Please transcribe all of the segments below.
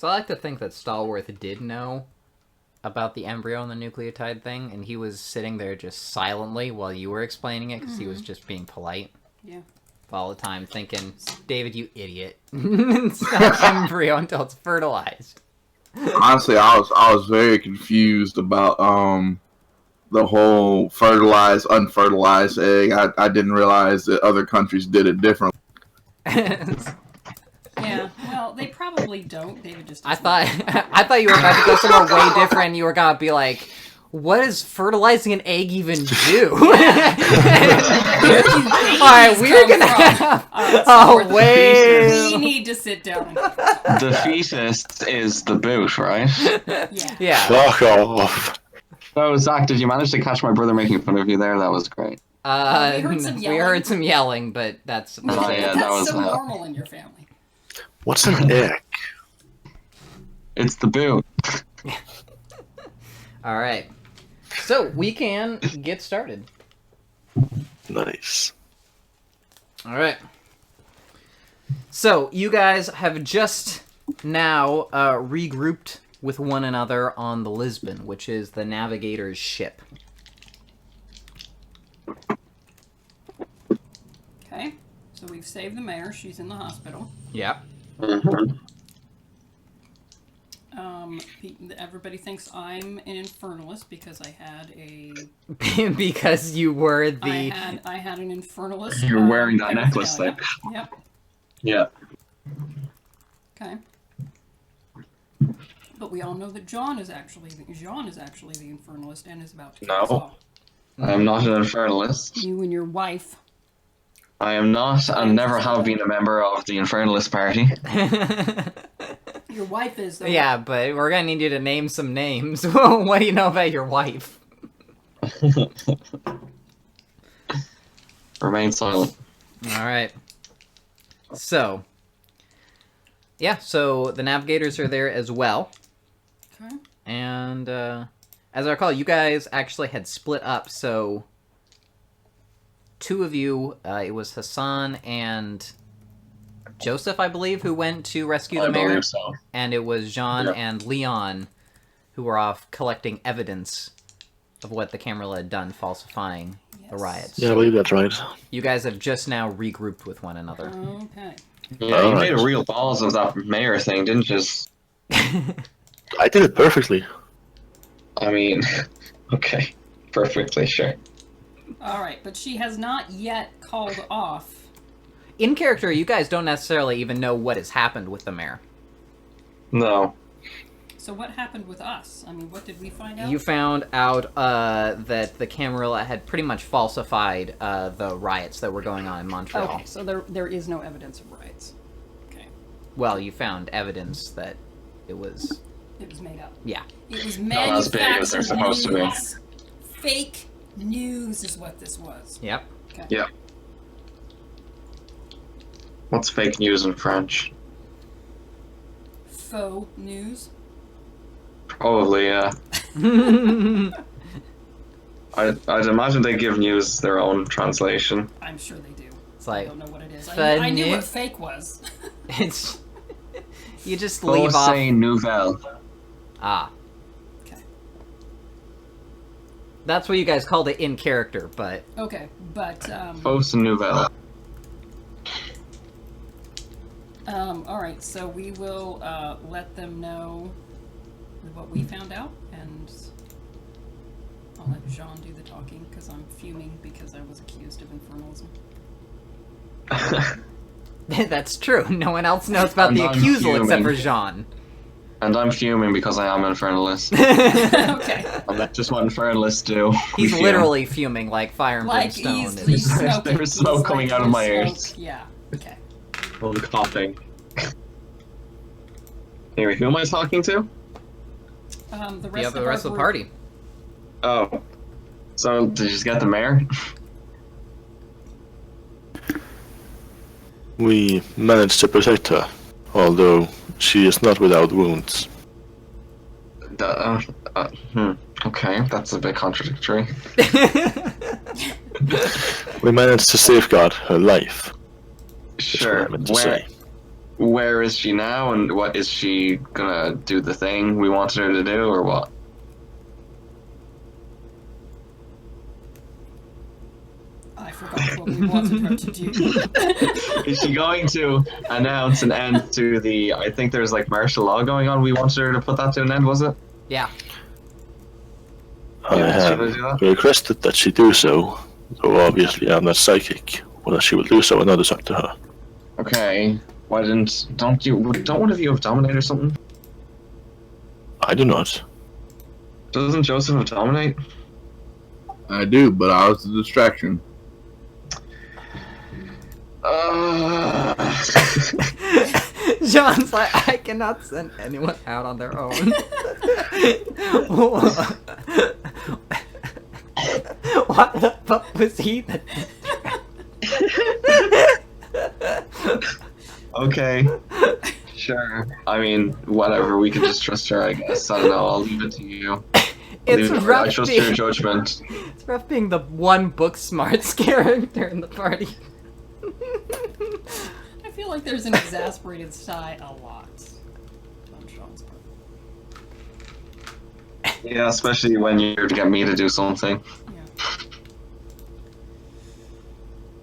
So I like to think that Stallworth did know about the embryo and the nucleotide thing, and he was sitting there just silently while you were explaining it, because he was just being polite. Yeah. All the time, thinking, David, you idiot. It's not embryo until it's fertilized. Honestly, I was very confused about the whole fertilized, unfertilized egg. I didn't realize that other countries did it differently. Yeah, well, they probably don't. David just. I thought you were about to go somewhere way different. And you were gonna be like, "What does fertilizing an egg even do?" All right, we're gonna have. Wait. We need to sit down. The fetus is the boot, right? Yeah. Fuck off. So, Zach, did you manage to catch my brother making fun of you there? That was great. We heard some yelling, but that's. Oh, yeah, that was so normal in your family. What's an egg? It's the boot. All right. So we can get started. Nice. All right. So you guys have just now regrouped with one another on the Lisbon, which is the navigator's ship. Okay. So we've saved the mayor. She's in the hospital. Yep. Mm-hmm. Everybody thinks I'm an infernalist because I had a. Because you were the. I had an infernalist. You're wearing that necklace thing. Yep. Yeah. Okay. But we all know that Jean is actually the infernalist and is about to kill us all. I am not an infernalist. You and your wife. I am not and never have been a member of the infernalist party. Your wife is, though. Yeah, but we're gonna need you to name some names. What do you know about your wife? Remain silent. All right. So, yeah, so the navigators are there as well. Okay. And as I recall, you guys actually had split up, so two of you, it was Hassan and Joseph, I believe, who went to rescue the mayor. So. And it was Jean and Leon who were off collecting evidence of what the camera had done, falsifying the riots. Yeah, I believe that's right. You guys have just now regrouped with one another. Okay. Yeah, you made a real balls of that mayor thing, didn't you? I did it perfectly. I mean, okay. Perfectly, sure. Alright, but she has not yet called off. In character, you guys don't necessarily even know what has happened with the mayor. No. So what happened with us? I mean, what did we find out? You found out that the Camarilla had pretty much falsified the riots that were going on in Montreal. Okay, so there is no evidence of riots. Okay. Well, you found evidence that it was... It was made up. Yeah. It was Not as big as they're manufactured supposed to be. news. Fake news is what this was. Yep. Okay. Yeah. What's fake news in French? Faux news. Probably, yeah. I'd imagine they give news their own translation. I'm sure they do. It's like... I don't know what it is. Fake I knew news? what fake was. It's... You just leave off... Fausse nouvelle. Ah. Okay. That's what you guys called it in character, but... Okay, but Fausse nouvelle. alright, so we will let them know what we found out, and I'll let Jean do the talking, because I'm fuming because I was accused of infernalism. That's true. No one else knows about And the I'm accusal except for fuming. Jean. And I'm fuming because I am an infernalist. Okay. And that's just what infernalists do. He's We fume. literally fuming like fire and Like, brimstone. he's and- smoking. There's smoke He's coming like, out of my there's ears. smoke. Yeah, okay. I'm coughing. Anyway, who am I talking to? The Yeah, the rest of the party. Oh. So, did you just get the mayor? We managed to protect her, although she is not without wounds. Okay, that's a bit contradictory. We managed to safeguard her life. That's what Sure. I meant to Where? say. where is she now, and what is she gonna do the thing we wanted her to do, or what? I forgot what we wanted her to do. Is she going to announce an end to the? I think there's like martial law going on. We wanted her to put that to an end, was it? Yeah. I Yeah, have should I do that? requested that she do so, though obviously I'm not psychic. Whether she will do so, another up to her. Okay. Why don't one of you have dominate or something? I do not. Doesn't Joseph have dominate? I do, but I was a distraction. John's like, I cannot send anyone out on their own. What the fuck was he? Okay. Sure. I mean, whatever. We can just trust her, I guess. I don't know. I'll leave it to you. It's I rough. trust your Being, judgment. it's rough being the one book smarts character in the party. I feel like there's an exasperated sigh a lot on Sean's part. Yeah, especially when you're to get me to do something. Yeah.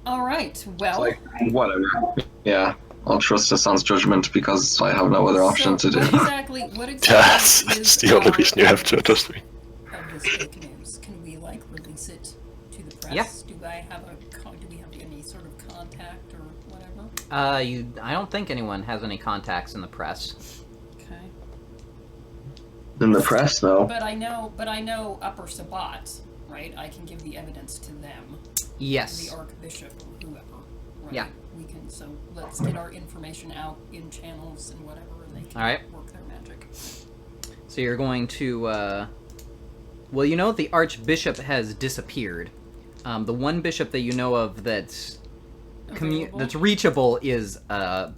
All right. Well. Like, whatever. Yeah. I'll trust Hassan's judgment because I have no other option to do. What exactly That's is the only reason you have to trust me. of this fake news? Can we like release it to the press? Yeah. Do we have any sort of contact or whatever? I don't think anyone has any contacts in the press. Okay. In the press, though. But I know Upper Sabat, right? I can give the evidence to them. Yes. The Archbishop or whoever. Right? Yeah. We can. So let's get our information out in channels and whatever, and they can All right. work their magic. So you're going to, well, you know the Archbishop has disappeared. The one bishop that you know of that's Available? that's reachable is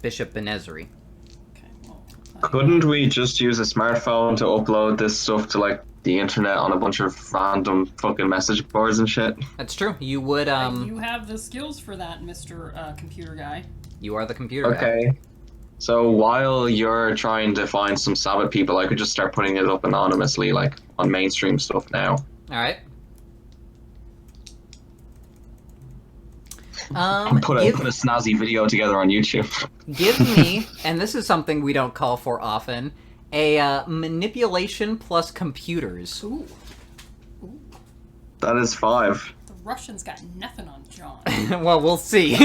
Bishop Benezri. Okay. Well. Couldn't we just use a smartphone to upload this stuff to, like, the internet on a bunch of random fucking message boards and shit? That's true. You would, You have the skills for that, Mr. Computer Guy. you are the computer guy. Okay. So while you're trying to find some Sabbath people, I could just start putting it up anonymously, like, on mainstream stuff now. All right. Put a snazzy video together on YouTube. Give me, and this is something we don't call for often, a manipulation plus computers. Ooh. That is 5. The Russians got nothing on John. Well, we'll see.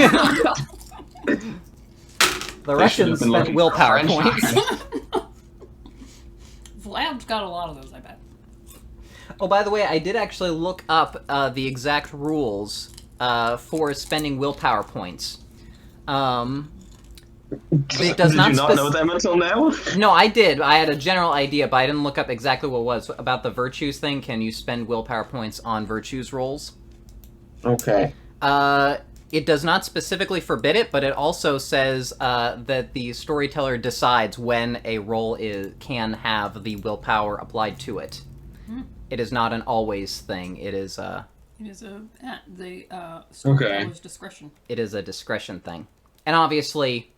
The Russians been spent looking willpower for French. points. Vlad's got a lot of those, I bet. Oh, by the way, I did actually look up the exact rules for spending willpower points. It does Did not you not know them until now? No, I did. I had a general idea, but I didn't look up exactly what it was. About the virtues thing, can you spend willpower points on virtues rolls? Okay. It does not specifically forbid it, but it also says that the storyteller decides when a roll can have the willpower applied to it. It is not an always thing. It is It is the storyteller's discretion. it is a discretion thing. And obviously,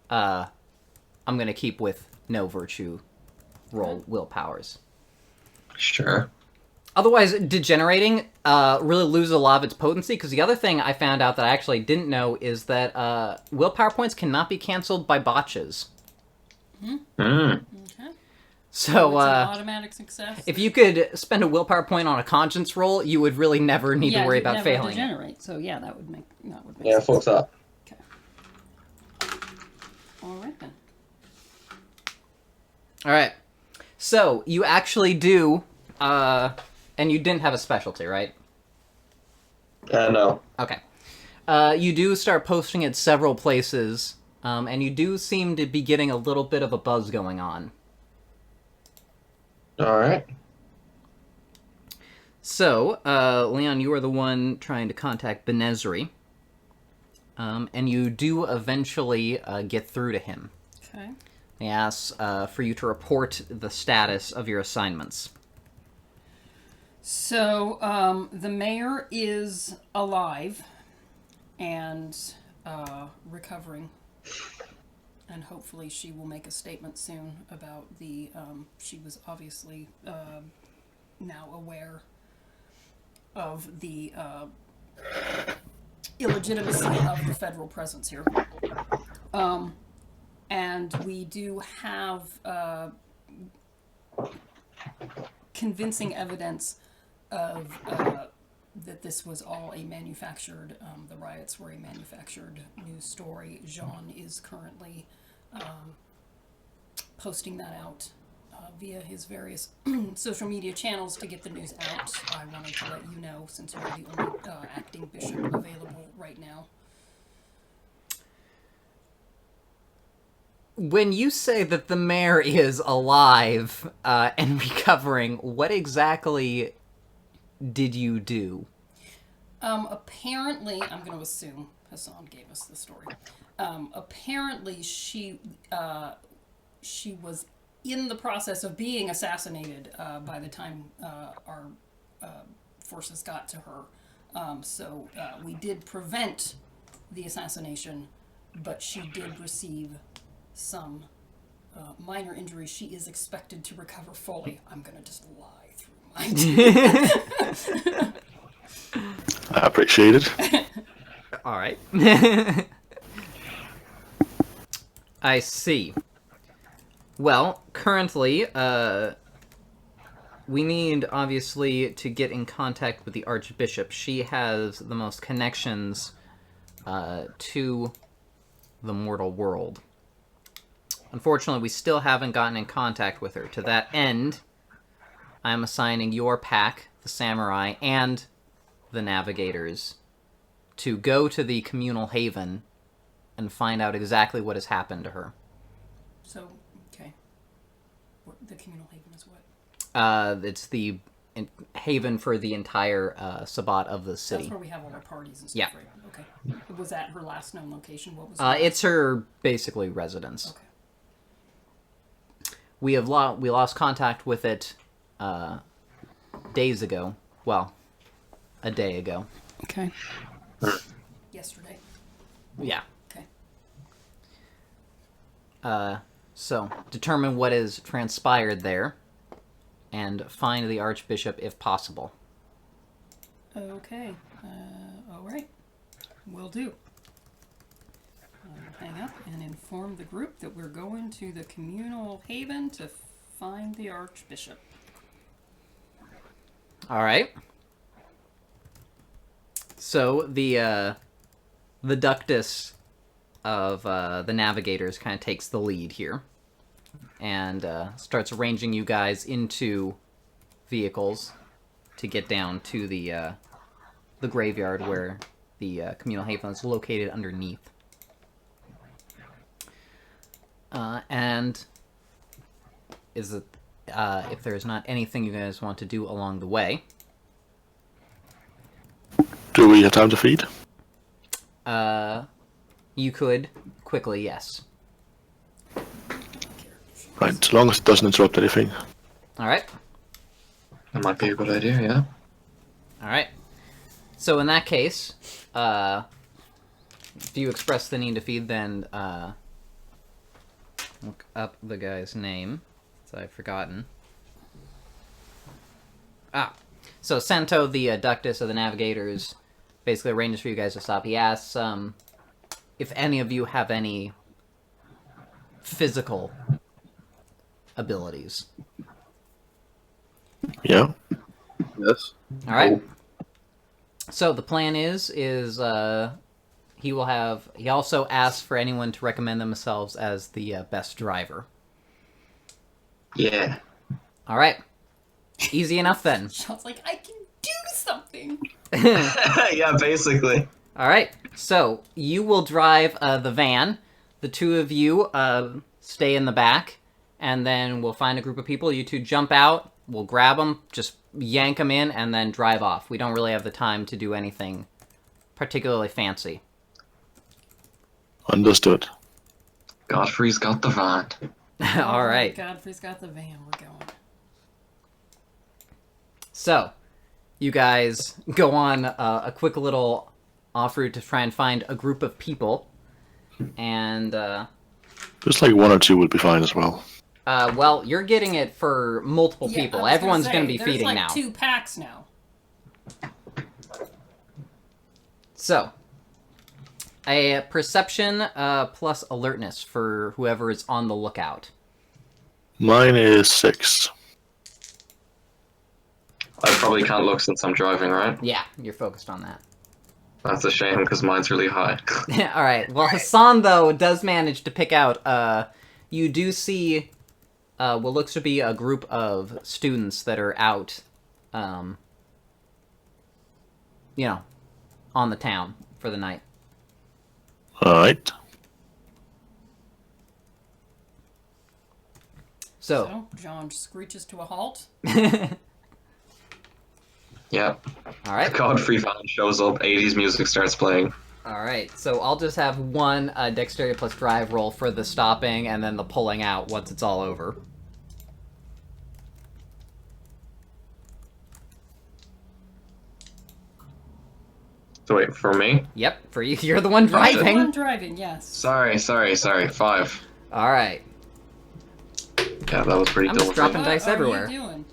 I'm going to keep with no virtue roll willpowers. Sure. Otherwise, degenerating really loses a lot of its potency, because the other thing I found out that I actually didn't know is that willpower points cannot be canceled by botches. Okay. So, It's an automatic success. if you could spend a willpower point on a conscience roll, you would really never need to worry you'd about never failing it. degenerate. So yeah, that would make Yeah, sense. fuck that. Okay. All right then. Alright. So, you actually do, and you didn't have a specialty, right? No. Okay. You do start posting at several places, and you do seem to be getting a little bit of a buzz going on. Alright. So, Leon, you are the one trying to contact Benezri, and you do eventually get through to him. Okay. He asks for you to report the status of your assignments. So the mayor is alive and recovering. And hopefully she will make a statement soon about the, she was obviously now aware of the illegitimacy of the federal presence here. And we do have convincing evidence of that this was all a manufactured, the riots were a manufactured news story. Jean is currently posting that out via his various social media channels to get the news out. I wanted to let you know, since you're the only acting bishop available right now. When you say that the mayor is alive and recovering, what exactly did you do? Apparently, I'm going to assume Hassan gave us the story. Apparently, she was in the process of being assassinated by the time our forces got to her. So we did prevent the assassination, but she did receive some minor injuries. She is expected to recover fully. I'm going to just lie through my I appreciate it. All right. I see. Well, currently, we need, obviously, to get in contact with the Archbishop. She has the most connections to the mortal world. Unfortunately, we still haven't gotten in contact with her. To that end, I'm assigning your pack, the Samurai, and the Navigators, to go to the communal haven and find out exactly what has happened to her. So, okay. The communal haven is what? It's the haven for the entire Sabbat of the city. That's where we have all our parties and stuff, Yeah. right? Okay. Was that her last known location? What was It's her, basically, residence. Okay. We lost contact with it days ago. Well, a day ago. Okay. Yesterday. Yeah. Okay. So, determine what has transpired there, and find the Archbishop if possible. Okay. All right. Will do. I'll hang up and inform the group that we're going to the communal haven to find the Archbishop. All right. So the ductus of the Navigators kind of takes the lead here, and starts arranging you guys into vehicles to get down to the graveyard where the communal haven is located underneath. And is it if there's not anything you guys want to do along the way? Do we have time to feed? You could quickly, yes. Right, as long as it doesn't interrupt anything. All right. That might be a good idea, yeah. All right. So in that case, if you express the need to feed, then look up the guy's name, so I've forgotten. So Sento, the ductus of the Navigators, basically arranges for you guys to stop. He asks if any of you have any physical abilities. Yeah. Yes. All right. So the plan is he also asks for anyone to recommend themselves as the best driver. Yeah. All right. Easy enough then. Sean's like, I can do something. Yeah, basically. All right. So you will drive the van. The two of you stay in the back, and then we'll find a group of people. You two jump out. We'll grab them, just yank them in, and then drive off. We don't really have the time to do anything particularly fancy. Understood. Godfrey's got the van. All right. Godfrey's got the van. We're going. So, you guys go on a quick little off route to try and find a group of people, and Just like one or two would be fine as well. Well, you're getting it for multiple Yeah, people. I was Everyone's say, going to be there's feeding like now. 2 packs now. So, a perception plus alertness for whoever is on the lookout. Mine is 6. I probably can't look since I'm driving, right? Yeah, you're focused on that. That's a shame because mine's really high. All right. Well, Hassan though does manage to pick out. You do see what looks to be a group of students that are out, on the town for the night. Alright. So, John screeches to a halt. Yeah. all right. Godfrey van shows up, 80s music starts playing. All right. So I'll just have one dexterity plus drive roll for the stopping and then the pulling out once it's all over. So wait, for me? Yep, for you. You're the one The one driving. driving, yes. Sorry. 5. All right. Yeah, that was pretty I'm dumb. just dropping What dice are everywhere. you doing?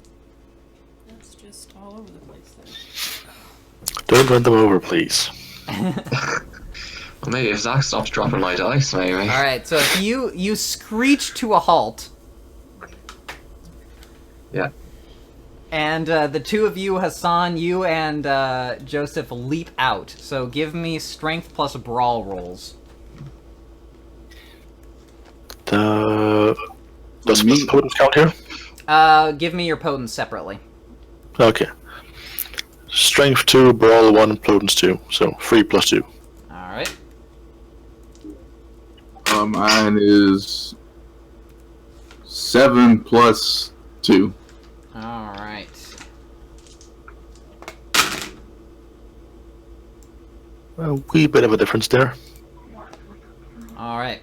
That's just all over the place there. Don't run them over, please. Well, maybe if Zach stops dropping my dice, maybe. All right. So if you screech to a halt. Yeah. And the two of you, Hassan, you and Joseph, leap out. So give me strength plus brawl rolls. Does the potence count here? Give me your potence separately. Okay. Strength 2, brawl 1, potence 2. So 3 plus 2. All right. Mine is 7 plus 2. All right. A wee bit of a difference there. All right.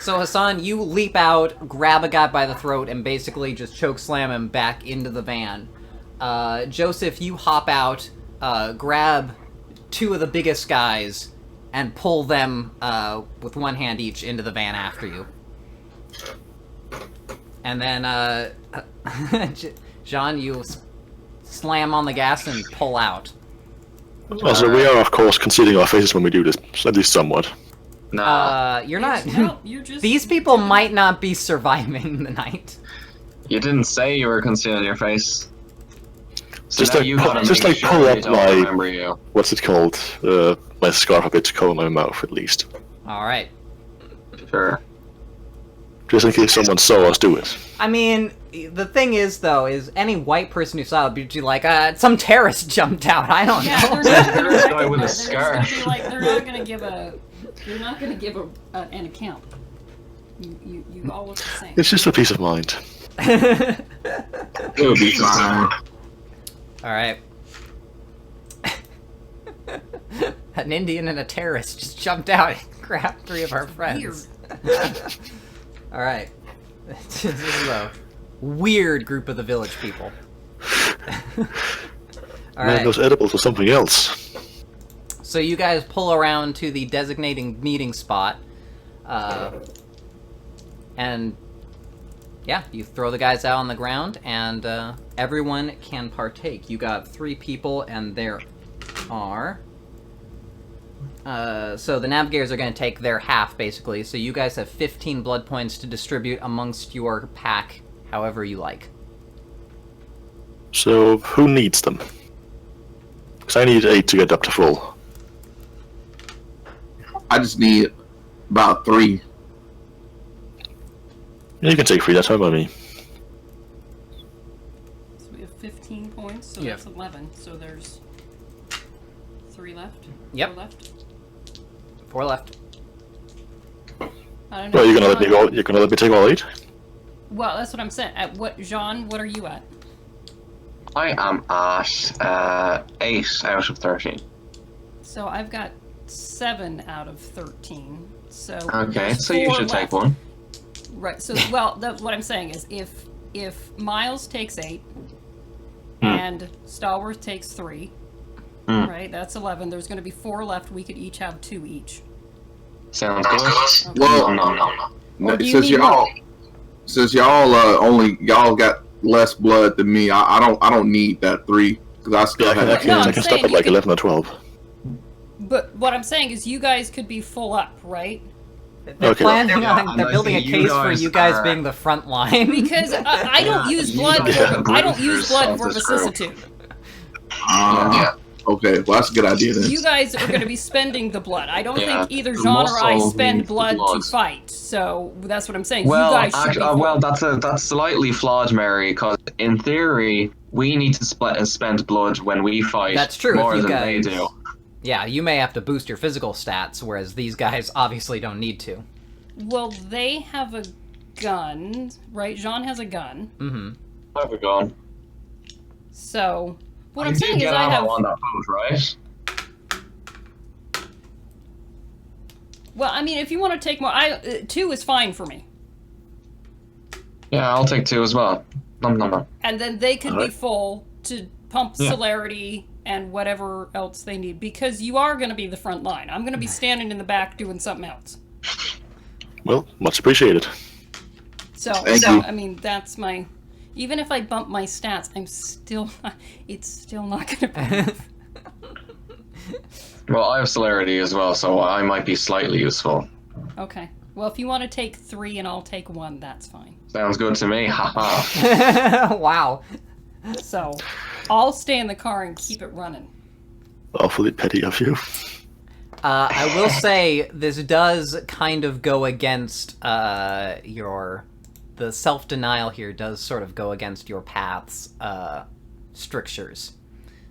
So Hassan, you leap out, grab a guy by the throat, and basically just choke slam him back into the van. Joseph, you hop out, grab 2 of the biggest guys, and pull them with one hand each into the van after you. And then, Jean, you slam on the gas and pull out. Also, we are, of course, concealing our faces when we do this, at least somewhat. Nah. You're not... No, you're just... These people might not be surviving the night. You didn't say you were concealing your face. So Just now like you pull- gotta just make like sure pull they up don't my- remember you. What's it called? My scarf a bit to cover my mouth, at least. All right. Sure. Just in case someone saw us do it. I mean, the thing is, though, is any white person who saw it would be like, some terrorist jumped out. I don't Yeah, know. they're not Guy with a they're just scar. gonna be like, they're not gonna give an account. You all look the same. It's just a peace of mind. It would be fine. All right. An Indian and a terrorist just jumped out and grabbed 3 of our friends. All right. This is a weird group of the village people. All Man, right. those edibles were something else. So you guys pull around to the designating meeting spot, and yeah, you throw the guys out on the ground, and everyone can partake. You got 3 people, and there are... so the navigators are going to take their half, basically, so you guys have 15 blood points to distribute amongst your pack however you like. So, who needs them? Because I need 8 to get up to full. I just need about 3. Yeah, you can take 3, that's fine by me. So we have 15 points, so Yeah. that's 11. So there's 3 left. Yep. 4 left. 4 left. I don't know. Well, you're gonna let me Jean- go. You're gonna let me take all 8. Well, that's what I'm saying. At what, Jean? What are you at? I am at 8 out of 13. So I've got 7 out of 13. So Okay, there's so you 4 should take left. one. Right. So well, what I'm saying is, if Miles takes 8, Hmm. and Stallworth takes 3, Hmm. right? That's 11. There's going to be 4 left. We could each have 2 each. Sounds good. Well, Or do you since need more? y'all got less blood than me, I don't need that 3 because I still Yeah, I have. can, No, I'm I can saying stop at you like can- 11 or 12. But what I'm saying is you guys could be full up, right? They're Okay. planning Yeah, on. and They're I building a think you case for guys you guys are- being the front line. Because I don't Yeah, use you blood. guys are the I don't use bruisers blood of for this group. vicissitude. Okay, well that's a good idea then. You guys are going to be spending the blood. I don't Yeah, think either the Jean or I muscle spend needs the blood to blood. fight. So that's what I'm saying. Well, you guys should be full. well, that's slightly flawed, Mary. Because in theory, we need to spend blood when we fight. That's true, if More you than guys- they do. Yeah, you may have to boost your physical stats, whereas these guys obviously don't need to. Well, they have a gun, right? Jean has a gun. Mm-hmm. Where we going? So what I I'm did saying is get I have. ammo on that boat, right? Well, I mean, if you want to take more, 2 is fine for me. Yeah, I'll take 2 as well. Nom nom nom. And then they could be Alright. full to pump Yeah. celerity and whatever else they need, because you are going to be the front line. I'm going to be standing in the back doing something else. Well, much appreciated. So, Thank you. I mean, that's my. Even if I bump my stats, I'm still. It's still not going to be. Well, I have celerity as well, so I might be slightly useful. Okay. Well, if you want to take 3 and I'll take 1, that's fine. Sounds good to me. Haha. Wow. So, I'll stay in the car and keep it running. Awfully petty of you. I will say this does kind of go against the self-denial here does sort of go against your path's strictures,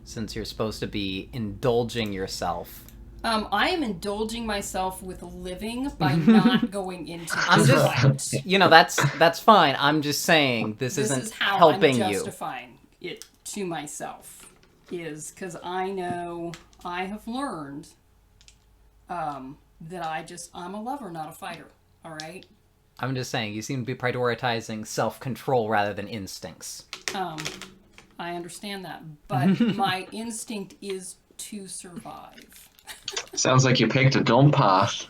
since you're supposed to be indulging yourself. I am indulging myself with living by not going into I'm this just, fight. you know, that's fine. I'm just saying this This isn't is how helping I'm you. justifying it to myself, is because I know I have learned that I'm a lover, not a fighter. All right. I'm just saying you seem to be prioritizing self-control rather than instincts. I understand that, but my instinct is to survive. Sounds like you picked a dumb path.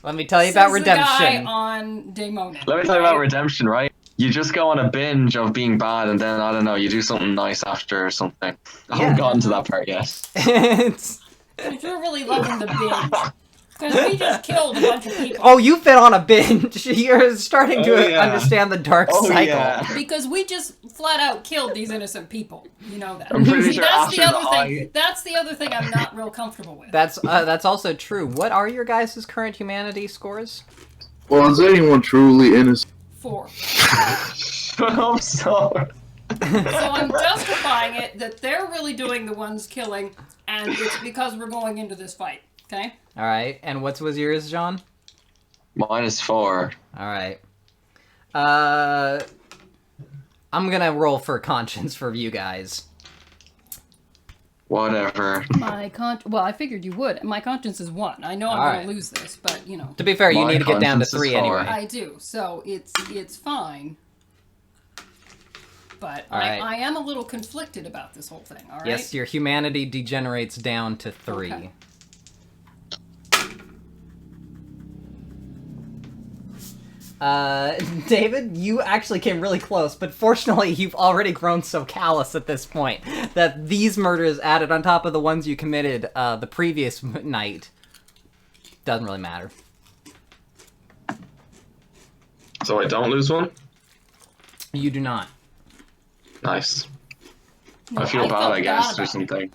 Let me tell you about Says the guy redemption. on Daemon. Let me tell you about redemption, right? You just go on a binge of being bad, and then, I don't know, you do something nice after or something. I haven't gotten to that part yet. It's- But you're really loving the binge. Because we just killed a bunch of people. Oh, you've been on a binge. You're starting to Oh, yeah. understand the dark Oh, cycle. yeah. Because we just flat out killed these innocent people. You know that. I'm pretty See, sure that's the after other the thing. That's the other thing I'm not real comfortable with. That's also true. What are your guys' current humanity scores? Well, is anyone truly innocent? 4. I'm sorry. So I'm justifying it that they're really doing the ones killing, and it's because we're going into this fight. Okay? All right, and what was yours, John? Mine is 4. All right. I'm gonna roll for conscience for you guys. Whatever. Well, I figured you would. My conscience is 1. I know I'm All going right. to lose this, but you know. To be fair, you My need to get down to conscience is 3 4. anyway. I do, so it's fine. But All right. I am a little conflicted about this whole thing, alright? Yes, your humanity degenerates down to 3. Okay. David, you actually came really close, but fortunately you've already grown so callous at this point that these murders added on top of the ones you committed the previous night doesn't really matter. So I don't lose one? You do not. Nice. No, I feel bad, felt I guess, bad or about it. something.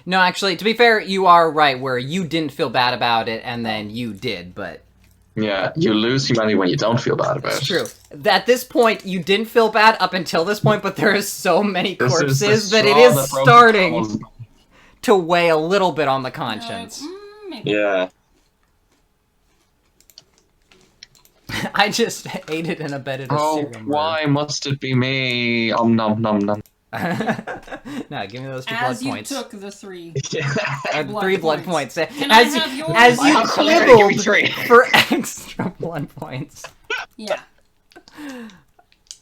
No, actually, to be fair, you are right where you didn't feel bad about it and then you did, but Yeah, you lose humanity when you don't feel bad about it. it's true. At this point, you didn't feel bad up until this point, but there is so many This is the corpses that it straw is that broke the starting camel's- to weigh a little bit on the You're like, conscience. maybe. Yeah. I just aided and abetted a Oh, serial murder. why must it be me? Nom nom nom. No, give me those 2 blood As you points. took the 3. Blood 3 blood points. Can I As have yours? as you I have celerity, give me quibbled 3. for extra blood points. Yeah.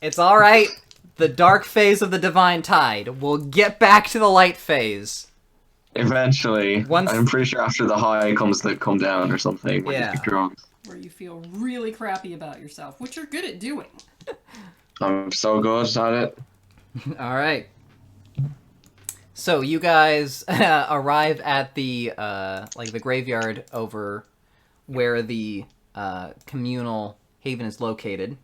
It's all right. The dark phase of the divine tide. We'll get back to the light phase. Eventually. Once- I'm pretty sure after the high comes the come down or something. When Yeah. you get drunk. Where you feel really crappy about yourself, which you're good at doing. I'm so good at it. All right. So you guys arrive at the the graveyard over where the communal haven is located.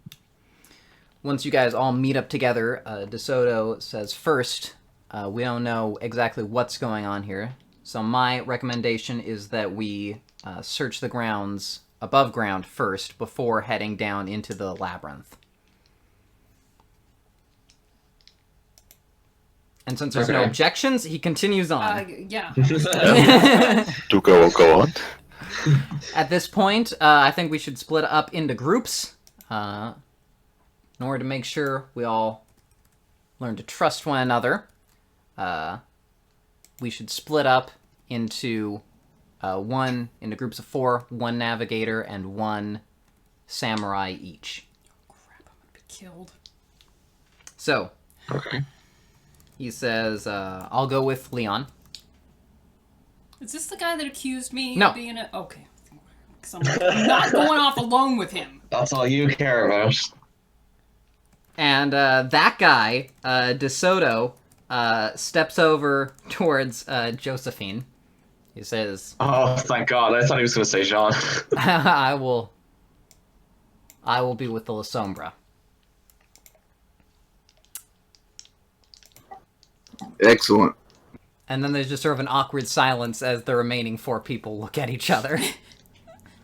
Once you guys all meet up together, DeSoto says, first, we don't know exactly what's going on here, so my recommendation is that we search the grounds above ground first before heading down into the labyrinth. And since there's no Okay. objections, he continues on. Yeah. Do go on. At this point, I think we should split up into groups in order to make sure we all learn to trust one another. We should split up into into groups of 4, 1 navigator and 1 samurai each. Crap, I'm gonna be killed. So, Okay. he says, I'll go with Leon. Is this the guy that accused me No. of being a... Okay. 'Cause I'm not going off alone with him. That's all you care about. And that guy, DeSoto, steps over towards Josephine. He says, Oh, thank God. I thought he was going to say Jean. I will be with the La Sombra. Excellent. And then there's just sort of an awkward silence as the remaining 4 people look at each other.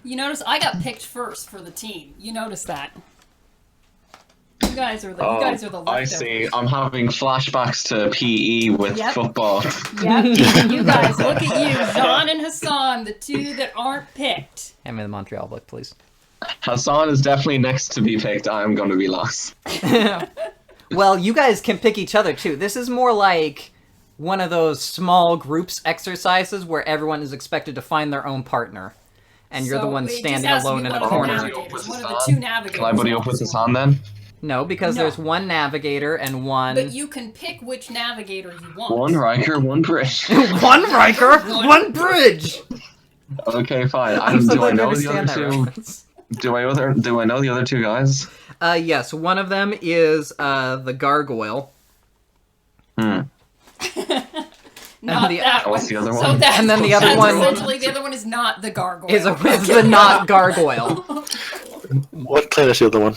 You notice I got picked first for the team. You notice that. You guys are the leftovers. I see. I'm having flashbacks to PE with Yep. football. Yep. You guys, look at you, Jean and Hassan, the 2 that aren't picked. Hand me the Montreal book, please. Hassan is definitely next to be picked. I'm going to be lost. Well, you guys can pick each other, too. This is more like one of those small groups exercises where everyone is expected to find their own partner. And you're the So one it just standing has to alone be in a one of the corner. navigators, one of the 2 navigators. Can I buddy up with Hassan then? No, because No. there's 1 navigator and 1... But you can pick which navigator you want. One Riker, one Bridge. 1 Riker, 1 bridge! Okay, fine. I'm so Do I glad you know the understand other that 2? reference. Do I know the other 2 guys? Yes, one of them is the gargoyle. Not the- that one. What's the other So one? that's, And then the other that's one- essentially, the other one is not the gargoyle. Is the not gargoyle. What clan is the other one?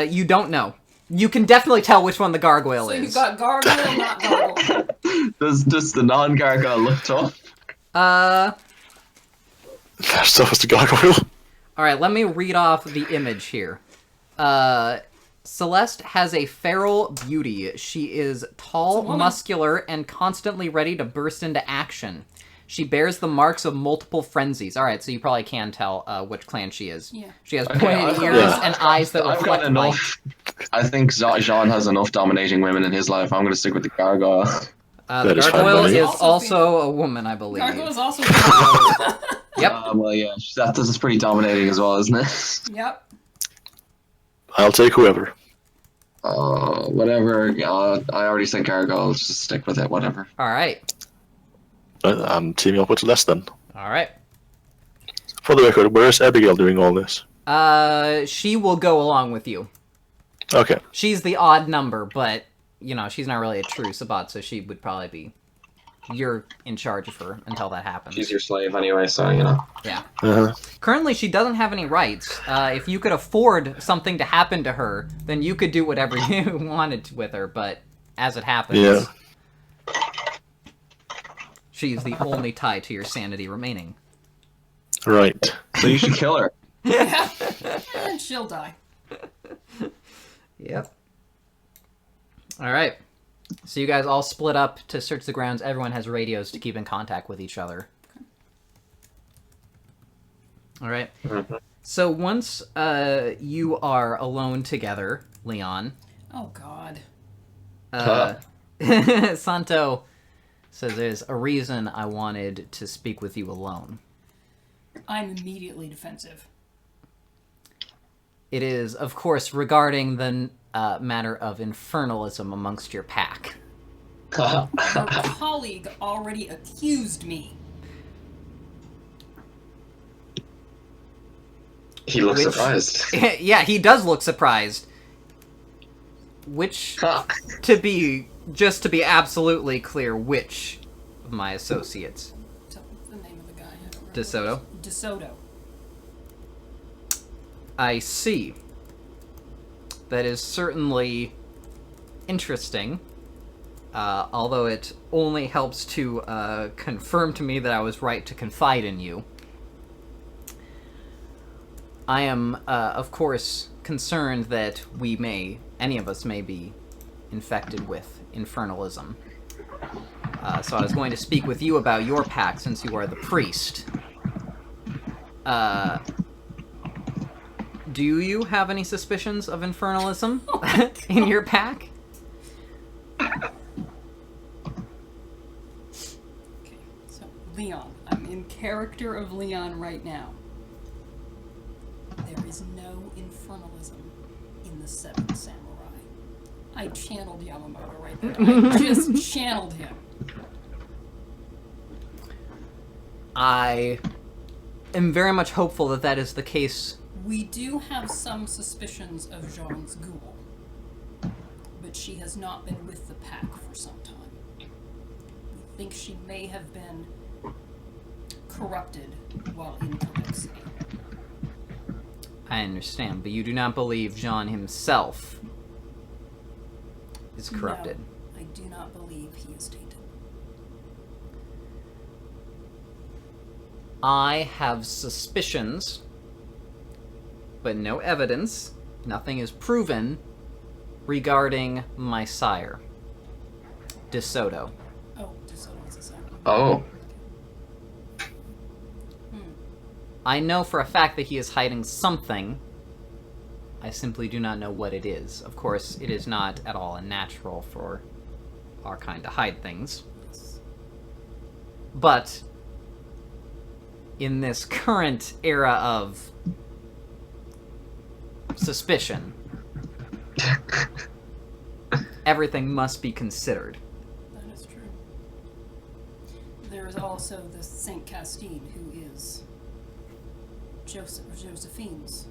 You don't know. You can definitely tell which one the gargoyle So is. you've got gargoyle, not gargoyle. Does the non-gargoyle look tough? So is the gargoyle. Alright, let me read off the image here. Celeste has a feral beauty. She is tall, woman. muscular, and constantly ready to burst into action. She bears the marks of multiple frenzies. Alright, so you probably can tell which clan she is. Yeah. She has Okay, pointed I've got- ears yeah. and eyes that I've got reflect light. enough. I think Jean has enough dominating women in his life. I'm going to stick with the gargoyle. The That is fine gargoyle by me. is Also also a woman, I believe. Gargoyle is also. Yep. Well, yeah, that is pretty dominating as well, isn't it? Yep. I'll take whoever. Whatever. Yeah, I already said gargoyle. Let's just stick with it. Whatever. Alright. I'm teaming up with Celeste then. Alright. For the record, where is Abigail doing all this? She will go along with you. Okay. She's the odd number, but, you know, she's not really a true Sabat, so she would probably be... You're in charge of her until that happens. She's your slave anyway, so you know. Yeah. Uh-huh. Currently, she doesn't have any rights. If you could afford something to happen to her, then you could do whatever you wanted with her, but as it happens... Yeah. She's the only tie to your sanity remaining. Right. So you should kill her. Yeah. And she'll die. Yep. Alright. So you guys all split up to search the grounds. Everyone has radios to keep in contact with each other. Alright. So once you are alone together, Leon, Oh God. Santo says there's a reason I wanted to speak with you alone. I'm immediately defensive. It is, of course, regarding the matter of infernalism amongst your pack. Your colleague already accused me. He looks Which- surprised. Yeah, he does look surprised. Which, to be absolutely clear, which of my associates? So, what's the name of the guy? I don't remember. DeSoto? DeSoto. I see. That is certainly interesting. Although it only helps to confirm to me that I was right to confide in you. I am, of course, concerned that any of us may be infected with infernalism. So I was going to speak with you about your pack, since you are the priest. Do you have any suspicions of infernalism in your pack? Okay, so Leon. I'm in character of Leon right now. There is no infernalism in the Seven Samurai. I channeled Yamamoto right there. I just channeled him. I am very much hopeful that that is the case. We do have some suspicions of Jean's ghoul, but she has not been with the pack for some time. We think she may have been corrupted while in Quebec City. I understand, but you do not believe Jean himself is corrupted. No, I do not believe he is tainted. I have suspicions, but no evidence, nothing is proven, regarding my sire, DeSoto. Oh, DeSoto is a sire. Oh. I know for a fact that he is hiding something. I simply do not know what it is. Of course, it is not at all unnatural for our kind to hide things. But in this current era of suspicion, everything must be considered. That is true. There is also the Saint Castine, who is Josephine's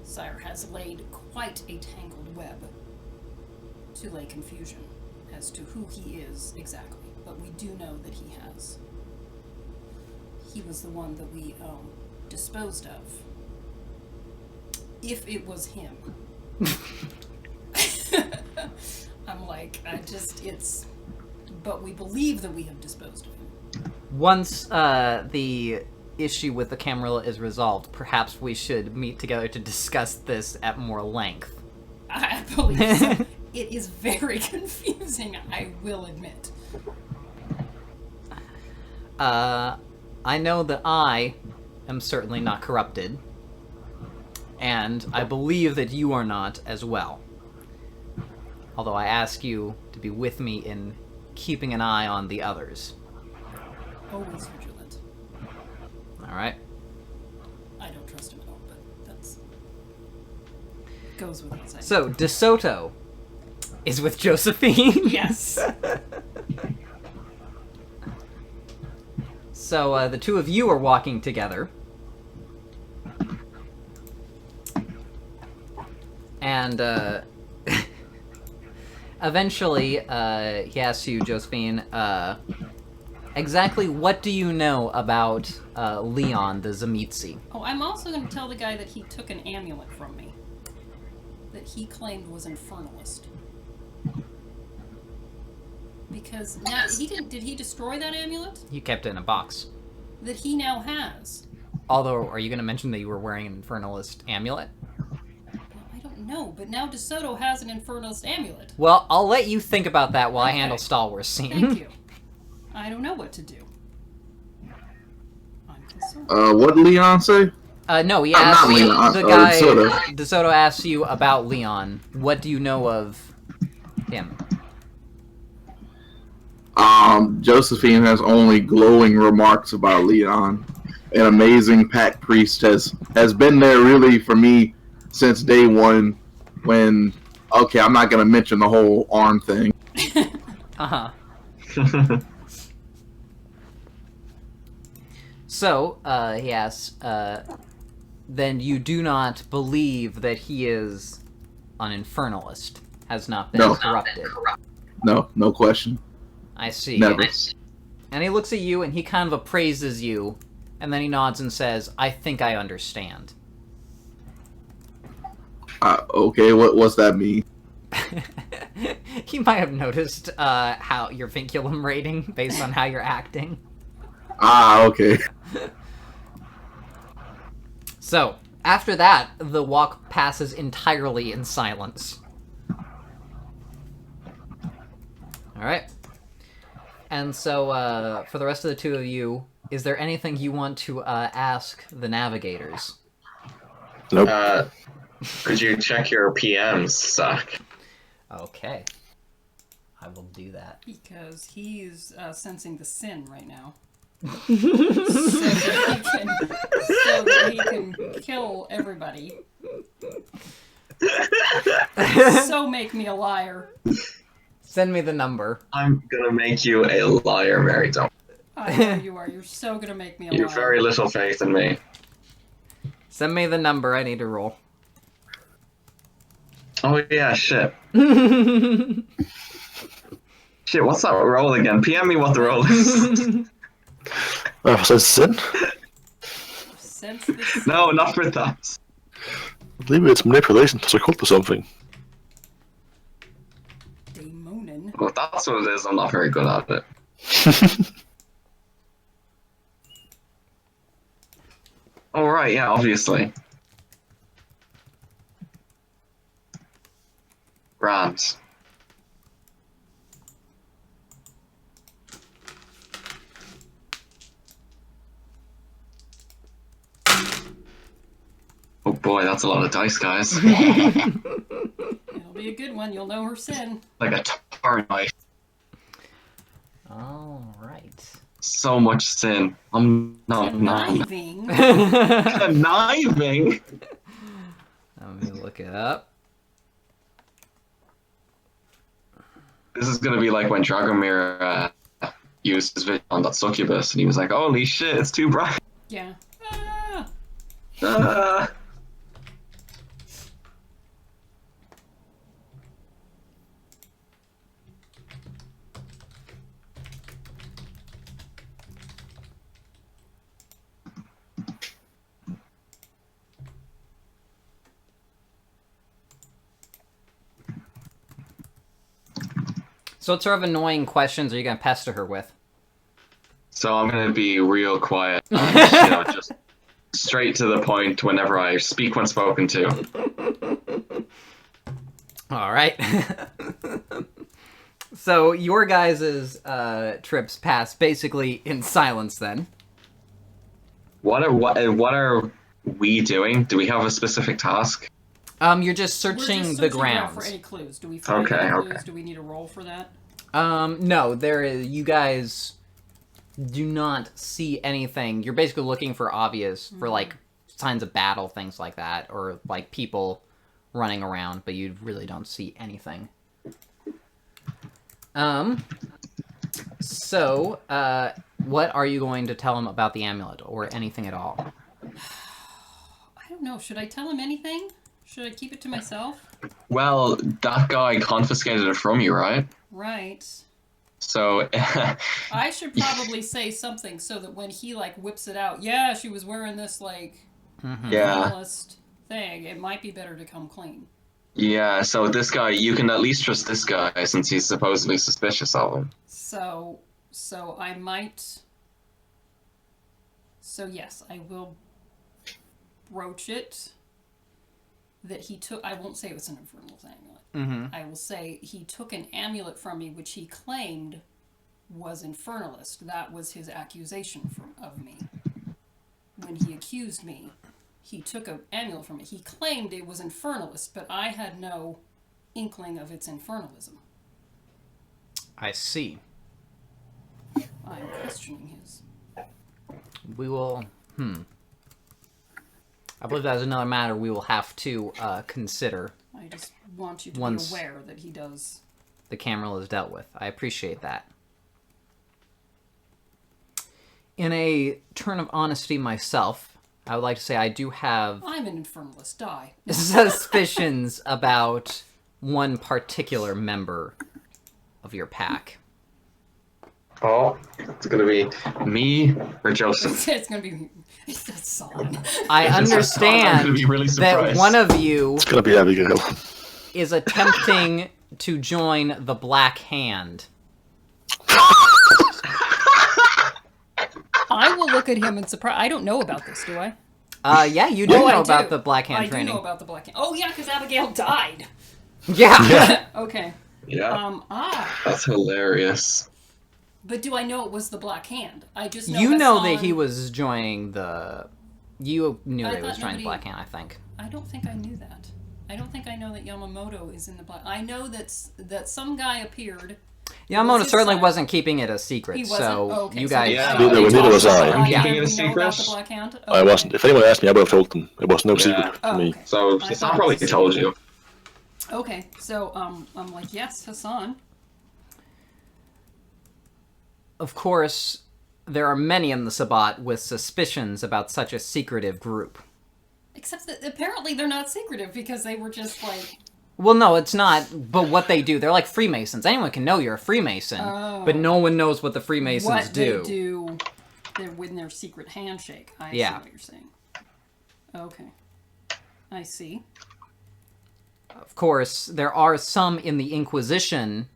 sire, has laid quite a tangled web to lay confusion as to who he is exactly. But we do know that he has. He was the one that we disposed of. If it was him. I'm like, but we believe that we have disposed of him. Once the issue with the Camarilla is resolved, perhaps we should meet together to discuss this at more length. I believe so. It is very confusing, I will admit. I know that I am certainly not corrupted, and I believe that you are not as well. Although I ask you to be with me in keeping an eye on the others. Always vigilant. Alright? I don't trust him at all, but that's goes with what I say. So, DeSoto is with Josephine. Yes. So, the two of you are walking together. And, eventually, he asks you, Josephine, exactly what do you know about, Leon the Zamitsi? Oh, I'm also going to tell the guy that he took an amulet from me. That he claimed was infernalist. Because now, did he destroy that amulet? You kept it in a box. That he now has. Although, are you going to mention that you were wearing an Infernalist amulet? I don't know, but now DeSoto has an infernalist amulet. Well, I'll let you think about that while I Okay. handle Star Wars scene. Thank you. I don't know what to do. I'm concerned. What did Leon say? No, he Not asked Leon, the guy. DeSoto. DeSoto asks you about Leon. What do you know of him? Josephine has only glowing remarks about Leon. An amazing pack priest has been there really for me since day one when, okay, I'm not going to mention the whole arm thing. Uh-huh. So, he asks, then you do not believe that he is an infernalist, has not been No. corrupted. No question. I see. Never. And he looks at you and he kind of appraises you, and then he nods and says, I think I understand. Okay, what's that mean? He might have noticed how your vinculum rating based on how you're acting. Okay. So, after that, the walk passes entirely in silence. Alright. And so, for the rest of the two of you, is there anything you want to ask the navigators? Nope. Could you check your PMs, Zach? Okay. I will do that. Because he's sensing the sin right now. so that he can kill everybody. So make me a liar. Send me the number. I'm gonna make you a liar, Mary. Don't. I know you are. You're so gonna make me a You liar. have very little faith in me. Send me the number. I need to roll. Oh yeah, shit. Shit, what's that roll again? PM me what the roll is. Sense sin? Sense this. No, not for that. I believe it's manipulation to occult or something. Daemonin. Well, if that's what it is, I'm not very good at it. Oh right, yeah, obviously. Grand. Oh boy, that's a lot of dice, guys. It'll be a good one. You'll know her sin. Like a tar knife. Alright. So much sin. I'm not Conniving. conniving. Let me look it up. This is gonna be like when Dragomir used his vision on that succubus, and he was like, "Holy shit, it's too bright." Yeah. Ah. So what sort of annoying questions are you going to pester her with? So I'm gonna be real quiet, and, you know, just straight to the point whenever I speak when spoken to. Alright. So your guys' trips pass basically in silence then. What are we doing? Do we have a specific task? You're just We're searching just the searching around for grounds. any clues. Do we find Okay, any okay. clues? Do we need a roll for that? No, there is. You guys do not see anything. You're basically looking for obvious, for like signs of battle, things like that, or like people running around, but you really don't see anything. So, what are you going to tell him about the amulet, or anything at all? I don't know. Should I tell him anything? Should I keep it to myself? Well, that guy confiscated it from you, right? Right. So, I should probably say something so that when he like whips it out, yeah, she was wearing this like yeah, journalist thing. It might be better to come clean. yeah. So this guy, you can at least trust this guy since he's supposedly suspicious of him. So I might. So yes, I will broach it. That he took. I won't say it was an infernal amulet. Mm-hmm. I will say he took an amulet from me, which he claimed was infernalist. That was his accusation of me. When he accused me, he took an amulet from me. He claimed it was infernalist, but I had no inkling of its infernalism. I see. I'm questioning his. We will. I believe that is another matter we will have to consider. I just want you to Once- be aware that he does the Camarilla is dealt with. I appreciate that. In a turn of honesty myself, I would like to say I do have I'm an infernalist. Die. suspicions about one particular member of your pack. Oh, it's gonna be me or Joseph. It's gonna be. It's Hassan. I I'm gonna understand be really that surprised. one of you It's gonna be Abigail. is attempting to join the Black Hand. I will look at him in surprise. I don't know about this, do I? Yeah, you do Oh, I know about do. the Black Hand I training. do know about the Black Hand. Oh yeah, because Abigail died. Yeah. Okay. Yeah, Ah. that's hilarious. But do I know it was the Black Hand? I just know You know that Hassan- he was joining the. You knew I that he was thought joining the nobody- Black Hand, I think. I don't think I knew that. I don't think I know that Yamamoto is in the Black. I know that some guy appeared. Yamamoto his certainly son. wasn't keeping it a secret, He wasn't. so Oh, okay, you so guys. Yeah. Neither- we neither was talked I. about Yeah. keeping it a We know about secret. the Black Hand? I wasn't. If anyone asked me, I would have told them. It was no Yeah. secret Oh, to me. okay. So I Hassan thought it probably was a told secret. you. Okay, so I'm like, yes, Hassan. Of course, there are many in the Sabbat with suspicions about such a secretive group. Except that apparently they're not secretive because they were just like, Well, no, it's not, but what they do, they're like Freemasons. Anyone can know you're a Freemason, but no one knows what the Freemasons what do. they do when their secret handshake. I see Yeah. what you're saying. Okay, I see. Of course, there are some in the Inquisition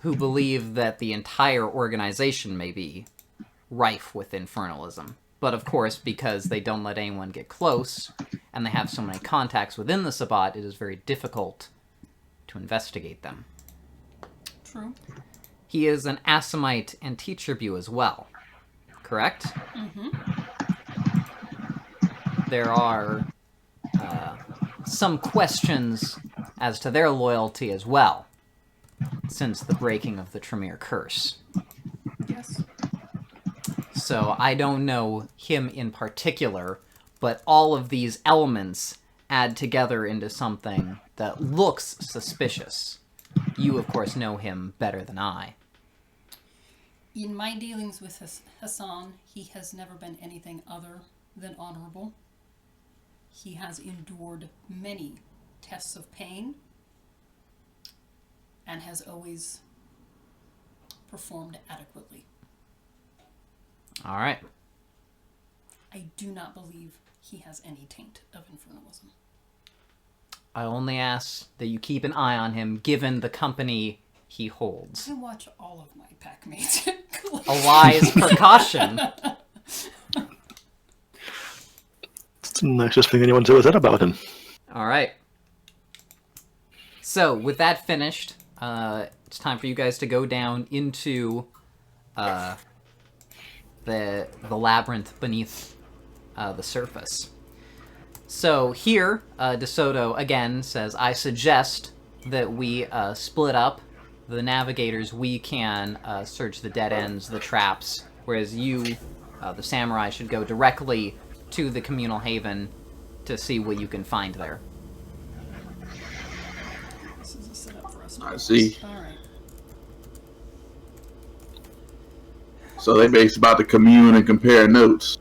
who believe that the entire organization may be rife with infernalism. But of course, because they don't let anyone get close, and they have so many contacts within the Sabbat, it is very difficult to investigate them. True. He is an Assamite and T-Tribute as well, correct? Mm-hmm. There are some questions as to their loyalty as well, since the breaking of the Tremere Curse. Yes. So I don't know him in particular, but all of these elements add together into something that looks suspicious. You, of course, know him better than I. In my dealings with Hassan, he has never been anything other than honorable. He has endured many tests of pain and has always performed adequately. All right. I do not believe he has any taint of infernalism. I only ask that you keep an eye on him, given the company he holds. I watch all of my pack mates. A wise precaution. It's the nicest thing anyone's ever said about him. All right. So, with that finished, it's time for you guys to go down into the labyrinth beneath the surface. So here, DeSoto again says, I suggest that we split up. The navigators, we can search the dead ends, the traps, whereas you, the samurai, should go directly to the communal haven to see what you can find there. This is a setup for us. I see. All right. So they basically about to commune and compare notes.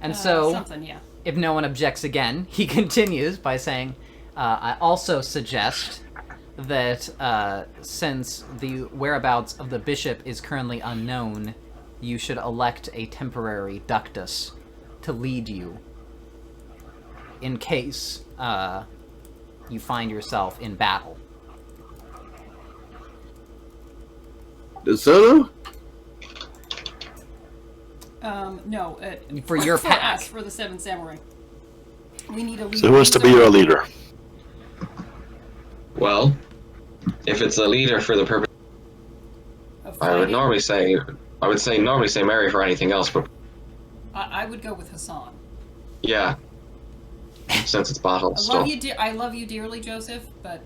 And so, Something, yeah. if no one objects again, he continues by saying, I also suggest that since the whereabouts of the bishop is currently unknown, you should elect a temporary ductus to lead you in case you find yourself in battle. DeSoto? No. For your for pack. us, for the Seven Samurai. We need a leader. So who wants to be your leader? Well, if it's a leader for the purpose, Of I would fighting. normally say Mary for anything else, but I would go with Hassan. yeah, since it's battle I still. love you, I love you dearly, Joseph, but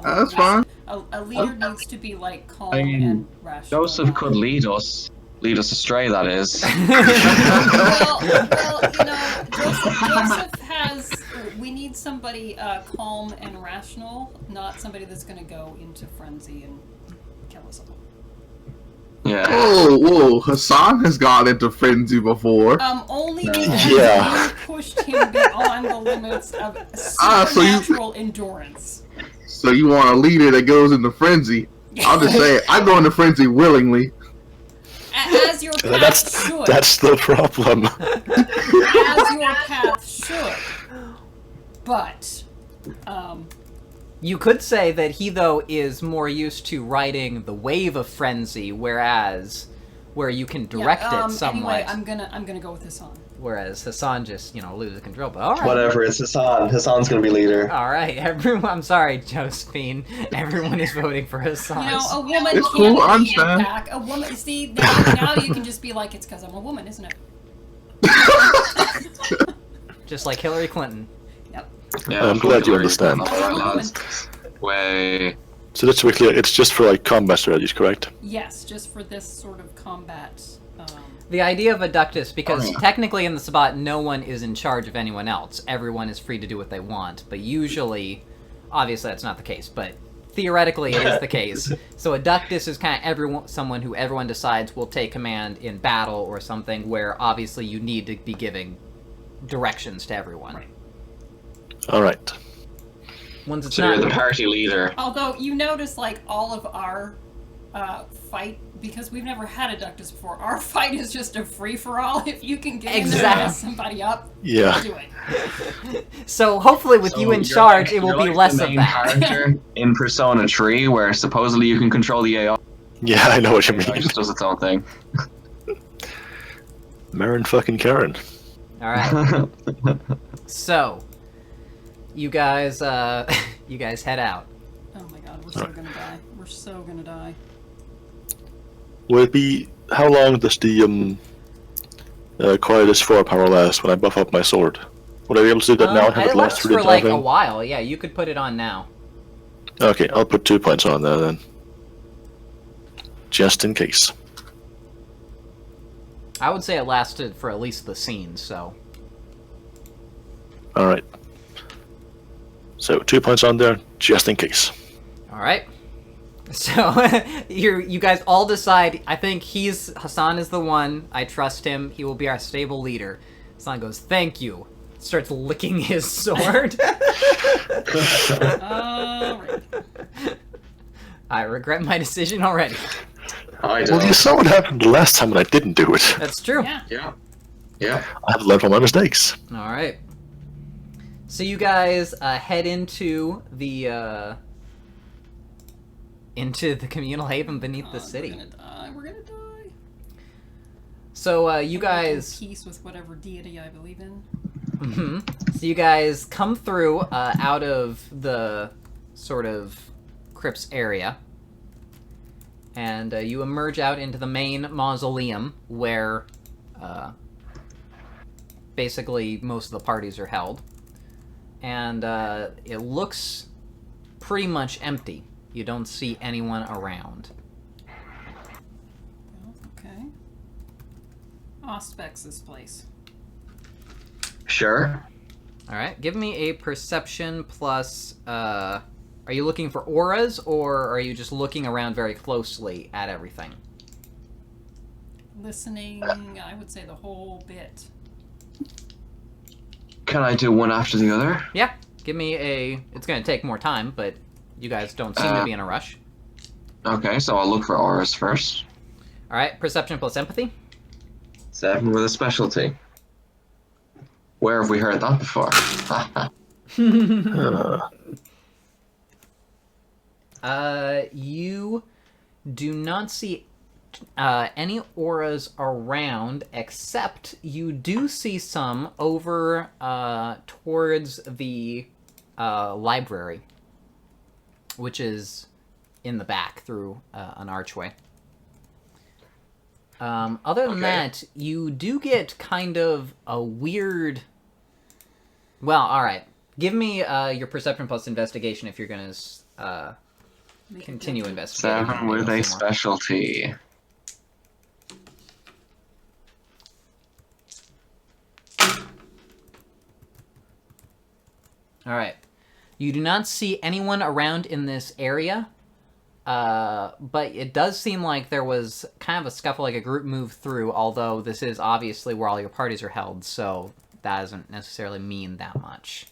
That's fine. A leader needs to be like calm I mean, and rational. Joseph could lead us. lead us astray, that is. Joseph has. We need somebody calm and rational, not somebody that's going to go into frenzy and kill us all. Yeah. Whoa, Hassan has gone into frenzy before. Only because Yeah. you pushed him beyond the limits of so supernatural endurance. So you want a leader that goes into frenzy? I'll just say it. I go into frenzy willingly. As your path That's should. that's the problem. As your path should. But, You could say that he, though, is more used to riding the wave of frenzy, whereas where you can direct it somewhat. Anyway, I'm gonna go with Hassan. Whereas Hassan just, loses control. But all right. Whatever, it's Hassan. Hassan's gonna be leader. All right, everyone. I'm sorry, Josephine. Everyone is voting for Hassan. A woman It's can't cool, I'm lead a fine. pack. A woman. See, now you can just be like, it's because I'm a woman, isn't it? Just like Hillary Clinton. Yep. Yeah, I'm glad you understand. Alright, lads. Way. So just to be clear, it's just for like combat strategies, correct? Yes, just for this sort of combat. The idea of Adductus, because Oh, yeah. technically in the Sabbat, no one is in charge of anyone else. Everyone is free to do what they want. But usually, obviously that's not the case, but theoretically it is the case. So Adductus is kind of someone who everyone decides will take command in battle or something, where obviously you need to be giving directions to everyone. All right. Once it's So you're not... the party leader. Although you notice, like, all of our fight, because we've never had Adductus before, our fight is just a free-for-all. If you can get in there and Exactly. mess somebody up, Yeah. do it. So hopefully with you in charge, it will be less the of main that. character in Persona 3, where supposedly you can control the AI. Yeah, I know what you It mean. just does its own thing. Marin fucking Karen. All right. So, you guys head out. Oh my god, we're so gonna die. We're so gonna die. Will it be... How long does the Quietus 4 power last when I buff up my sword? Would I be able to do that now and have It it last lasts through the for entire like a thing? while. Yeah, you could put it on now. Okay, I'll put 2 points on there then. Just in case. I would say it lasted for at least the scene. So, Alright. So, 2 points on there, just in case. all right. So you guys all decide. I think Hassan is the one. I trust him. He will be our stable leader. Hassan goes, "Thank you." Starts licking his sword. Alright. I regret my decision already. I Well, you don't. saw what happened the last time when I didn't do it. That's true. Yeah. Yeah. Yeah. I have to learn from my mistakes. All right. So you guys head into the communal haven beneath the city. We're gonna die. We're gonna die. So you I'm making guys, peace with whatever deity I believe in. so you guys come through out of the sort of crypt's area, and you emerge out into the main mausoleum where basically most of the parties are held, and it looks pretty much empty. You don't see anyone around. Oh, okay. Auspex this place. Sure. All right, give me a perception plus. Are you looking for auras, or are you just looking around very closely at everything? Listening, I would say the whole bit. Can I do one after the other? Yeah, give me a. It's going to take more time, but you guys don't seem to be in a rush. Okay, so I'll look for auras first. All right, perception plus empathy. 7 with a specialty. Where have we heard that before? You do not see any auras around, except you do see some over towards the library, which is in the back through an archway. Other than Okay. that, you do get kind of a weird... Well, alright. Give me your perception plus investigation if you're going to Make it continue different. investigating. 7 with a Some more. specialty. All right. You do not see anyone around in this area, but it does seem like there was kind of a scuffle, like a group moved through, although this is obviously where all your parties are held, so that doesn't necessarily mean that much.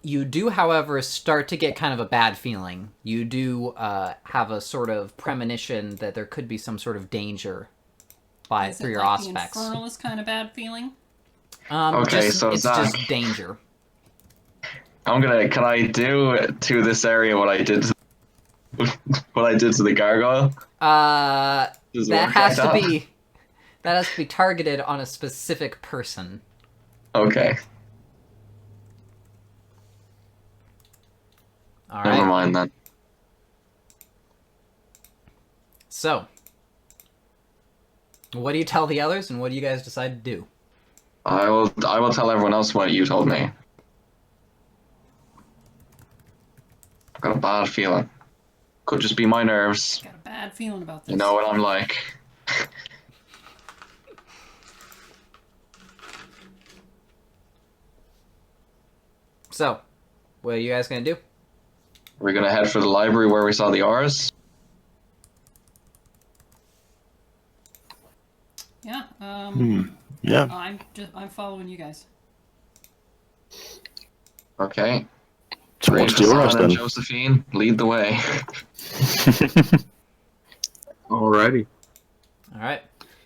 You do, however, start to get kind of a bad feeling. You do have a sort of premonition that there could be some sort of danger through your aspects. The infernalist kind of bad feeling? Okay, so it's Zach, just danger. Can I do to this area what I did to the gargoyle? That has to be targeted on a specific person. Okay. All right. Never mind then. So, what do you tell the others, and what do you guys decide to do? I will tell everyone else what you told me. I've got a bad feeling. Could just be my nerves. Got a bad feeling about this. You know what I'm like. So, what are you guys gonna do? We're gonna head for the library where we saw the auras. Yeah. Yeah. I'm following you guys. Okay. Towards the Hassan auras and then. Josephine, lead the way. Alrighty. All right.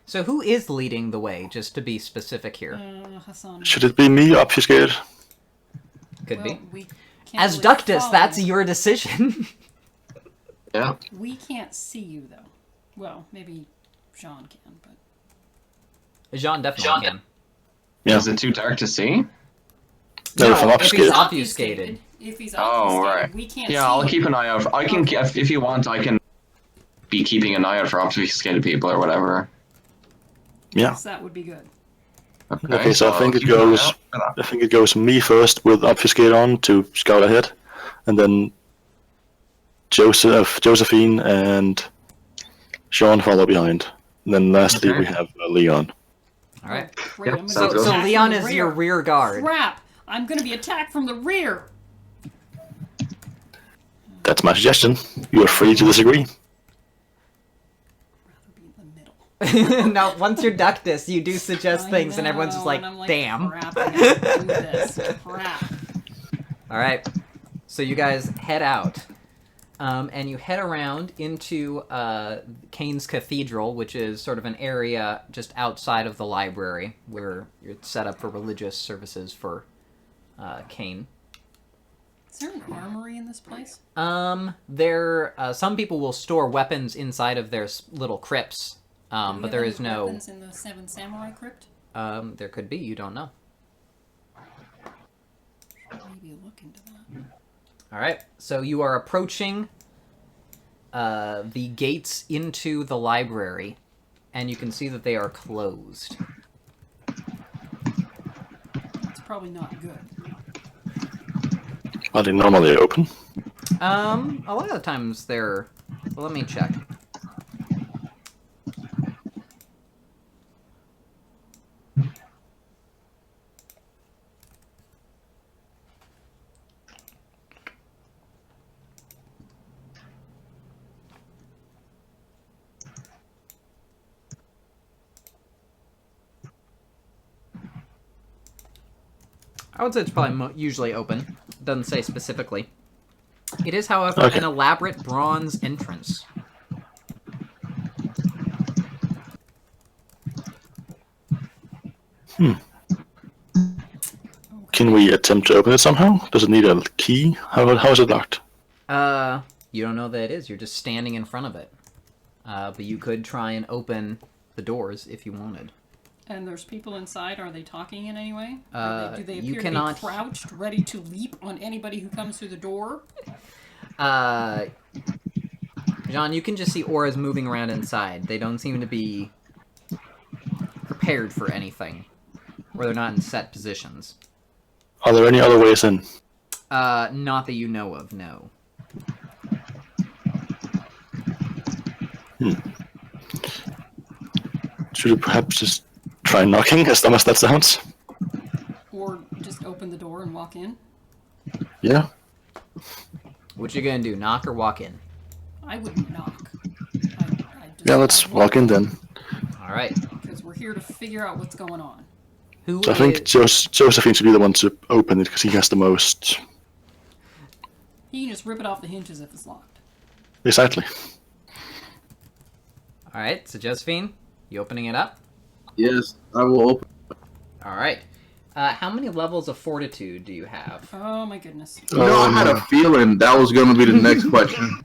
So, who is leading the way? Just to be specific here, Hassan. Should it be me, obfuscated? could Well, be. we can't As really Ductus, follow. that's your decision. Yeah. We can't see you though. Well, maybe Jean can, but Jean definitely can. Yeah. Is it too dark to see? No, if I'm if he's obfuscated. obfuscated. If he's Oh, obfuscated, right. we can't see Yeah, I'll you. keep an eye out. I can, if you want, I can be keeping an eye out for obfuscated people or whatever. Yeah. Yes, that would be good. Okay, so I think I'll it keep an eye goes. out for that. I think it goes me first with obfuscate on to scout ahead, and then Josephine, and Sean follow behind. And then lastly Okay. we have Leon. All right. Great, Yep, I'm gonna sounds be good. So attacked Leon from the is your rear guard. Crap! I'm gonna be attacked from the rear. That's my suggestion. You are free to disagree. Rather be in the middle. Now, once you're Ductus, you do suggest I things, and everyone's just know, like, and I'm damn. Crap, I gotta do this. Crap. All right. So you guys head out. And you head around into Kane's Cathedral, which is sort of an area just outside of the library where you're set up for religious services for Kane. Is there an armory in this place? Some people will store weapons inside of their little crypts, Do we but have there any is no. weapons in the Seven Samurai Crypt? There could be. You don't know. Maybe look into that. All right. So you are approaching the gates into the library, and you can see that they are closed. It's probably not good. Are they normally open? A lot of the times they're. Well, let me check. I would say it's probably usually open. It doesn't say specifically. It is, however, Okay. an elaborate bronze entrance. Can we attempt to open it somehow? Does it need a key? How is it locked? You don't know that it is. You're just standing in front of it. But you could try and open the doors if you wanted. And there's people inside. Are they talking in any way? Do they you appear cannot- to be crouched, ready to leap on anybody who comes through the door? John, you can just see auras moving around inside. They don't seem to be prepared for anything. Or they're not in set positions. Are there any other ways in? Not that you know of, no. Should we perhaps just try knocking, as dumb as that sounds? Or or just open the door and walk in? Yeah. What you gonna do? Knock or walk in? I wouldn't knock. I just, Yeah, let's walk in then. All right. Because we're here to figure out what's going on. Who So I think is- Josephine should be the one to open it because he has the most. He can just rip it off the hinges if it's locked. Exactly. All right. So Josephine, you opening it up? Yes, I will open. All right. How many levels of fortitude do you have? Oh my goodness. You know, I had a feeling that was going to be the next question.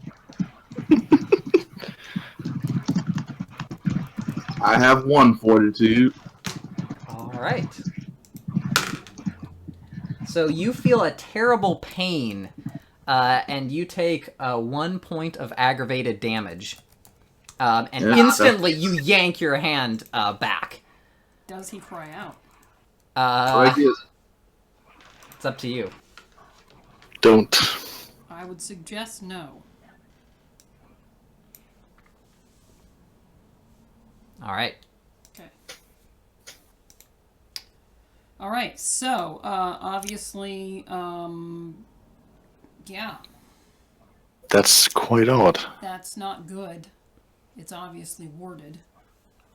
I have 1 fortitude. All right. So you feel a terrible pain, and you take 1 point of aggravated damage. And Yeah. instantly you yank your hand back. Does he cry out? I guess. It's up to you. Don't. I would suggest no. All right. Okay. All right. So, obviously, yeah, That's quite odd. that's not good. It's obviously worded.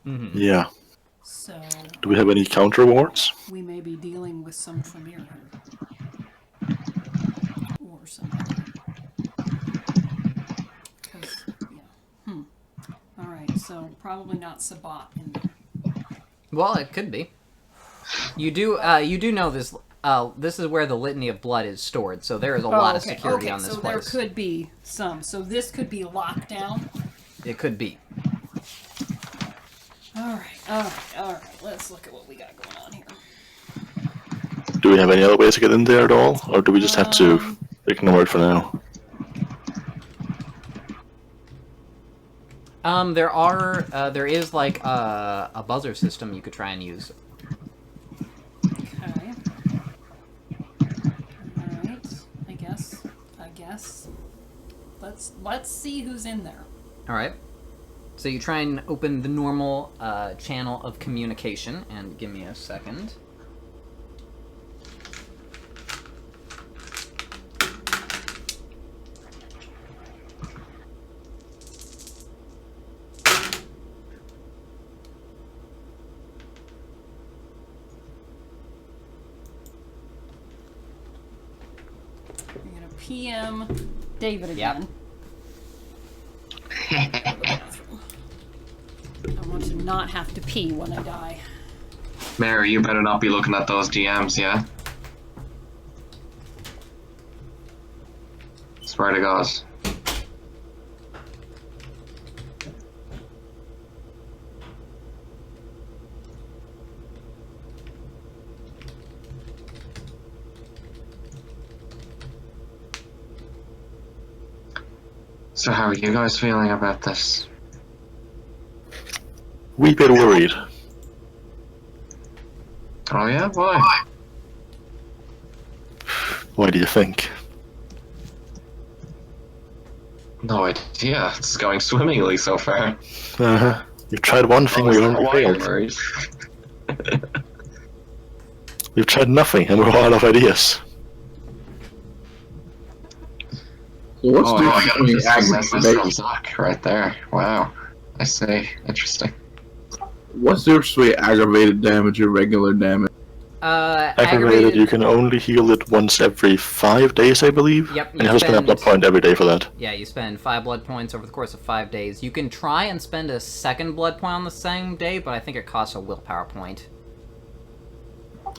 Mm-hmm. Yeah. So, Do we have any counter wards? we may be dealing with some Tremere here. Or some other. 'Cause, yeah. Alright, so probably not Sabat in there. Well, it could be. You do know this. This is where the litany of blood is stored, so there is a lot of security on this so place. there could be some. So this could be locked down. It could be. Alright. Let's look at what we got going on here. Do we have any other ways to get in there at all? Or do we just have to ignore it for now? There is like a buzzer system you could try and use. Okay. Alright. I guess. Let's see who's in there. All right. So you try and open the normal channel of communication, and give me a second. You're gonna PM David again. I want to not have to pee when I die. Mary, you better not be looking at those DMs, yeah? Swear to God. So how are you guys feeling about this? We bit worried. Oh yeah? Why? Why do you think? No idea. It's going swimmingly so far. Uh-huh. You've tried one thing we already Why I'm failed. worried. We've tried nothing and we're all out of ideas. So what's Oh, the I got a difference between business from Zach right there. Wow. I see. Interesting. What's the difference between aggravated damage and regular damage? Aggravated, you can only heal it once every 5 days, I believe. Yep, And you have to spend a blood point every day for that. Yeah, you spend 5 blood points over the course of 5 days. You can try and spend a second blood point on the same day, but I think it costs a willpower point.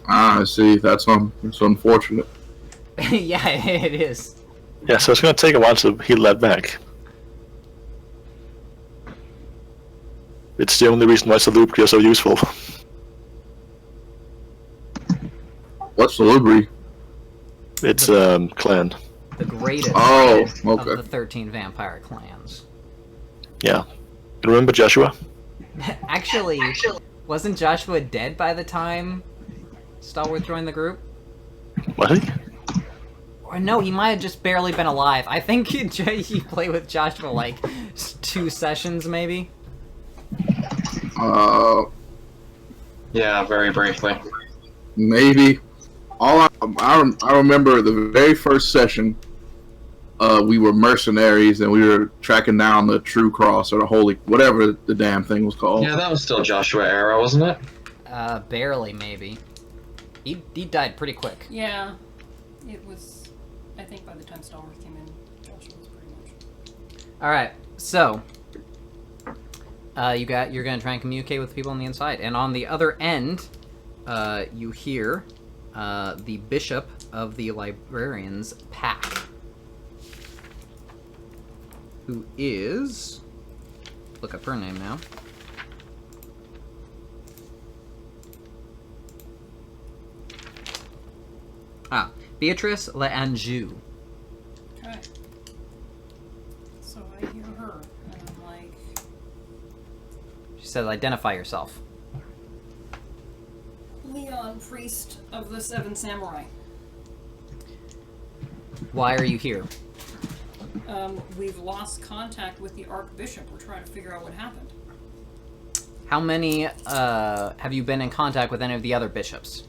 Ah, I see. That's unfortunate. Yeah, it is. Yeah, so it's going to take a while to heal that back. It's the only reason why Salubri is so useful. What's Salubri? It's clan. The greatest Oh, of okay. the 13 vampire clans. Yeah. You remember Joshua? Actually, wasn't Joshua dead by the time Stalwart joined the group? Was he? Or no, he might have just barely been alive. I think he played with Joshua like 2 sessions, maybe. Uh, Yeah, very briefly. maybe. I remember the very first session. We were mercenaries and we were tracking down the True Cross or the Holy, whatever the damn thing was called. Yeah, that was still Joshua era, wasn't it? Barely, maybe. He died pretty quick. Yeah, it was. I think by the time Star Wars came in, Joshua was pretty much. All right, so you're gonna try and communicate with people on the inside, and on the other end, you hear the bishop of the librarians' pack, who is, look up her name now. Beatrice L'Anjou. Okay. So I hear her, and I'm like, She says, "Identify yourself." Leon, priest of the Seven Samurai. Why are you here? We've lost contact with the Archbishop. We're trying to figure out what happened. How many have you been in contact with any of the other bishops?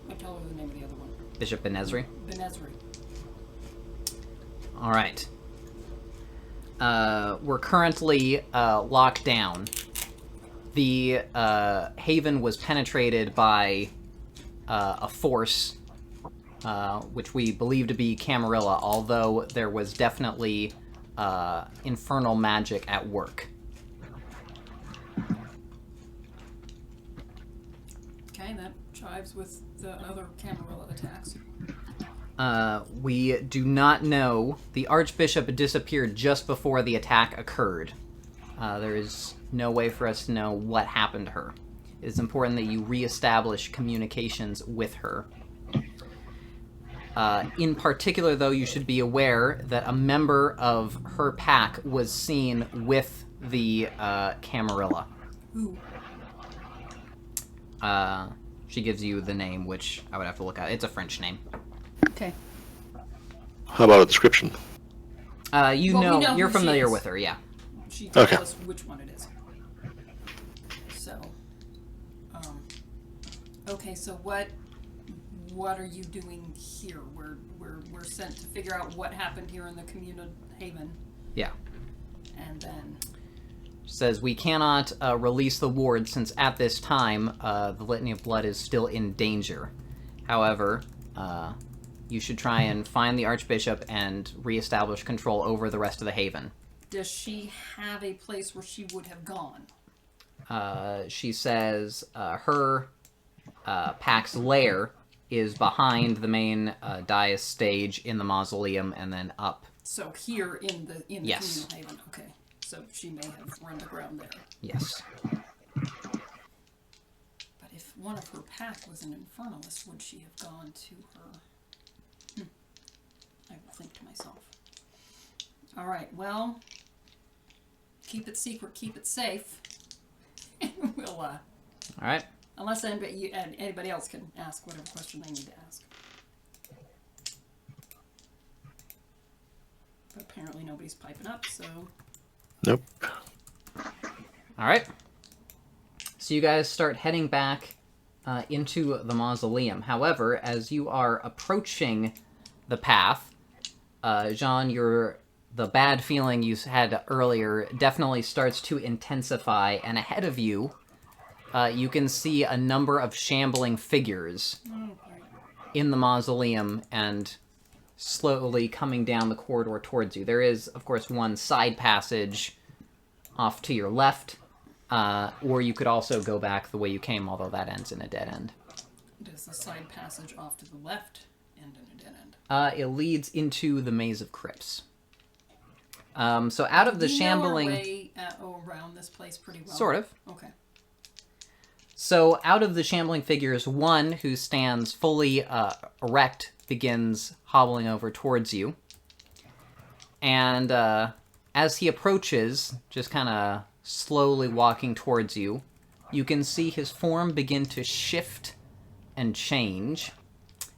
I tell her the name of the other one. Bishop Benezri? Benezri. All right. We're currently locked down. The haven was penetrated by a force, which we believe to be Camarilla, although there was definitely infernal magic at work. Okay, that chives with the other Camarilla attacks. We do not know. The Archbishop disappeared just before the attack occurred. There is no way for us to know what happened to her. It is important that you reestablish communications with her. In particular, though, you should be aware that a member of her pack was seen with the Camarilla. Who? She gives you the name, which I would have to look at. It's a French name. Okay. How about a description? You Well, we know, know you're who she familiar is. with her, yeah. She tells Okay. us which one it is. So, okay. So what are you doing here? We're sent to figure out what happened here in the Communal Haven, Yeah. and then Says we cannot release the ward since at this time the Litany of Blood is still in danger. However, you should try and find the Archbishop and reestablish control over the rest of the Haven. does she have a place where she would have gone? She says her pack's lair is behind the main dais stage in the mausoleum and then up. So here in the Yes. Communal Haven. Okay. So she may have run aground there. Yes. But if one of her pack was an infernalist, would she have gone to her? I will think to myself. All right, well, keep it secret, keep it safe. We'll, All right. unless anybody else can ask whatever question they need to ask. But apparently nobody's piping up, so... Nope. All right. So you guys start heading back into the mausoleum. However, as you are approaching the path, Jean, the bad feeling you had earlier definitely starts to intensify, and ahead of you, you can see a number of shambling figures in the mausoleum and slowly coming down the corridor towards you. There is, of course, one side passage off to your left, or you could also go back the way you came, although that ends in a dead end. Does the side passage off to the left end in a dead end? It leads into the Maze of Crypts. So out of the We shambling... know our way around this place pretty well. Sort of. Okay. So out of the shambling figures, one who stands fully erect begins hobbling over towards you. And as he approaches, just kind of slowly walking towards you, you can see his form begin to shift and change.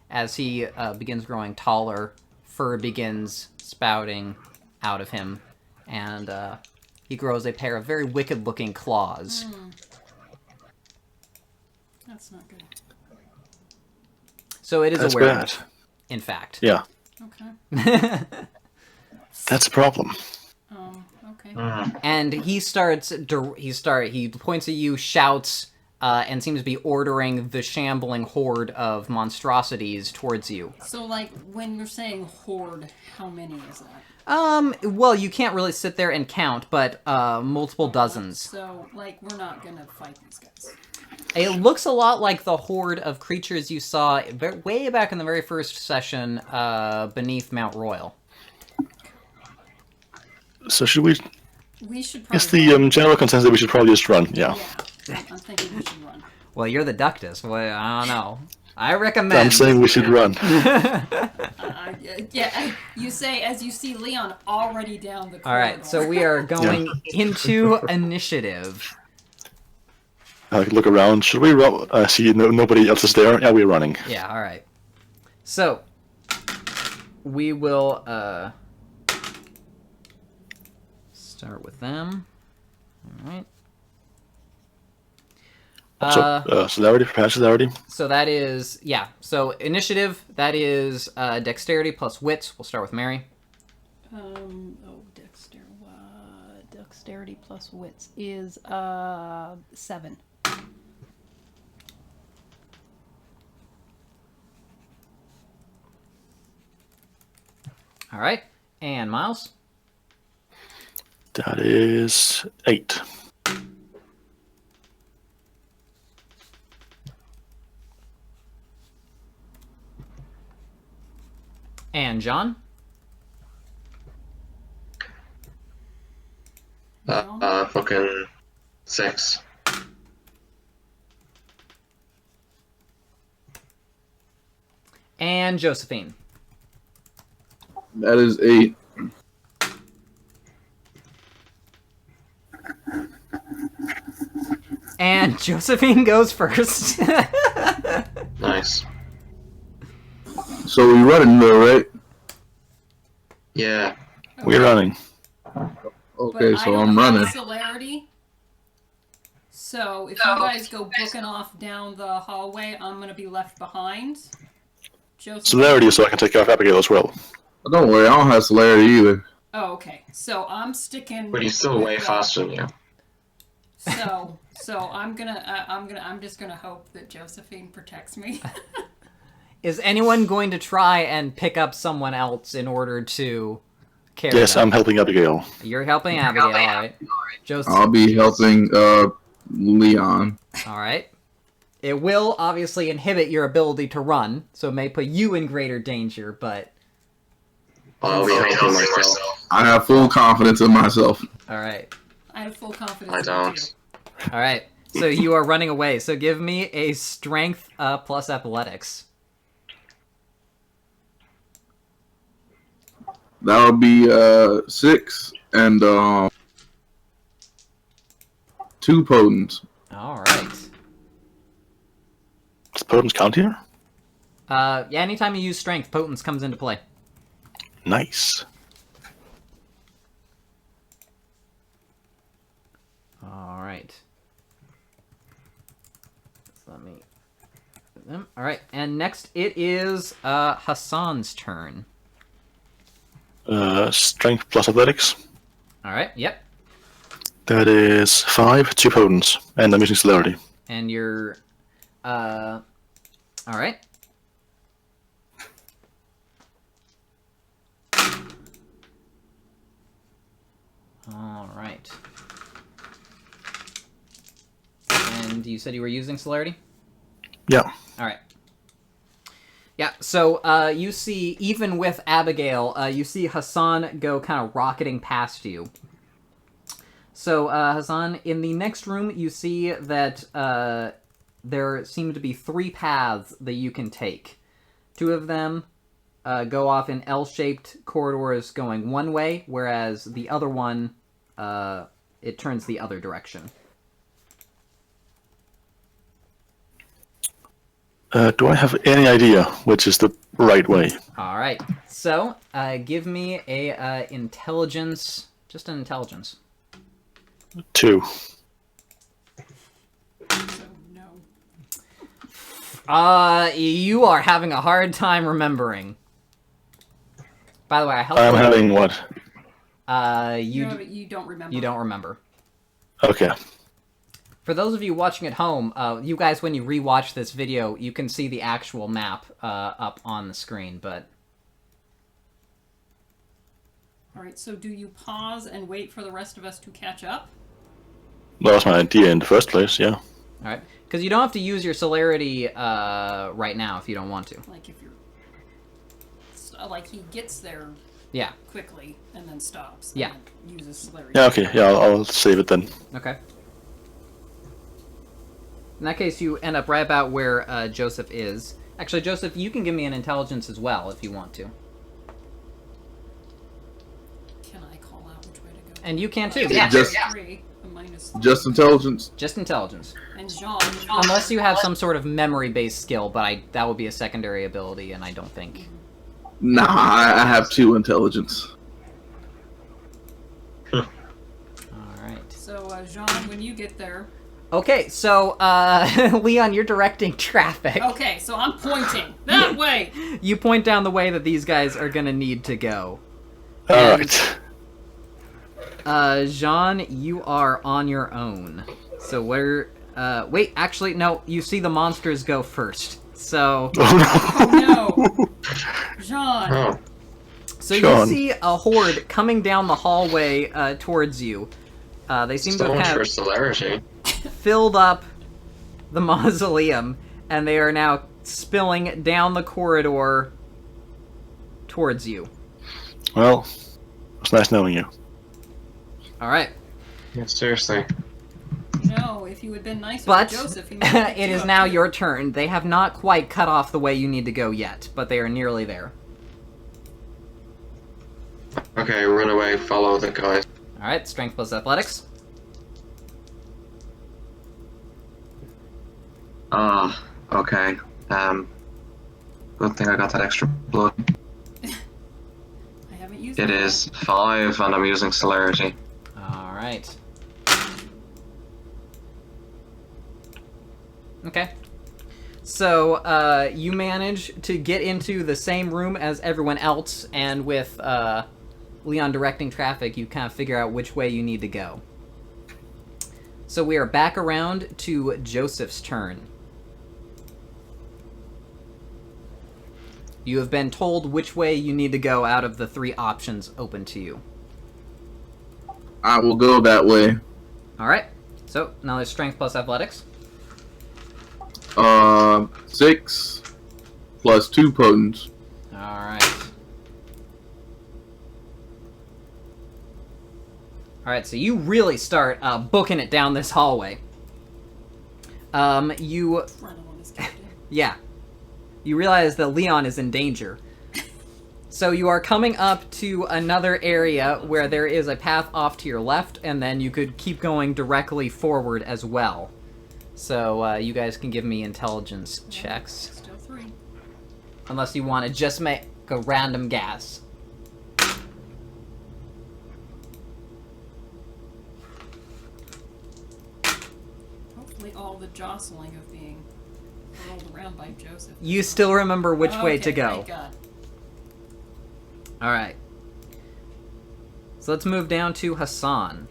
As he begins growing taller, fur begins spouting out of him, and he grows a pair of very wicked-looking claws. That's not good. So it is That's a werewolf, bad. in fact. Yeah, Okay. that's a problem. Okay. And he he points at you, shouts, and seems to be ordering the shambling horde of monstrosities towards you. So, like, when you're saying horde, how many is that? Well, you can't really sit there and count, but multiple dozens. So, like, we're not gonna fight these guys. It looks a lot like the horde of creatures you saw way back in the very first session beneath Mount Royal. So should we? We should I guess probably. the general consensus that we should probably just run. Yeah. Yeah, I'm thinking we should run. Well, you're the Ductus. Well, I don't know. I recommend. I'm saying we should run. You say as you see Leon already down the corridor. All right, so we are going into initiative. Look around. Should we run? See, nobody else is there. Yeah, we're running. Yeah, all right. So we will start with them. All right. Celerity, prepare celerity. So that is, yeah. So initiative, that is dexterity plus wits. We'll start with Mary. Dexterity plus wits is 7. All right. And Miles. That is 8. And John. Fucking 6. And Josephine. That is 8. And Josephine goes first. Nice. So we running though, right? Yeah. We're running. Okay, But so I I'm don't have running. celerity. So if you guys go booking off down the hallway, I'm gonna be left behind. Joseph. Celerity, so I can take care of Abigail as well. Don't worry, I don't have celerity either. Oh, okay. So I'm sticking. But he's still with way the- faster than you. So I'm just gonna hope that Josephine protects me. Is anyone going to try and pick up someone else in order to carry Yes, them? I'm helping Abigail. You're helping Abigail, all right. Joseph, I'll be helping Leon. all right. It will obviously inhibit your ability to run, so it may put you in greater danger, but... I'll be helping myself. I have full confidence in myself. All right. I have full confidence. I in you don't. too. All right. So you are running away. So give me a strength plus athletics. That'll be 6 and 2 potents. All right. Does Potence count here? Yeah, anytime you use strength, potence comes into play. Nice. All right. So let me... All right, and next it is Hassan's turn. Strength plus athletics. All right, yep. That is 5, 2 Potence, and I'm using celerity. And you're... all right. All right. And you said you were using celerity? Yeah. All right. Yeah, so you see, even with Abigail, you see Hassan go kind of rocketing past you. So, Hassan, in the next room, you see that there seem to be 3 paths that you can take. 2 of them go off in L-shaped corridors going one way, whereas the other one, it turns the other direction. Do I have any idea which is the right way? All right. So, give me a intelligence, just an intelligence. 2. So no. You are having a hard time remembering. By the way, I helped. I'm having what? You don't remember. You don't remember. Okay. For those of you watching at home, you guys, when you rewatch this video, you can see the actual map up on the screen, but... Alright, so do you pause and wait for the rest of us to catch up? That was my idea in the first place, yeah. Alright, because you don't have to use your celerity right now if you don't want to. Like if you're... like he gets there Yeah. quickly and then stops. Yeah. And uses celerity. Yeah, okay, yeah, I'll save it then. Okay. In that case, you end up right about where Joseph is. Actually, Joseph, you can give me an intelligence as well if you want to. Can I call out which way to go? And you can too. Yeah. Yeah. Just- 3, a minus Just intelligence. Just intelligence. and Jean. Unless you have some sort of memory-based skill, but that would be a secondary ability, and I don't think. Nah, I have 2 intelligence. All right. So, Jean, when you get there... Okay, so, Leon, you're directing traffic. Okay, so I'm pointing. That way! You point down the way that these guys are gonna need to go. Alright. Jean, you are on your own. So where... wait, actually, no, you see the monsters go first. So... No! Jean! Oh. So Sean. you see a horde coming down the hallway towards you. They seem to So much have for celerity. filled up the mausoleum, and they are now spilling down the corridor towards you. Well, it's nice knowing you. Alright. Yeah, seriously. No, if you had been nicer But to Joseph, he might have picked it you is up now here. your turn. They have not quite cut off the way you need to go yet, but they are nearly there. Okay, run away, follow the guys. Alright, strength plus athletics. Ah, okay. Good thing I got that extra blood. I haven't used It yet. is 5 and I'm using celerity. Alright. Okay. So, you manage to get into the same room as everyone else, and with Leon directing traffic, you kind of figure out which way you need to go. So we are back around to Joseph's turn. You have been told which way you need to go out of the 3 options open to you. I will go that way. Alright, so now there's strength plus athletics. 6 plus 2 potence. Alright. Alright, so you really start booking it down this hallway. You... Adrenaline is kicked in. Yeah. You realize that Leon is in danger. So you are coming up to another area where there is a path off to your left, and then you could keep going directly forward as well. So you guys can give me intelligence checks. Still 3. Unless you want to just make a random guess. Hopefully all the jostling of being rolled around by Joseph. You still remember which way to Okay, go. thank God. Alright. So let's move down to Hassan.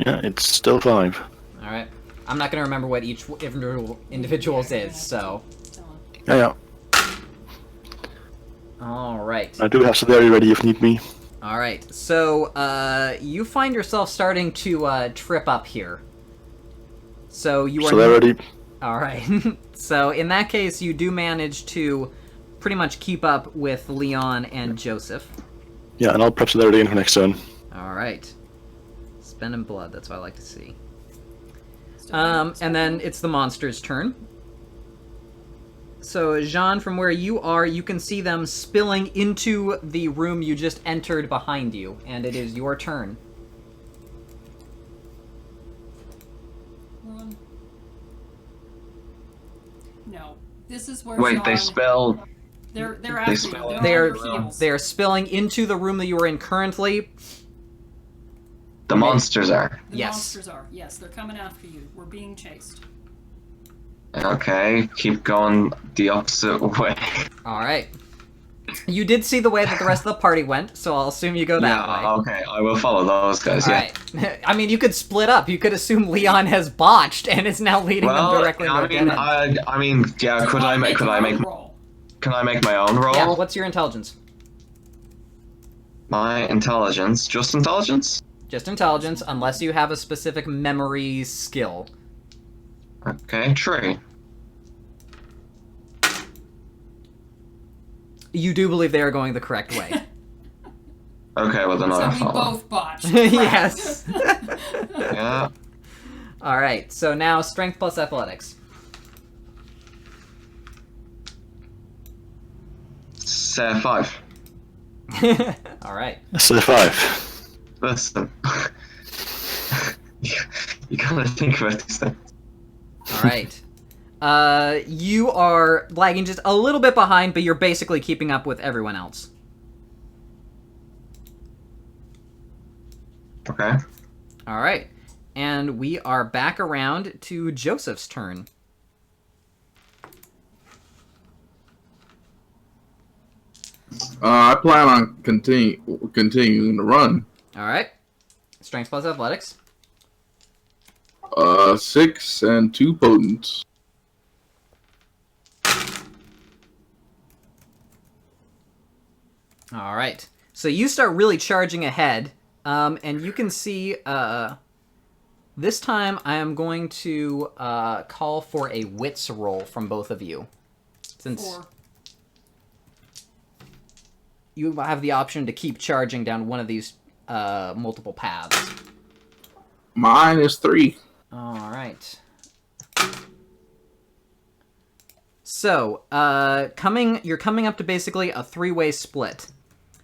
Yeah, it's still 5. Alright. I'm not going to remember what each individual's Yeah, is, so... Tell him. Yeah, yeah. Alright. I do have celerity ready if need me. Alright, so, you find yourself starting to, trip up here. So you are... Celerity. Alright. So, in that case, you do manage to pretty much keep up with Leon and Joseph. Yeah, and I'll prep celerity in for next turn. Alright. Spending blood, that's what I like to see. Still And then it's the monster's turn. So, Jean, from where you are, you can see them spilling into the room you just entered behind you, and it is your turn. Run. No. This is where Wait, they Jean- spell. They're after you. spell- They're They're on your heels. they're spilling into the room that you are in currently. The monsters are. The Yes. monsters are. Yes, they're coming after you. We're being chased. Okay, keep going the opposite way. All right. You did see the way that the rest of the party went, so I'll assume you go that way. Okay, I will follow those guys, All yeah. right. I mean, you could split up. You could assume Leon has botched and is now leading them directly into a dead end. I mean, yeah, could I make roll? can I make my own roll? Yeah, what's your intelligence? My intelligence, just intelligence? Just intelligence, unless you have a specific memory skill. Okay, tree. You do believe they are going the correct way. Okay, well then So I'll we follow. both botched. Yes. Yeah. All right. So now strength plus athletics. Say 5. All right. So 5. Listen. You gotta think about these things. All right. You are lagging just a little bit behind, but you're basically keeping up with everyone else. Okay. All right. And we are back around to Joseph's turn. I plan on continuing to run. All right. Strength plus athletics. 6 and 2 potents. All right. So you start really charging ahead, and you can see this time I am going to call for a wits roll from both of you. Since 4. you have the option to keep charging down one of these multiple paths. Mine is 3. All right. So, you're coming up to basically a 3-way split.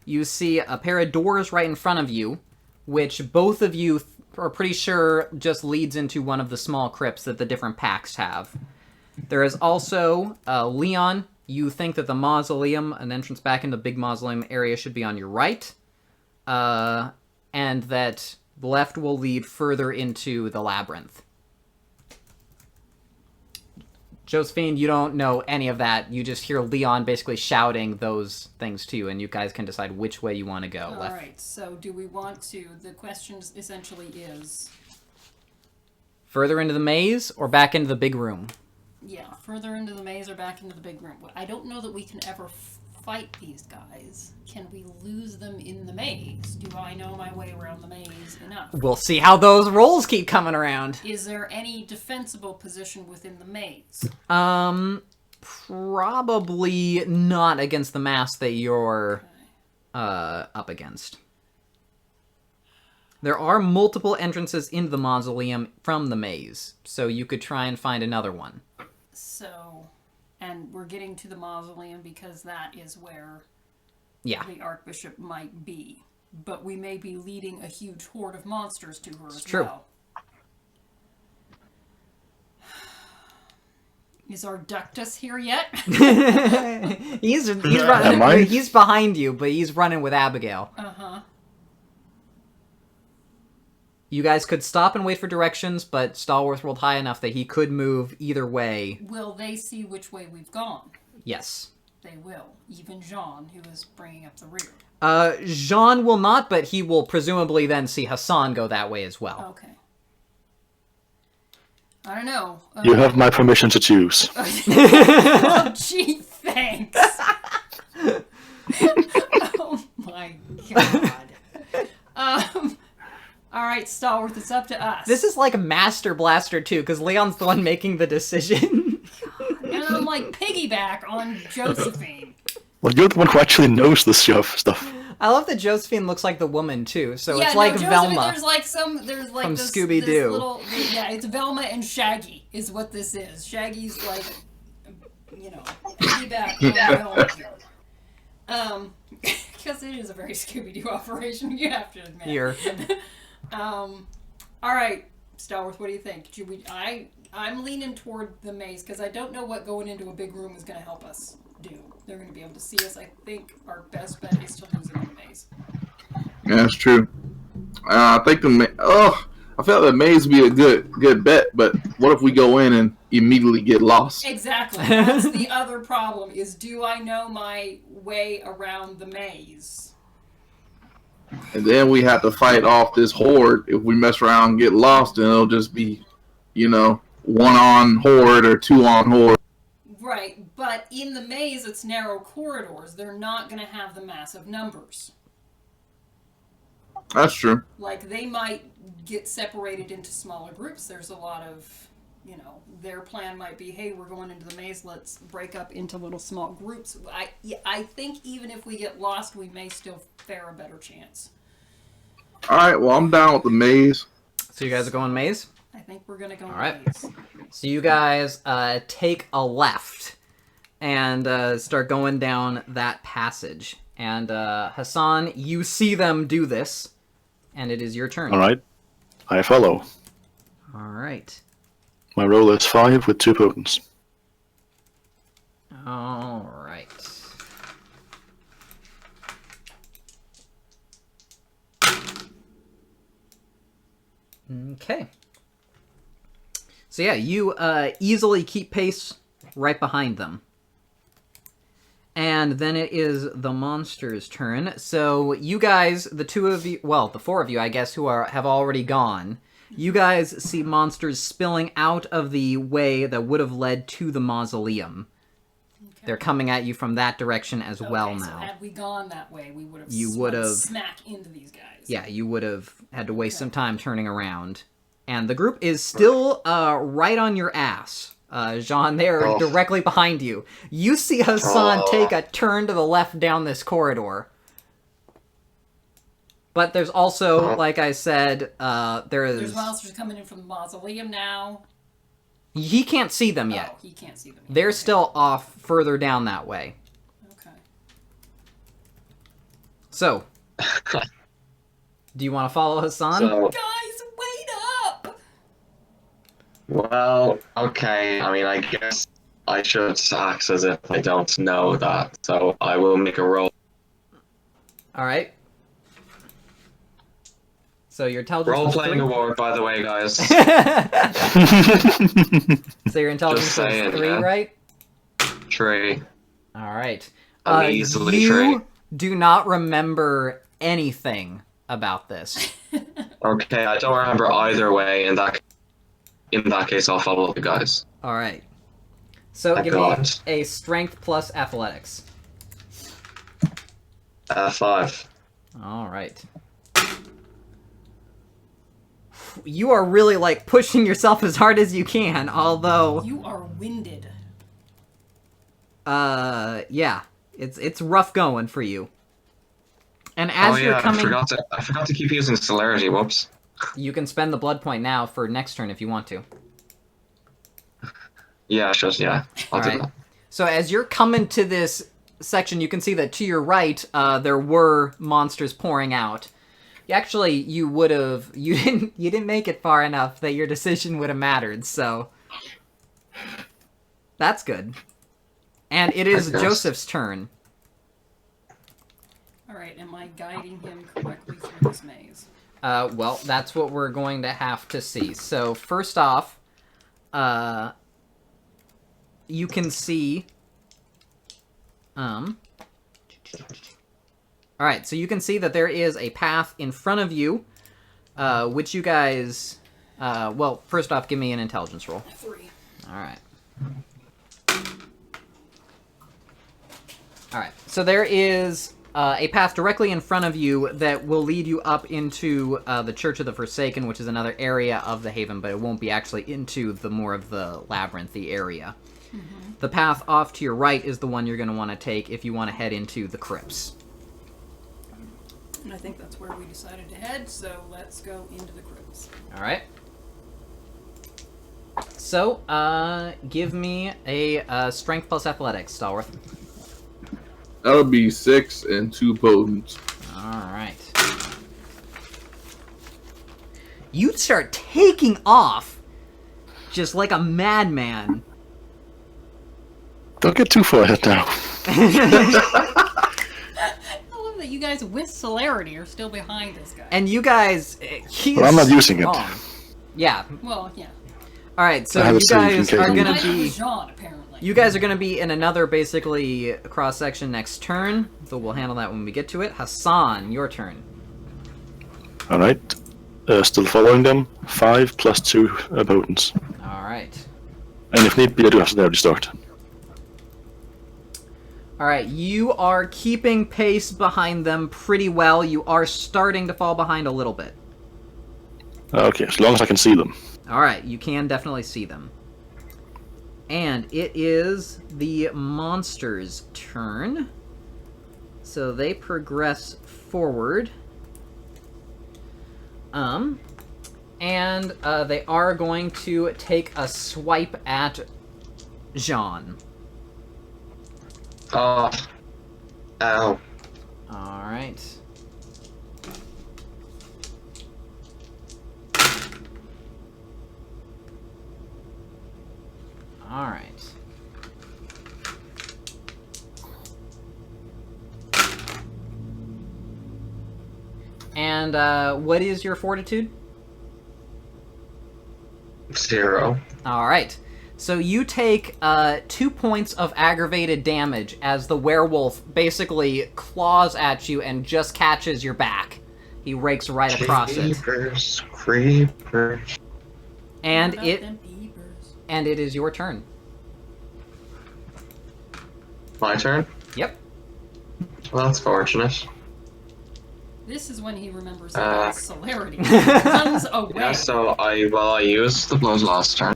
You see a pair of doors right in front of you, which both of you are pretty sure just leads into one of the small crypts that the different packs have. There is also Leon. You think that the mausoleum, an entrance back into the big mausoleum area, should be on your right, and that the left will lead further into the labyrinth. Josephine, you don't know any of that. You just hear Leon basically shouting those things to you, and you guys can decide which way you want to go. All right, so do we want to... The question essentially is... Further into the maze or back into the big room? Yeah, further into the maze or back into the big room. I don't know that we can ever fight these guys. Can we lose them in the maze? Do I know my way around the maze enough? We'll see how those rolls keep coming around. Is there any defensible position within the maze? Probably not against the mass that you're up against. There are multiple entrances into the mausoleum from the maze, so you could try and find another one. So, and we're getting to the mausoleum because that is where Yeah. the Archbishop might be. But we may be leading a huge horde of monsters to her as true. well. Is our Ductus here yet? He's behind you, but he's running with Abigail. Uh-huh. You guys could stop and wait for directions, but Stallworth rolled high enough that he could move either way. Will they see which way we've gone? Yes. They will. Even Jean, who is bringing up the rear. Jean will not, but he will presumably then see Hassan go that way as well. Okay. I don't know. You have my permission to choose. Oh, gee, thanks. Oh my god. All right, Stallworth, it's up to us. This is like Master Blaster 2, because Leon's the one making the decision. And I'm like piggyback on Josephine. Well, you're the one who actually knows this stuff. I love that Josephine looks like the woman, too, so Yeah, it's like no, Velma. There's like from this Scooby-Doo. Little, yeah, it's Velma and Shaggy is what this is. Shaggy's like, piggyback on Velma. Because it is a very Scooby-Doo operation, you have to admit. Here. All right, Stallworth, what do you think? I'm leaning toward the maze because I don't know what going into a big room is going to help us do. They're going to be able to see us. I think our best bet is to lose them in the maze. Yeah, that's true. I think I felt the maze would be a good bet, but what if we go in and immediately get lost. Exactly. That's the other problem, is do I know my way around the maze? And then we have to fight off this horde. If we mess around and get lost, then it'll just be, one on horde or two on horde. Right, but in the maze, it's narrow corridors. They're not going to have the massive numbers. That's true. Like, they might get separated into smaller groups. There's a lot of, their plan might be, hey, we're going into the maze, let's break up into little small groups. I think even if we get lost, we may still fare a better chance. All right, well, I'm down with the maze. So you guys are going maze? I think we're going to go All right. maze. So you guys take a left and start going down that passage. And Hassan, you see them do this, and it is your turn. All right. I follow. All right. My roll is 5 with 2 potents. All right. Okay. So yeah, you easily keep pace right behind them. And then it is the monster's turn. So you guys, the four of you, I guess, who have already gone, you guys see monsters spilling out of the way that would have led to the mausoleum. Okay. They're coming at you from that direction as well now. So had we gone that way, we would have smack into these guys. Yeah, you would have had to waste some time turning around. And the group is still right on your ass. Jean, they're directly behind you. You see Hassan take a turn to the left down this corridor. But there's also, like I said, There's monsters coming in from the mausoleum now. He can't see them yet. Oh, he can't see them yet. They're still off further down that way. Okay. So, do you want to follow Hassan? So, Guys, wait up! well, okay. I mean, I guess I should act as if I don't know that. So I will make a roll. All right. So your intelligence was Role-playing 3? award, by the way, guys. So your intelligence Just was saying, 3, yeah. right? Tree. All right. I'm easily you tree. do not remember anything about this. Okay, I don't remember either way. In that case, I'll follow the guys. All right. So Thank give me God. a strength plus athletics. 5. All right. You are really like pushing yourself as hard as you can, although You are winded. yeah, it's rough going for you. And as you're coming, I forgot to keep using celerity. Whoops. you can spend the blood point now for next turn if you want to. Yeah, sure. Yeah, I'll do Alright. that. So as you're coming to this section, you can see that to your right, there were monsters pouring out. Actually, you didn't make it far enough that your decision would have mattered, so that's good. And it is I guess. Joseph's turn. Alright, am I guiding him correctly through this maze? Well, that's what we're going to have to see. So first off, you can see, Alright, so you can see that there is a path in front of you, which you guys... well, first off, give me an intelligence roll. 3. Alright. Alright, so there is a path directly in front of you that will lead you up into the Church of the Forsaken, which is another area of the Haven, but it won't be actually into the more of the labyrinthy area. Mm-hmm. The path off to your right is the one you're going to want to take if you want to head into the crypts. And I think that's where we decided to head, so let's go into the crypts. Alright. So, give me a strength plus athletics, Stalworth. That would be 6 and 2 potents. Alright. You start taking off just like a madman. Don't get too far ahead now. I love that you guys with celerity are still behind this guy. And you guys... But I'm not using it. Yeah. Well, yeah. All right, so I have a you save in guys case are I need gonna it. be Jean, apparently. you guys are gonna be in another basically cross section next turn, but we'll handle that when we get to it. Hassan, your turn. Alright. Still following them. 5 plus 2 opponents. All right. And if need be, I do have to now start. All right, you are keeping pace behind them pretty well. You are starting to fall behind a little bit. Okay, as long as I can see them. All right, you can definitely see them. And it is the monster's turn. So they progress forward. And they are going to take a swipe at Jean. Oh. Ow. All right. All right. And what is your fortitude? 0. All right. So you take 2 points of aggravated damage as the werewolf basically claws at you and just catches your back. He rakes right across it. Creepers, creepers. And What about them beavers? it is your turn. My turn? Yep. Well, that's fortunate. This is when he remembers about celerity. Runs away. Yeah, so I use the blows last turn.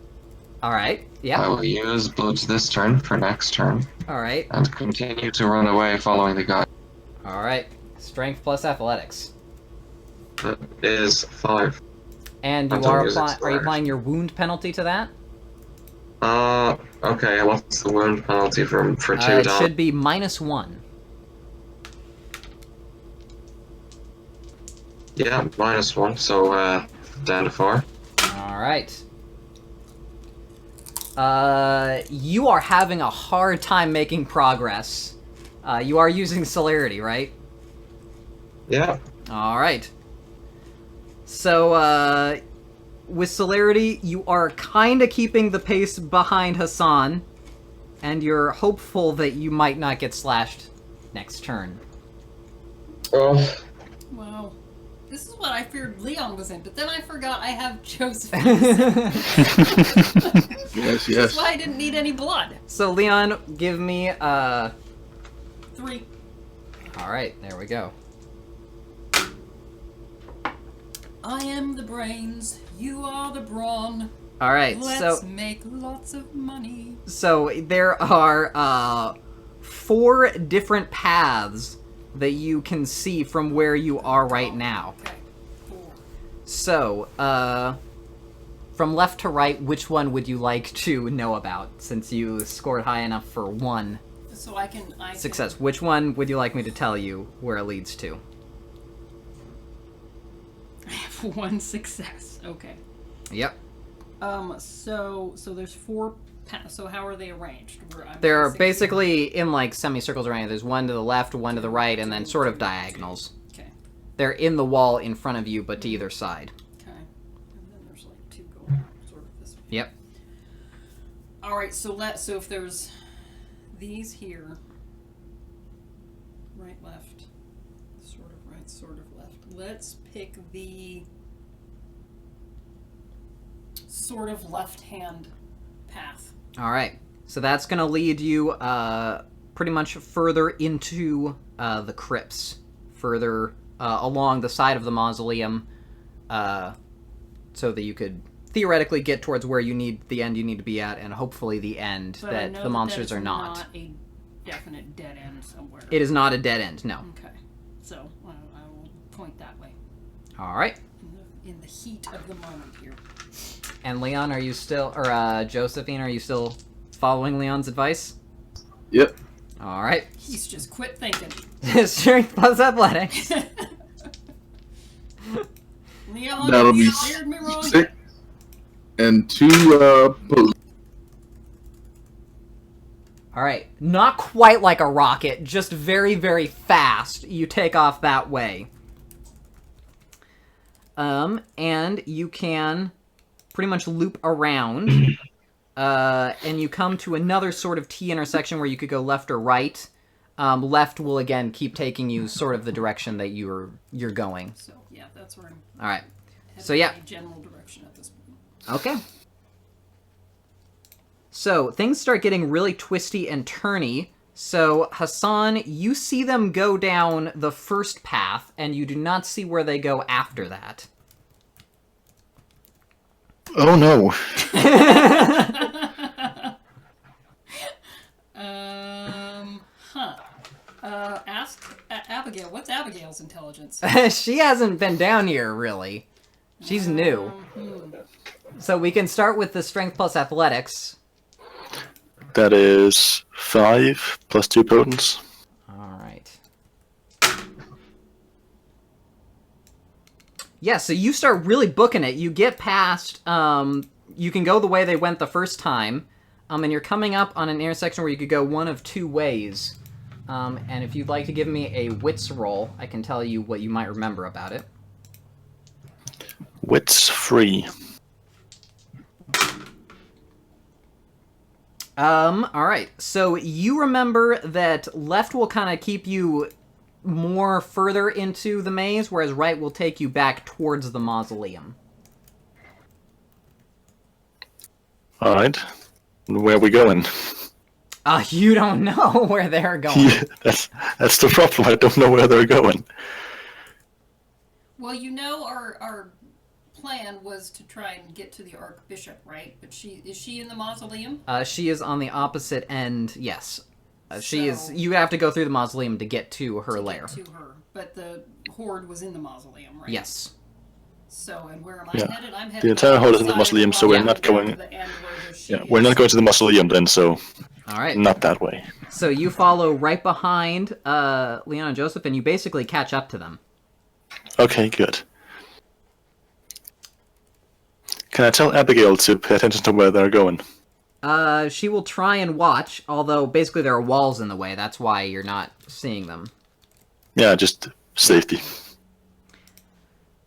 All right. I Yeah. will use blows this turn for next turn, All right. and continue to run away following the guy. All right. Strength plus athletics. That is 5. And you Until are music's are you finished. applying your wound penalty to that? Okay, what's the wound penalty for 2 It down? should be -1. Yeah, -1, so down to 4. All right. You are having a hard time making progress. You are using celerity, right? Yeah. All right. So, with celerity, you are kind of keeping the pace behind Hassan, and you're hopeful that you might not get slashed next turn. Oh. Wow. This is what I feared Leon was in, but then I forgot I have Joseph. Yes, That's yes. why I didn't need any blood. So, Leon, give me, 3. Alright, there we go. I am the brains, you are the brawn. Alright, Let's so... make lots of money. So there are 4 different paths that you can see from where you are right now. Okay. 4. So, from left to right, which one would you like to know about, since you scored high enough for 1 So I can success? Which one would you like me to tell you where it leads to? I have 1 success. Okay. Yep. So there's 4 so how are they arranged? They're basically in, like, semicircles around you. There's one to the left, one to the right, and then sort of diagonals. Okay. They're in the wall in front of you, but to either side. Okay. And then there's like 2 going sort of this way. Yep. All right. So if there's these here, right, left, sort of right, sort of left. Let's pick the sort of left-hand path. Alright, so that's gonna lead you pretty much further into the crypts, further along the side of the mausoleum, so that you could theoretically get towards where you need the end you need to be at, and hopefully the end But I that know the monsters that's are not. not a definite dead end somewhere. It is not a dead end, no. Okay. So I will point that way Alright. in the heat of the moment here. And Leon, are you still, or Josephine, are you still following Leon's advice? Yep. Alright. He's just quit thinking. Strength plus athletics. Leon, That'll you be steered me wrong. 6 and 2 posts. Alright, not quite like a rocket, just very, very fast. You take off that way. And you can pretty much loop around, and you come to another sort of T intersection where you could go left or right. Left will again keep taking you sort of the direction that you're going. So yeah, that's where I'm. All right. Headed So, yeah. in a general direction at this point. Okay. So things start getting really twisty and turny. So Hassan, you see them go down the first path, and you do not see where they go after that. Oh no. Ask Abigail. What's Abigail's intelligence? She hasn't been down here, really. She's new. So we can start with the strength plus athletics. That is 5 plus 2 potence. Alright. Yeah, so you start really booking it. You get past, you can go the way they went the first time, and you're coming up on an intersection where you could go one of two ways. And if you'd like to give me a wits roll, I can tell you what you might remember about it. Wits free. Alright. So you remember that left will kind of keep you more further into the maze, whereas right will take you back towards the mausoleum. Alright. Where are we going? You don't know where they're going. Yeah, that's the problem. I don't know where they're going. Well, you know, our plan was to try and get to the Archbishop, right? But is she in the mausoleum? She is on the opposite end, yes. She is. So- You have to go through the mausoleum to get to her lair. To her, but the horde was in the mausoleum, right? Yes. So, and where am I Yeah. headed? I'm headed. The entire horde is in the mausoleum, so we're not going. Yeah, we're not going to the mausoleum then, so All right. not that way. So you follow right behind Leon and Joseph, and you basically catch up to them. Okay, good. Can I tell Abigail to pay attention to where they're going? She will try and watch, although basically there are walls in the way. That's why you're not seeing them. Yeah, just safety.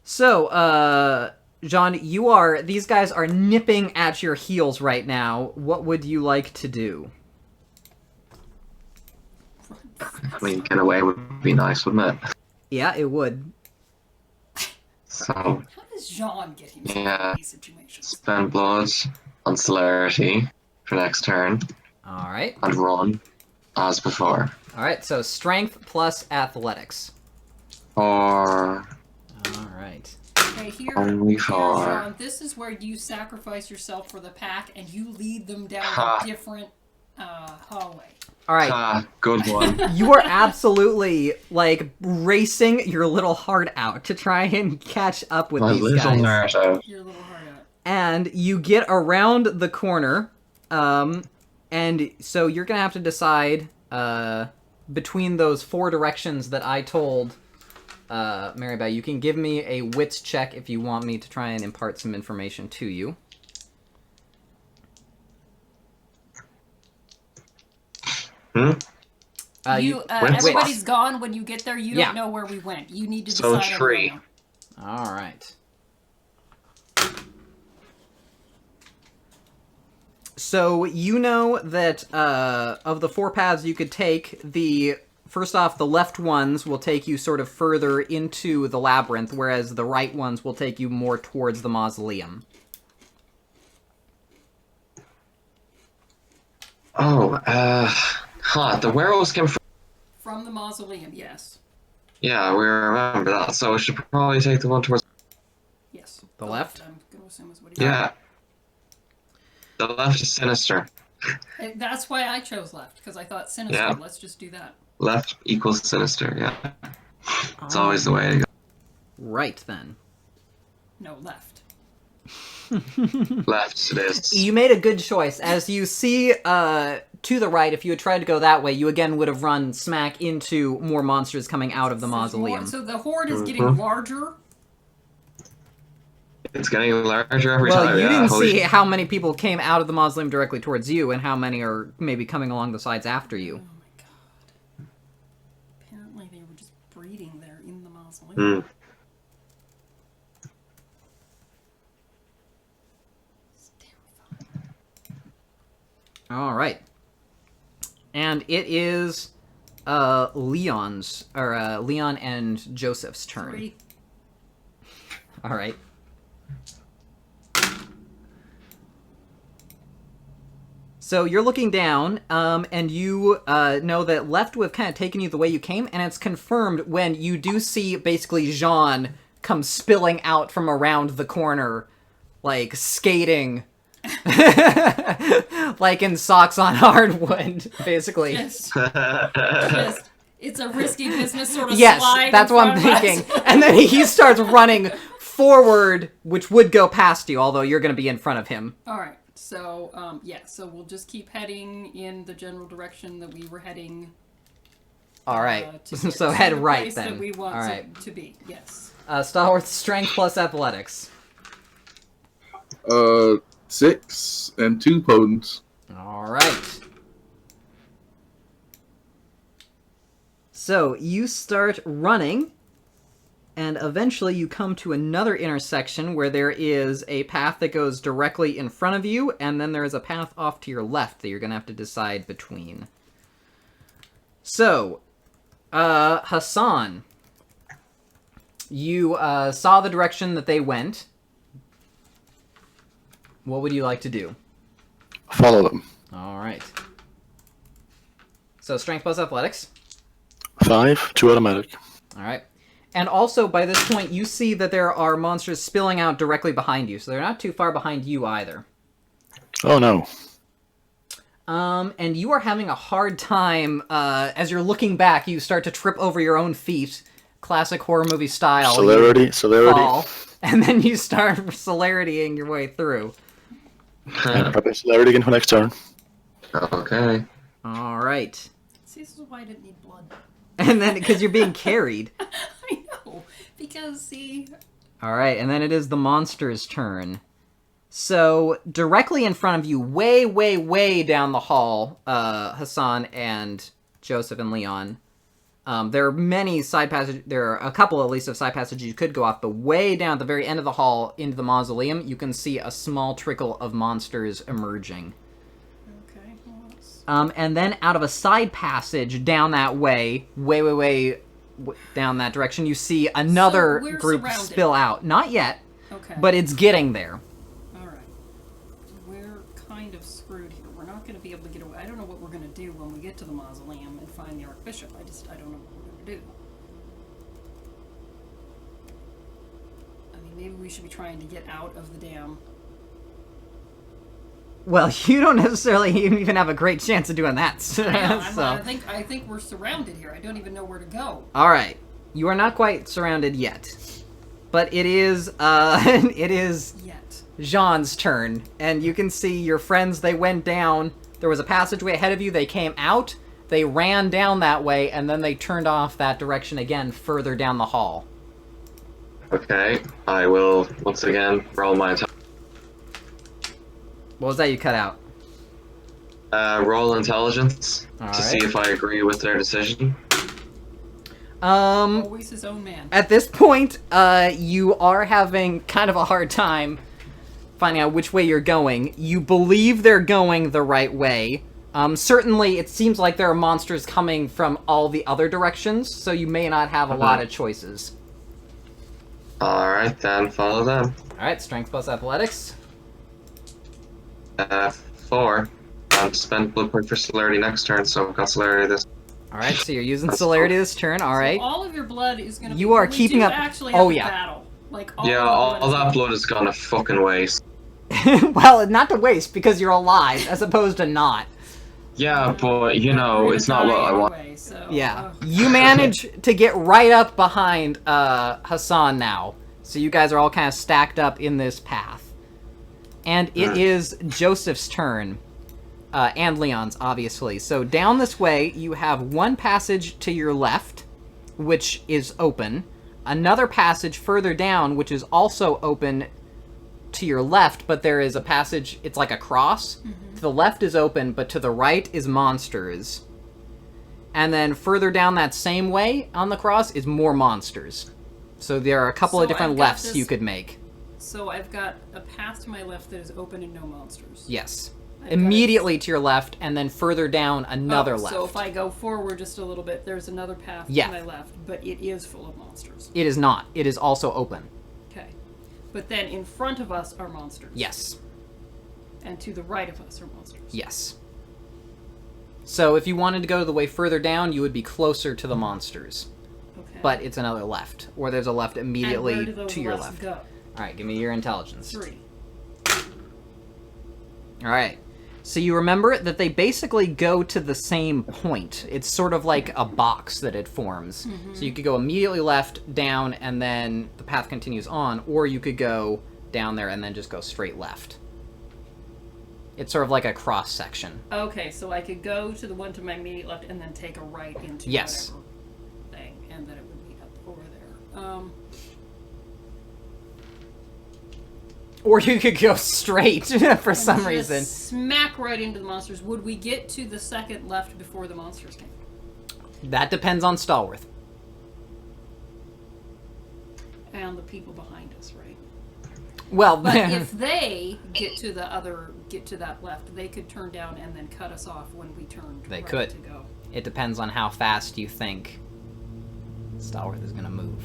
So, Jean, these guys are nipping at your heels right now. What would you like to do? I mean, get away would be nice, wouldn't it? Yeah, it would. So, How does Jean get himself Yeah. in these situations? spend blood on celerity for next turn Alright. and run as before. Alright, so strength plus athletics. Or Alright. Okay, Only here, for- Jean, this is where you sacrifice yourself for the pack and you lead them down Ha. a different hallway. Alright. good one. You are absolutely, like, racing your little heart out to try and catch up with My these little guys. nerd out. Your little heart out. And you get around the corner, and so you're gonna have to decide, between those four directions that I told, Maribel. You can give me a wits check if you want me to try and impart some information to you. Everybody's gone when you get there. You Yeah. don't know where we went. You need to So decide. on tree. where we went. All right. So you know that of the four paths you could take, first off, the left ones will take you sort of further into the labyrinth, whereas the right ones will take you more towards the mausoleum. The werewolves came From the mausoleum, yes. Yeah, we remember that, so we should probably take the one towards... Yes. The left? I'm going to assume is what he Yeah. The left is sinister. That's why I chose left, because I thought sinister. Yeah. Let's just do that. Left equals sinister, yeah. It's always the way to go. Right, then. No, left. Left it is. You made a good choice. As you see to the right, if you had tried to go that way, you again would have run smack into more monsters coming out of the mausoleum. So the horde is getting larger. It's getting larger every Well, time. you yeah. didn't Holy see sh- how many people came out of the mausoleum directly towards you, and how many are maybe coming along the sides after Oh you. my god. Apparently they were just breeding there in the mausoleum. All right. And it is Leon and Joseph's turn. 3. All right. So you're looking down, and you know that left would have kind of taken you the way you came, and it's confirmed when you do see basically Jean come spilling out from around the corner, like skating, like in socks on hardwood, basically. Just, it's a risky business sort of Yes, slide. that's what I'm thinking. And then he starts running forward, which would go past you, although you're going to be in front of him. All right. So, so we'll just keep heading in the general direction that we were heading. All right. To get So to head the right place then. That we want All right. to be. Yes. Stalwart strength plus athletics. 6 and 2 potents. All right. So you start running, and eventually you come to another intersection where there is a path that goes directly in front of you, and then there is a path off to your left that you're going to have to decide between. So, Hassan, you saw the direction that they went. What would you like to do? Follow them. All right. So strength plus athletics. 5, 2 automatic. All right. And also, by this point, you see that there are monsters spilling out directly behind you, so they're not too far behind you either. Oh no. And you are having a hard time, as you're looking back, you start to trip over your own feet, classic horror movie style. Celerity. You fall, and then you start celeritying your way through. And probably celerity again for next turn. Okay. All right. See, this is why I didn't need blood. And then, because you're being carried. I know. Because, see... All right, and then it is the monster's turn. So, directly in front of you, way, way, way down the hall, Hassan and Joseph and Leon, there are many side passages, there are a couple at least of side passages you could go off, but way down at the very end of the hall into the mausoleum, you can see a small trickle of monsters emerging. Okay, well, let's... And then out of a side passage down that way, way down that direction, you see another So we're group surrounded. spill out. Not yet, Okay. but it's getting there. All right. We're kind of screwed here. We're not going to be able to get away. I don't know what we're going to do when we get to the mausoleum and find the Archbishop. I don't know what we're going to do. I mean, maybe we should be trying to get out of the dam. Well, you don't necessarily even have a great chance of doing that. I think we're surrounded here. I don't even know where to go. All right, you are not quite surrounded yet, but it is it is Yet. Jean's turn, and you can see your friends. They went down. There was a passageway ahead of you. They came out. They ran down that way, and then they turned off that direction again, further down the hall. Okay. I will once again roll my attack. What was that you cut out? Roll intelligence All to right. see if I agree with their decision. Always his own man. At this point, you are having kind of a hard time finding out which way you're going. You believe they're going the right way. Certainly, it seems like there are monsters coming from all the other directions, so you may not have a lot of choices. Alright, then follow them. Alright, strength plus athletics. 4. Spend blue point for celerity next turn, so I've got celerity this. Alright, so you're using celerity this turn, alright. All of your blood is going to be... You are we keeping do up- actually oh, have a yeah. battle. Like, Yeah, all that blood has gone to fucking waste. Well, not to waste, because you're alive, as opposed to not. Yeah, but you know, it's not what I want. Anyway, so, Yeah. You manage to get right up behind Hassan now. So you guys are all kind of stacked up in this path. And it is Joseph's turn. And Leon's, obviously. So down this way, you have one passage to your left, which is open. Another passage further down, which is also open to your left, but there is a passage, it's like a cross. To the left is open, but to the right is monsters. And then further down that same way on the cross is more monsters. So there are a couple So of different I've got lefts this- you could make. So I've got a path to my left that is open and no monsters. Yes. immediately to your left, and then further down another left. So if I go forward just a little bit, there's another path Yeah. to my left, but it is full of monsters. It is not. It is also open. Okay. But then in front of us are monsters. Yes. And to the right of us are monsters. Yes. So if you wanted to go the way further down, you would be closer to the monsters. Okay. But it's another left, or there's a left and immediately where do those to your lefts left. go? All right, give me your intelligence. 3. All right. So you remember that they basically go to the same point. It's sort of like a box that it forms. So you could go immediately left, down, and then the path continues on, or you could go down there and then just go straight left. It's sort of like a cross section. Okay, so I could go to the one to my immediate left and then take a right into Yes. whatever thing, and then it would meet up over there. Or you could go straight for some just reason. Smack right into the monsters. Would we get to the second left before the monsters came? That depends on Stallworth. And the people behind us, right? Well, But if they get to that left, they could turn down and then cut us off when we turned They right could. to go. it depends on how fast you think Stallworth is going to move.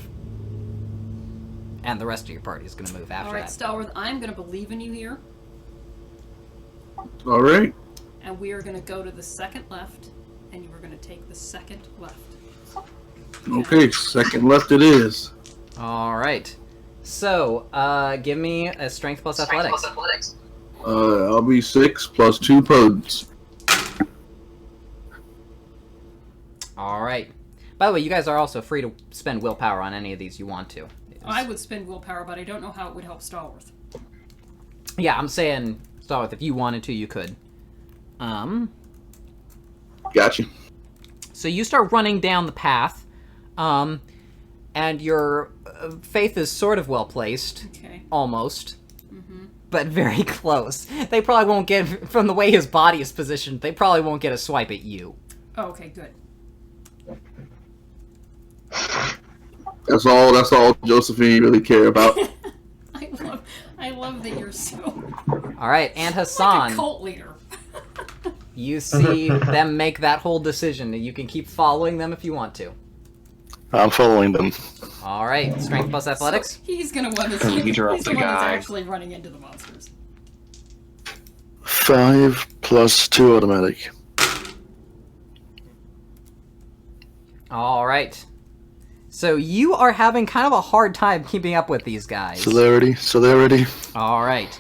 And the rest of your party is going to move after All right, that. Stallworth, I'm going to believe in you here, All right. and we are going to go to the second left, and you are going to take the second left. Okay, second left it is. All right. So, give me a strength plus athletics. I'll be 6 plus 2 pods. All right. By the way, you guys are also free to spend willpower on any of these you want to. I would spend willpower, but I don't know how it would help Stallworth. Yeah, I'm saying, Stallworth, if you wanted to, you could. Gotcha. So you start running down the path, and your faith is sort of well placed, Okay. almost, but very close. They probably won't get, from the way his body is positioned, they probably won't get a swipe at you. Oh, okay, good. That's all Josephine really care about. I love that you're so All right, and like a Hassan, cult leader. you see them make that whole decision. You can keep following them if you want to. I'm following them. All right, strength plus athletics. So he's gonna win this. Leader of He's the the one that's guy. actually running into the monsters. 5 plus 2 automatic. All right. So you are having kind of a hard time keeping up with these guys. Celerity. All right.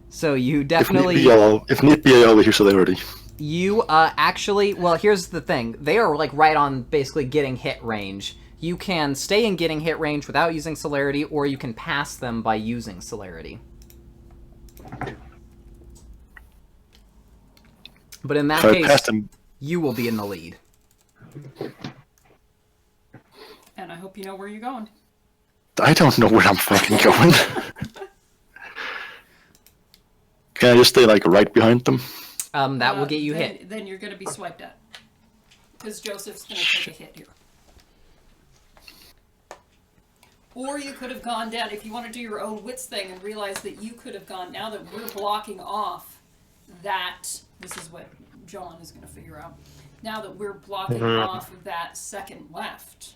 So you If need definitely be, I'll be here celerity. you actually, well, here's the thing. They are like right on basically getting hit range. You can stay in getting hit range without using celerity, or you can pass them by using celerity. But in that If I pass case, them, you will be in the lead. And I hope you know where you're going. I don't know where I'm fucking going. Can I just stay like right behind them? That will get you then, hit. Then you're gonna be swiped at. Because Joseph's gonna take a hit here. Or you could have gone down, if you want to do your own wits thing and realize that you could have gone, now that we're blocking off that, this is what John is going to figure out, now that we're blocking off that second left,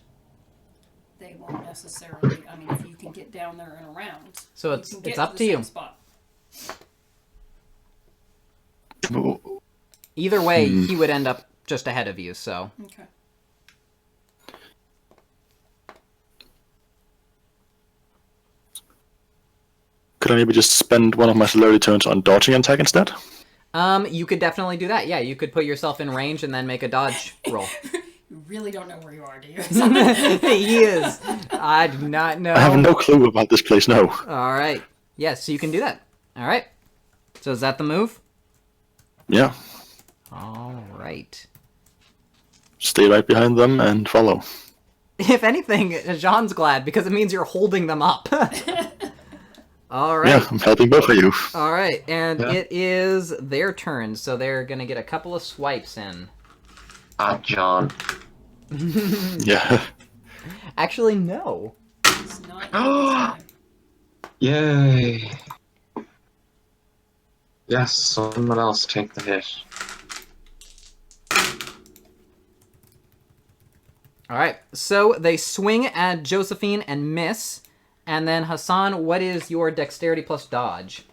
they won't necessarily, I mean, if you can get down there and around, So you it's can get it's up the to same you. spot. Either way, he would end up just ahead of you. So Okay. Could I maybe just spend one of my celerity turns on dodging an attack instead? you could definitely do that. Yeah, you could put yourself in range and then make a dodge roll. You really don't know where you are, do you? He is. I do not know. I have no clue about this place now. All right. Yes, so you can do that. All right. So is that the move? Yeah. All right. Stay right behind them and follow. If anything, Jean's glad because it means you're holding them up. All right. Yeah, I'm helping both of you. All right, and Yeah. it is their turn, so they're gonna get a couple of swipes in. John. Yeah. Actually, no. It's not you this time. Yay. Yes, someone else take the hit. All right. So they swing at Josephine and miss. And then Hassan, what is your dexterity plus dodge?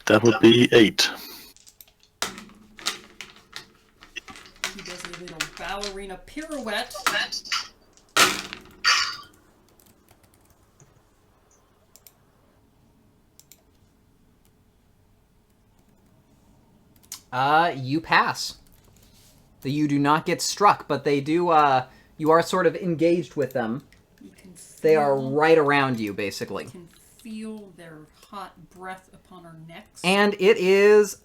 That would be 8. He does a little ballerina pirouette. You pass. You do not get struck, but they do, you are sort of engaged with them. You can feel, They are right around you, basically. You can feel their hot breath upon our necks. And it is,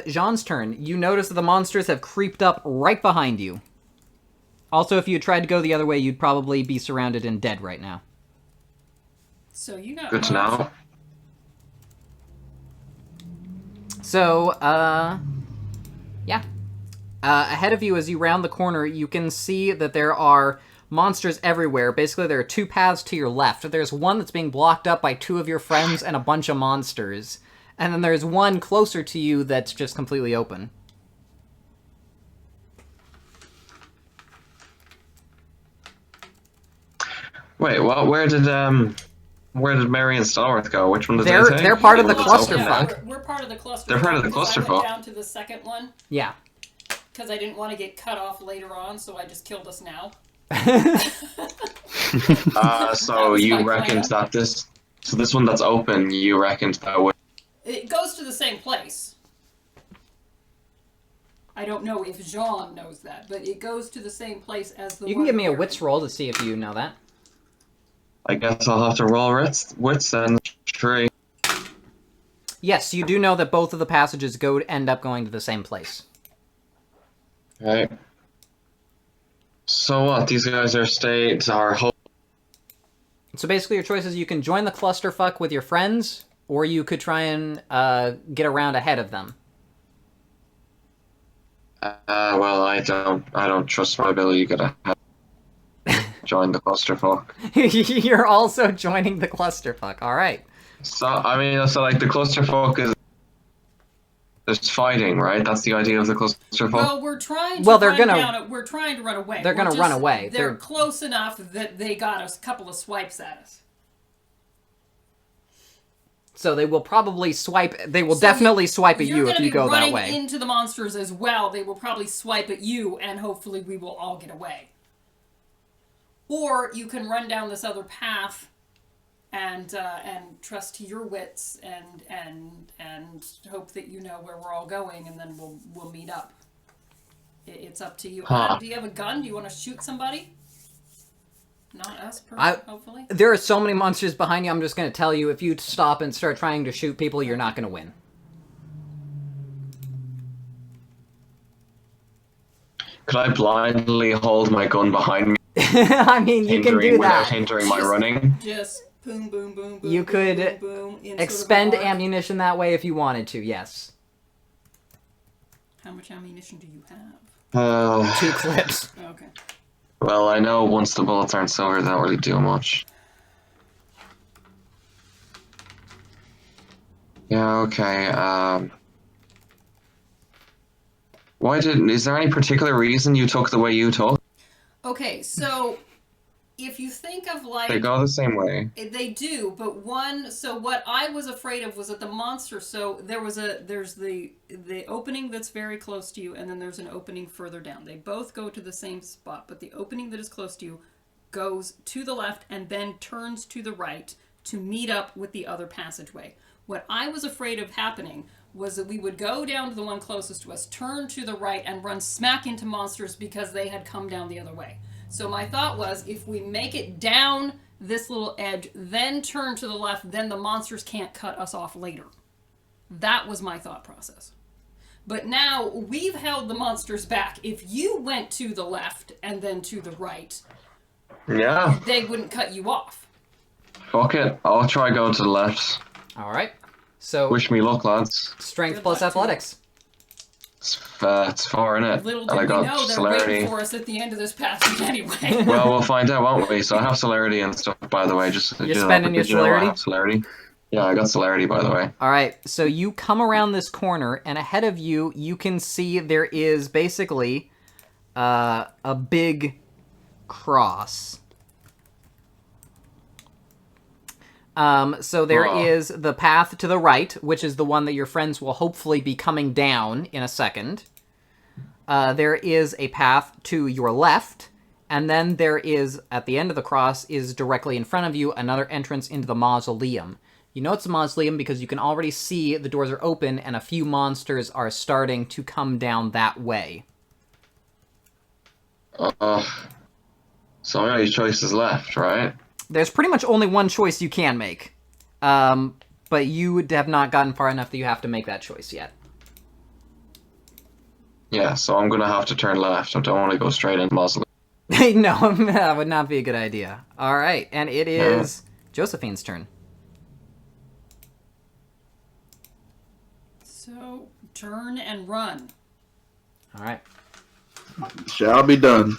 Jean's turn. You notice that the monsters have creeped up right behind you. Also, if you tried to go the other way, you'd probably be surrounded and dead right now. So you got Good to know. So, yeah. Ahead of you, as you round the corner, you can see that there are monsters everywhere. Basically, there are 2 paths to your left. There's one that's being blocked up by 2 of your friends and a bunch of monsters. And then there's one closer to you that's just completely open. Wait, well, where did Mary and Stallworth go? Which one did they take? They're part of the Well, it's open clusterfuck. now. We're part of the clusterfuck. They're part of the because I clusterfuck. went down to the second one Yeah. because I didn't want to get cut off later on, so I just killed us now. So was you my reckoned plan. that this... So this one that's open, you reckoned that would... It goes to the same place. I don't know if Jean knows that, but it goes to the same place as the You one can give me a we're wits roll to see if you know that. I guess I'll have to roll wits then. 3. Yes, you do know that both of the passages end up going to the same place. Okay. So what? These guys are So basically your choice is you can join the clusterfuck with your friends, or you could try and get around ahead of them. well, I don't trust my ability to join the clusterfuck. You're also joining the clusterfuck, alright. So, I mean, so like the clusterfuck is... There's fighting, right? That's the idea of the clusterfuck? Well, we're trying to Well, they're run gonna- down. We're trying to run away. They're gonna run away. They're They're- close enough that they got us a couple of swipes at us. So they will probably swipe, they will So definitely swipe at You're you if gonna you be go that running way. into the monsters as well. They will probably swipe at you, and hopefully we will all get away. Or you can run down this other path and trust to your wits and hope that you know where we're all going, and then we'll meet up. It's up to you. Huh. Do you have a gun? Do you want to shoot somebody? Not us, hopefully. There are so many monsters behind you, I'm just going to tell you, if you stop and start trying to shoot people, you're not going to win. Could I blindly hold my gun behind me, I mean, you can do without that. hindering my running? Just boom, boom, boom, boom. You boom, could boom, boom, in Expend sort of an arc. ammunition that way if you wanted to, yes. How much ammunition do you have? 2 clips. Okay. Well, I know once the bullets aren't silver, they don't really do much. Yeah, okay, is there any particular reason you took the way you took? Okay, so if you think of like They go the same way. they do, but so what I was afraid of was that the monster, so there's the opening that's very close to you, and then there's an opening further down. They both go to the same spot, but the opening that is close to you goes to the left and then turns to the right to meet up with the other passageway. What I was afraid of happening was that we would go down to the one closest to us, turn to the right, and run smack into monsters because they had come down the other way. So my thought was, if we make it down this little edge, then turn to the left, then the monsters can't cut us off later. That was my thought process. But now we've held the monsters back. If you went to the left and then to the right, Yeah, they wouldn't cut you off. fuck it. I'll try going to the left. Alright. So, Wish me luck, lads. strength Good plus luck to you. athletics. It's 4, innit? Little And did I we got know they're celerity. waiting for us at the end of this passage anyway. Well, we'll find out, won't we? So I have celerity and stuff, by the way. Just You're spending your you know I celerity? have celerity. Yeah, I got celerity, by the way. All right, so you come around this corner, and ahead of you, you can see there is basically a big cross. So there is the path to the right, which is the one that your friends will hopefully be coming down in a second. There is a path to your left, and then there is, at the end of the cross, is directly in front of you, another entrance into the mausoleum. You know it's a mausoleum because you can already see the doors are open, and a few monsters are starting to come down that way. So many choices left, right? There's pretty much only one choice you can make. But you have not gotten far enough that you have to make that choice yet. Yeah, so I'm gonna have to turn left. I don't want to go straight into mausoleum. No, that would not be a good idea. All right, and it is Josephine's turn. So, turn and run. All right. Shall be done.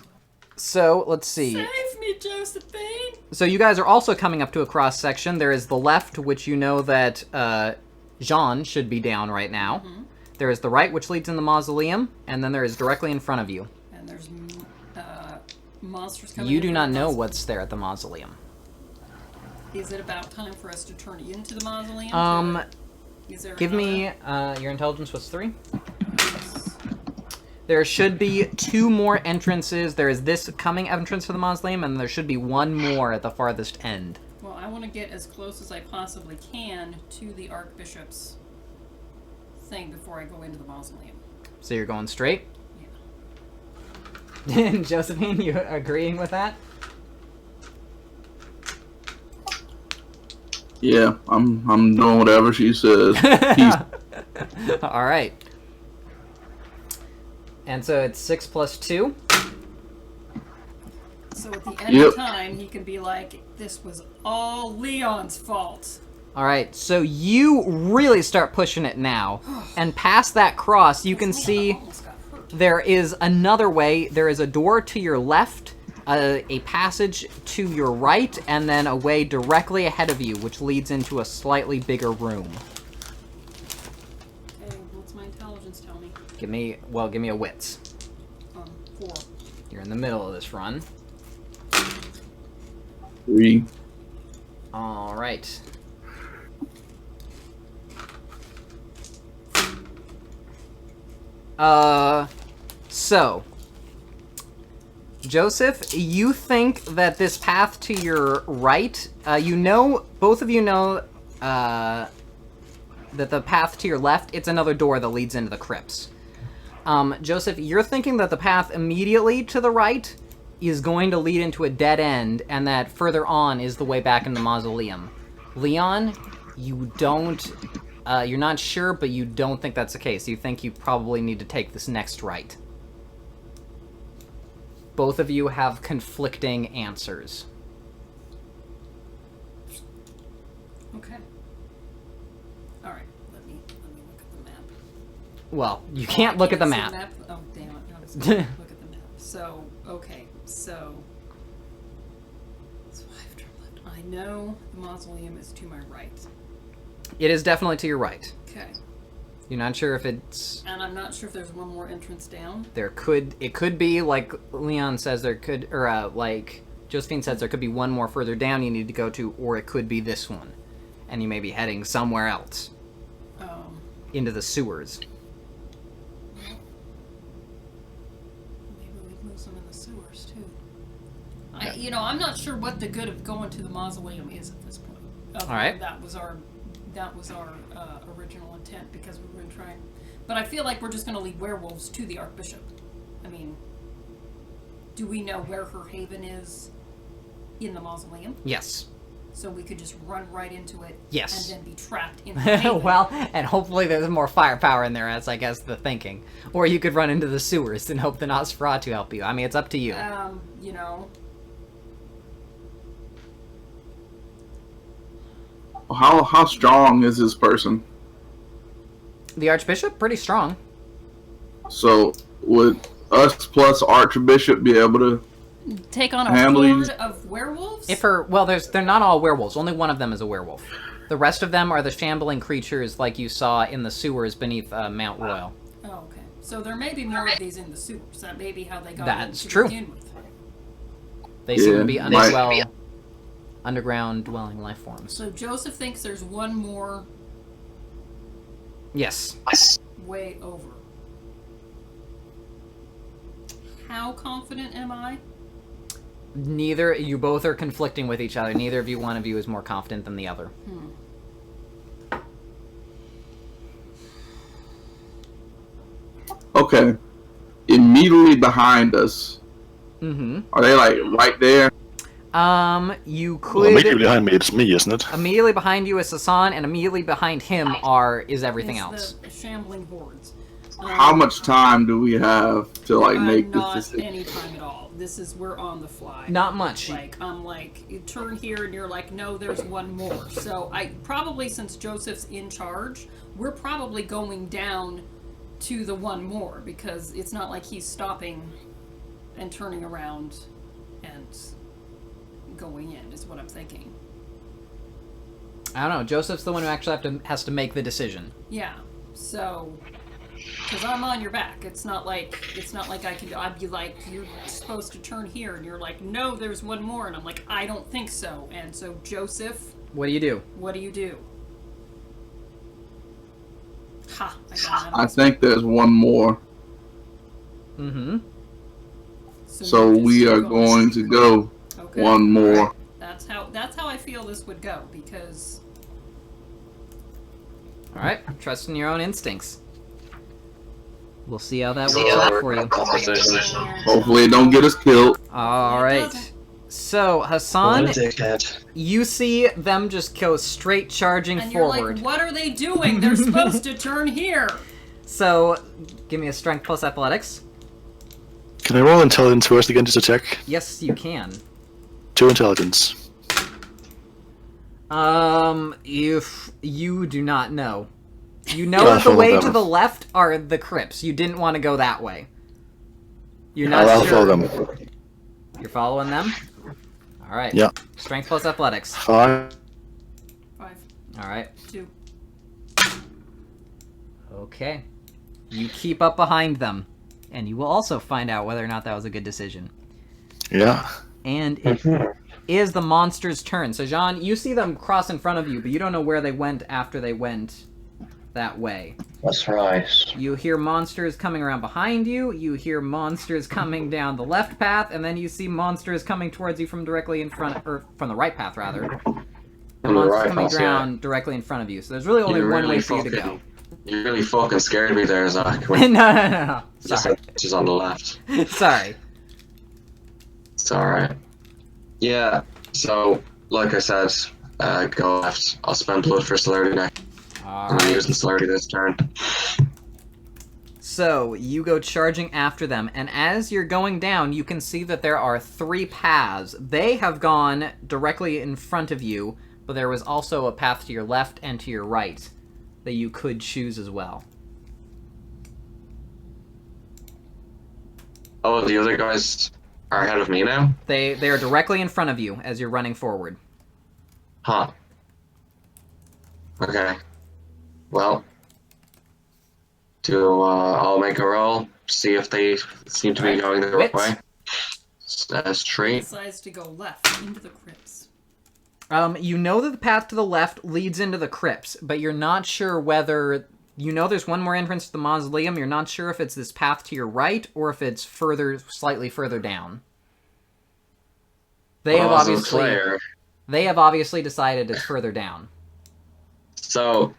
So, let's see. Save me, Josephine! So you guys are also coming up to a cross section. There is the left, which you know that Jean should be down right now. Mm-hmm. There is the right, which leads in the mausoleum, and then there is directly in front of you. And there's monsters coming. You do not know what's there at the mausoleum. Is it about time for us to turn into the mausoleum? Give me your intelligence was 3. There should be 2 more entrances. There is this coming entrance to the mausoleum, and there should be 1 more at the farthest end. Well, I want to get as close as I possibly can to the Archbishop's thing before I go into the mausoleum. So you're going straight? Yeah. Josephine, you agreeing with that? Yeah, I'm doing whatever she says. All right. And so it's 6 plus 2. So at the end of time, he can be like, this was all Leon's fault. All right, so you really start pushing it now. And past that cross, you can see there is another way. There is a door to your left, a passage to your right, and then a way directly ahead of you, which leads into a slightly bigger room. Okay, what's my intelligence tell me? Give me a wits. 4. You're in the middle of this run. 3. All right. So, Joseph, you think that this path to your right, both of you know, that the path to your left, it's another door that leads into the crypts. Joseph, you're thinking that the path immediately to the right is going to lead into a dead end, and that further on is the way back in the mausoleum. Leon, you don't, you're not sure, but you don't think that's the case. You think you probably need to take this next right. Both of you have conflicting answers. Okay. All right. Let me look at the map. Well, you can't look at the map. Oh, damn it. I was going to look at the map. So, okay. So 5 turn left. I know the mausoleum is to my right. It is definitely to your right. Okay. You're not sure if it's... And I'm not sure if there's one more entrance down. It could be, like Leon says, like Josephine says, there could be one more further down you need to go to, or it could be this one. And you may be heading somewhere else. Into the sewers. Maybe we'd lose them in the sewers, too. I'm not sure what the good of going to the mausoleum is at this point. All right. That was our original intent, because we were going to try. But I feel like we're just going to lead werewolves to the Archbishop. I mean, do we know where her haven is in the mausoleum? Yes. So we could just run right into it. Yes. And then be trapped in the haven. Well, and hopefully there's more firepower in there, as I guess the thinking. Or you could run into the sewers and hope the Nosferatu help you. I mean, it's up to you. How strong is this person? The Archbishop? Pretty strong. So, would us plus Archbishop be able to take on a handle horde these of werewolves? They're not all werewolves. Only one of them is a werewolf. The rest of them are the shambling creatures like you saw in the sewers beneath Mount Royal. Oh, okay. So there may be more of these in the sewers. That may be how they got That's in to true. begin with. They seem to be Yeah, might- underground dwelling life forms. So Joseph thinks there's one more Yes. way over. How confident am I? Neither, you both are conflicting with each other. Neither of you, one of you, is more confident than the other. Okay. Immediately behind us. Mm-hmm. Are they like right there? You Well, could... immediately behind me, it's me, isn't it? Immediately behind you is Hassan, and immediately behind him is everything It's else. the shambling hordes. How much time do we have to like make not this decision? any time at all. We're on the fly. Not much. Like, I'm like, you turn here and you're like, no, there's one more. So I probably, since Joseph's in charge, we're probably going down to the one more, because it's not like he's stopping and turning around and going in, is what I'm thinking. I don't know. Joseph's the one who actually has to make the decision. Yeah. So, because I'm on your back, it's not like I can. I'd be like, you're supposed to turn here, and you're like, no, there's one more, and I'm like, I don't think so. And so, Joseph, What do you do? what do you do? Ha! I got I think there's one more. Mm-hmm. So you just we are go. going to go Okay. one more. That's how I feel this would go, because All right. Trust in your own instincts. We'll see how that works out for you. Hopefully it don't get us killed. All It right. doesn't. So, What Hassan, a dickhead. you see them just go straight charging and you're forward. like, what are they doing? They're supposed to turn here. So, give me a strength plus athletics. Can I roll intelligence first again just to check? Yes, you can. 2 intelligence. If you do not know. You know Yeah, that the follow way them. to the left are the crypts. You didn't want to go that way. You're I'll not follow sure. them. You're following them? Alright. Yeah. Strength plus athletics. 5. 5, Alright. 2. Okay. You keep up behind them. And you will also find out whether or not that was a good decision. Yeah. And it is the monster's turn. So, Jean, you see them cross in front of you, but you don't know where they went after they went that way. That's right. You hear monsters coming around behind you, you hear monsters coming down the left path, and then you see monsters coming towards you from directly in front, or from the right path, rather. And From the monsters right coming path, down directly in front of you. So there's really only one way for you to go. You really fucking scared me there, Zach. no, When no. you just Sorry. said she's on the left. Sorry. It's alright. Yeah, so, like I said, go left. I'll spend blood for celerity next. I'm Alright. using celerity this turn. So, you go charging after them, and as you're going down, you can see that there are 3 paths. They have gone directly in front of you, but there was also a path to your left and to your right that you could choose as well. Oh, the other guys are ahead of me now? They are directly in front of you as you're running forward. Huh. Okay. Well. I'll make a roll, see if they seem to be going the right Wits. way. Straight. Decides to go left into the crypts. You know that the path to the left leads into the crypts, but you're not sure whether... You know there's one more entrance to the mausoleum, you're not sure if it's this path to your right, or if it's slightly further down. They have obviously decided it's further down. So,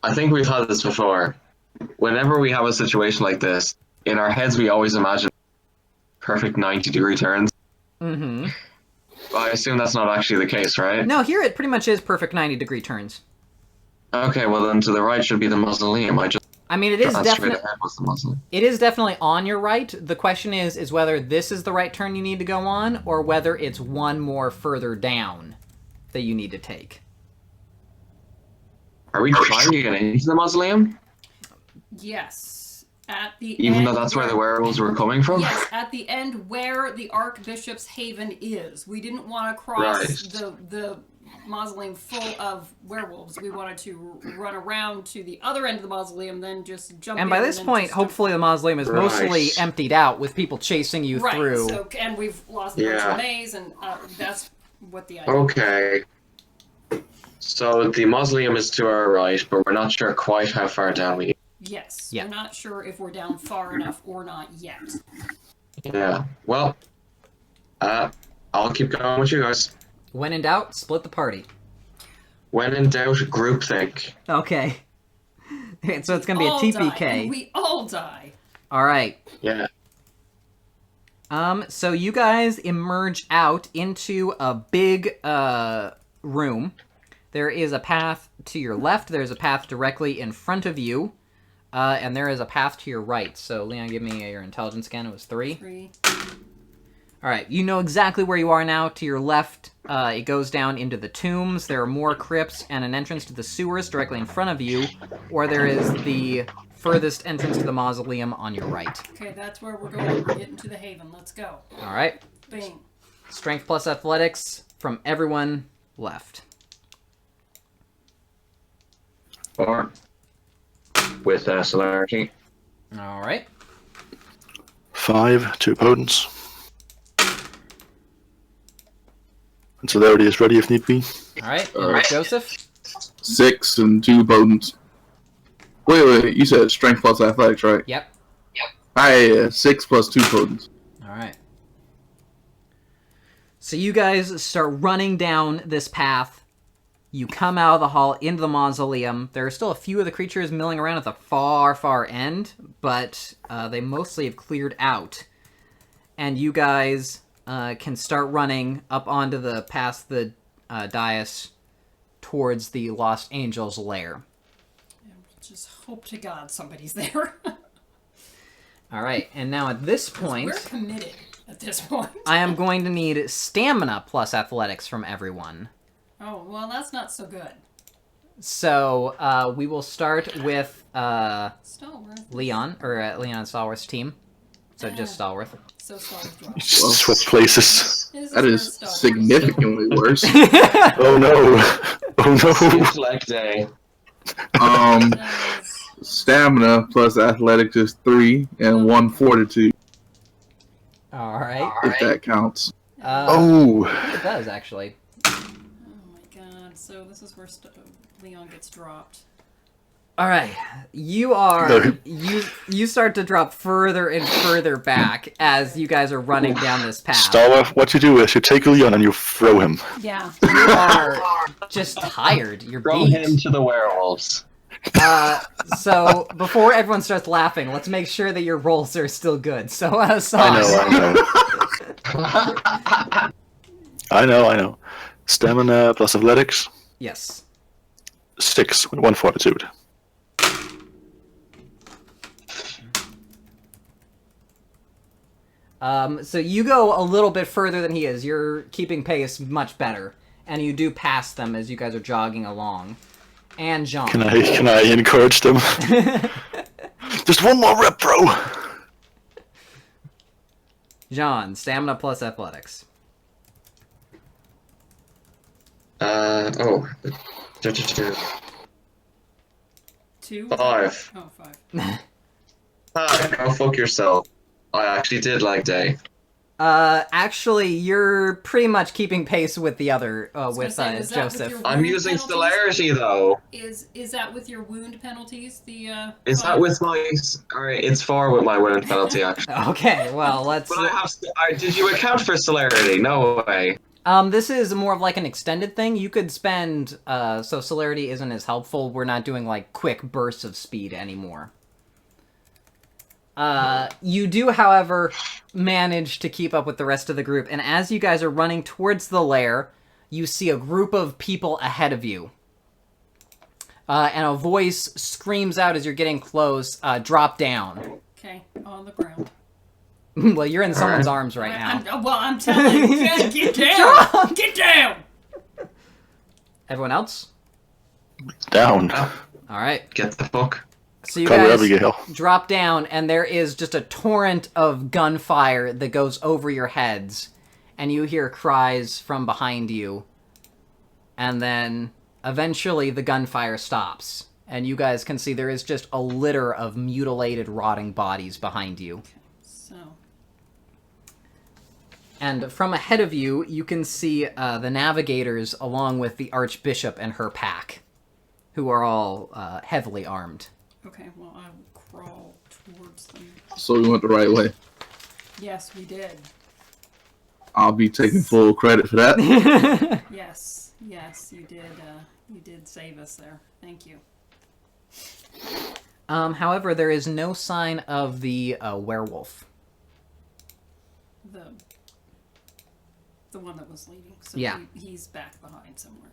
I think we've had this before. Whenever we have a situation like this, in our heads we always imagine perfect 90-degree turns. Mm-hmm. I assume that's not actually the case, right? No, here it pretty much is perfect 90-degree turns. Okay, well then to the right should be the mausoleum. I mean, it is Straight definitely... ahead was the mausoleum. It is definitely on your right. The question is whether this is the right turn you need to go on, or whether it's one more further down that you need to take. Are we trying to get into the mausoleum? Yes. At the Even end though that's where the werewolves were coming from? Yes, at the end where the Archbishop's Haven is. We didn't want to cross Right. the mausoleum full of werewolves. We wanted to run around to the other end of the mausoleum, then just jump in. And by this then point, just jump hopefully the mausoleum is Right. mostly emptied out with people chasing you right. through. So, and we've lost a bunch Yeah. of maze, and that's what the idea. Okay. So the mausoleum is to our right, but we're not sure quite how far down we. Yes. Yeah. We're not sure if we're down far enough or not yet. Yeah. Well, I'll keep going with you guys. When in doubt, split the party. When in doubt, groupthink. Okay. So it's going to be a All die, TPK. and we all die. All right. Yeah. So you guys emerge out into a big room. There is a path to your left. There's a path directly in front of you. And there is a path to your right. So, Leon, give me your intelligence again. It was 3. 3. All right. You know exactly where you are now. To your left, it goes down into the tombs. There are more crypts and an entrance to the sewers directly in front of you. Or there is the furthest entrance to the mausoleum on your right. Okay, that's where we're going. We're getting to the haven. Let's go. All right. Bing. Strength plus athletics from everyone left. 4. With celerity. All right. 5, 2 opponents. And celerity is ready if need be. All right. All right. Joseph? 6 and 2 potents. Wait, you said strength plus athletics, right? Yep. I 6 plus 2 potents. All right. So you guys start running down this path. You come out of the hall into the mausoleum. There are still a few of the creatures milling around at the far, far end, but they mostly have cleared out. And you guys can start running up onto the past the dais towards the Lost Angels' lair. Just hope to God somebody's there. All right, and now at this point, We're committed at this point. I am going to need stamina plus athletics from everyone. Oh, well, that's not so good. So we will start with Stallworth. Leon, or Leon Stallworth's team. So just Stallworth. So Stallworth dropped. Switch places. That is significantly worse. Oh no. Oh no. Seems like day. Stamina plus athletics is 3 and 1 fortitude, All right. if that counts. Oh. It does, actually. Oh my God. So this is where Leon gets dropped. All right. You are... No. You start to drop further and further back as you guys are running down this path. Starworth, what you do is you take Leon and you throw him. Yeah. You are just tired. You're Throw beat. him to the werewolves. So before everyone starts laughing, let's make sure that your rolls are still good. So, Sauce. I know. Stamina plus athletics, Yes. 6 with 1 fortitude. So you go a little bit further than he is. You're keeping pace much better, and you do pass them as you guys are jogging along. And Jean. Can I encourage them? Just one more rep, bro. Jean, stamina plus athletics. 2. 2? 5. Oh, 5. Go fuck yourself. I actually did like day. Actually, you're pretty much keeping pace with the other, with say, is that with Joseph. your- I'm using celerity though. Is that with your wound penalties? Is that with my? Alright, it's 4 with my wound penalty actually. Okay, well, let's... But I have. Did you account for celerity? No way. This is more of like an extended thing. You could spend, so celerity isn't as helpful. We're not doing like quick bursts of speed anymore. You do, however, manage to keep up with the rest of the group, and as you guys are running towards the lair, you see a group of people ahead of you. And a voice screams out as you're getting close, drop down. Okay, on the ground. Well, you're in someone's arms right now. I'm telling you, get down! Get down! Everyone else? Down. Alright. Get the fuck. So you Cover guys Abigail. drop down, and there is just a torrent of gunfire that goes over your heads, and you hear cries from behind you And then eventually the gunfire stops. And you guys can see there is just a litter of mutilated, rotting bodies behind you. So, And from ahead of you, you can see the navigators along with the Archbishop and her pack, who are all heavily armed. okay, well, I will crawl towards them. So we went the right way. Yes, we did. I'll be taking full credit for that. Yes, you did save us there. Thank you. However, there is no sign of the werewolf. The one that was leading. So Yeah. he's back behind somewhere.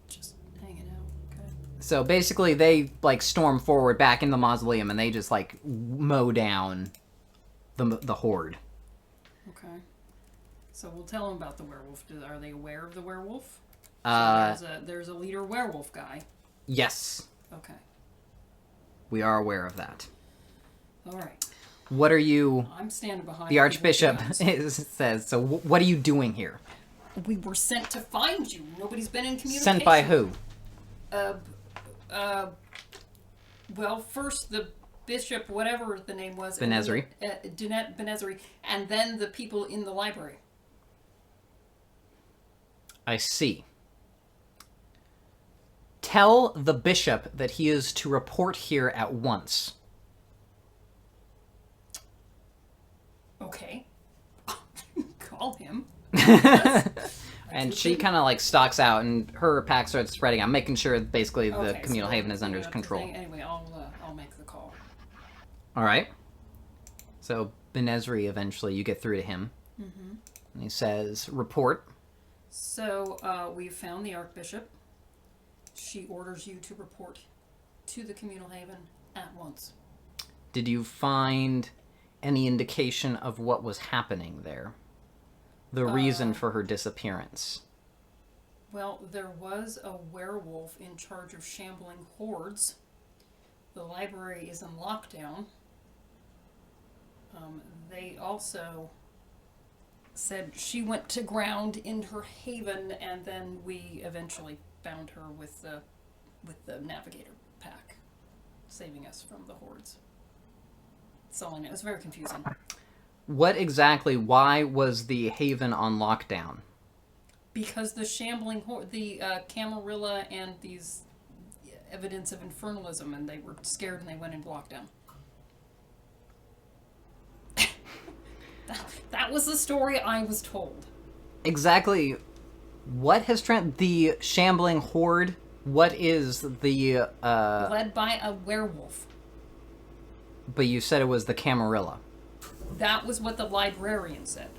Just hanging out. Okay. So basically, they storm forward back in the mausoleum, and they just mow down the horde. Okay. So we'll tell them about the werewolf. Are they aware of the werewolf? Uh, So there's a leader werewolf guy. Yes, Okay. we are aware of that. All right. What are you? I'm standing behind The you with Archbishop guns. says. So, what are you doing here? We were sent to find you. Nobody's been in communication. Sent by who? Well, first the bishop, whatever the name was. Benezri. Dinette Benezri, and then the people in the library. I see. Tell the bishop that he is to report here at once. Okay. Call him. And she kind of stalks out, and her pack starts spreading out, making sure basically the Okay, communal so haven is under you have to control. think- Anyway, I'll make the call. All right. So Benezri, eventually, you get through to him, and he says, "Report." So we found the Archbishop. She orders you to report to the communal haven at once. Did you find any indication of what was happening there? The reason for her disappearance? Well, there was a werewolf in charge of shambling hordes. The library is in lockdown. They also said she went to ground in her haven, and then we eventually found her with the navigator pack, saving us from the hordes. That's all I know. It was very confusing. Why was the haven on lockdown? Because the shambling the Camarilla and these evidence of infernalism, and they were scared and they went into lockdown. That was the story I was told. Exactly. What has the shambling horde? What is the Led by a werewolf. But you said it was the Camarilla. That was what the librarian said.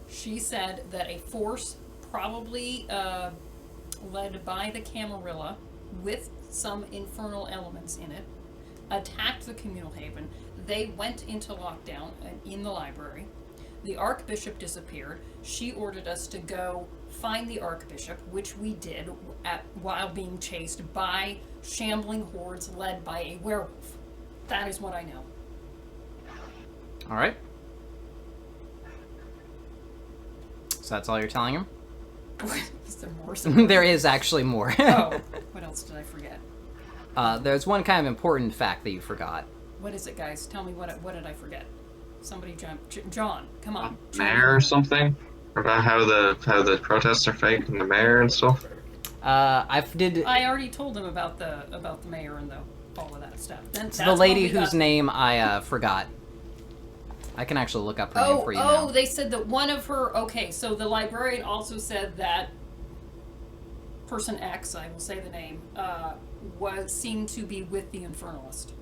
She said that a force, probably led by the Camarilla, with some infernal elements in it, attacked the communal haven. They went into lockdown in the library. The Archbishop disappeared. She ordered us to go find the Archbishop, which we did while being chased by shambling hordes led by a werewolf. That is what I know. All right. So that's all you're telling him? Is there more? There is actually more. Oh, what else did I forget? There's one kind of important fact that you forgot. What is it, guys? Tell me what did I forget? Somebody jump. John, come on. Mayor or something? About how the protests are fake and the mayor and stuff? I already told him about the mayor and all of that stuff. It's the lady whose name I forgot. I can actually look up her name for you now. Oh, they said that one of her... Okay, so the librarian also said that person X, I will say the name, seemed to be with the Infernalist.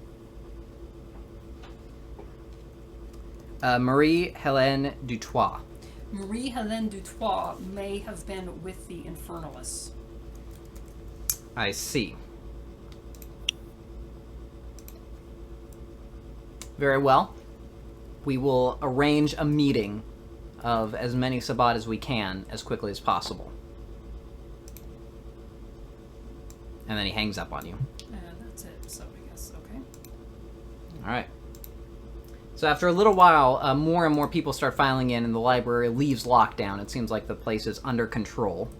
Marie-Hélène Dutoit. Marie-Hélène Dutoit may have been with the Infernalists. I see. Very well. We will arrange a meeting of as many Sabbat as we can as quickly as possible. And then he hangs up on you. And that's it, so I guess, okay. Alright. So after a little while, more and more people start filing in, and the library leaves lockdown. It seems like the place is under control.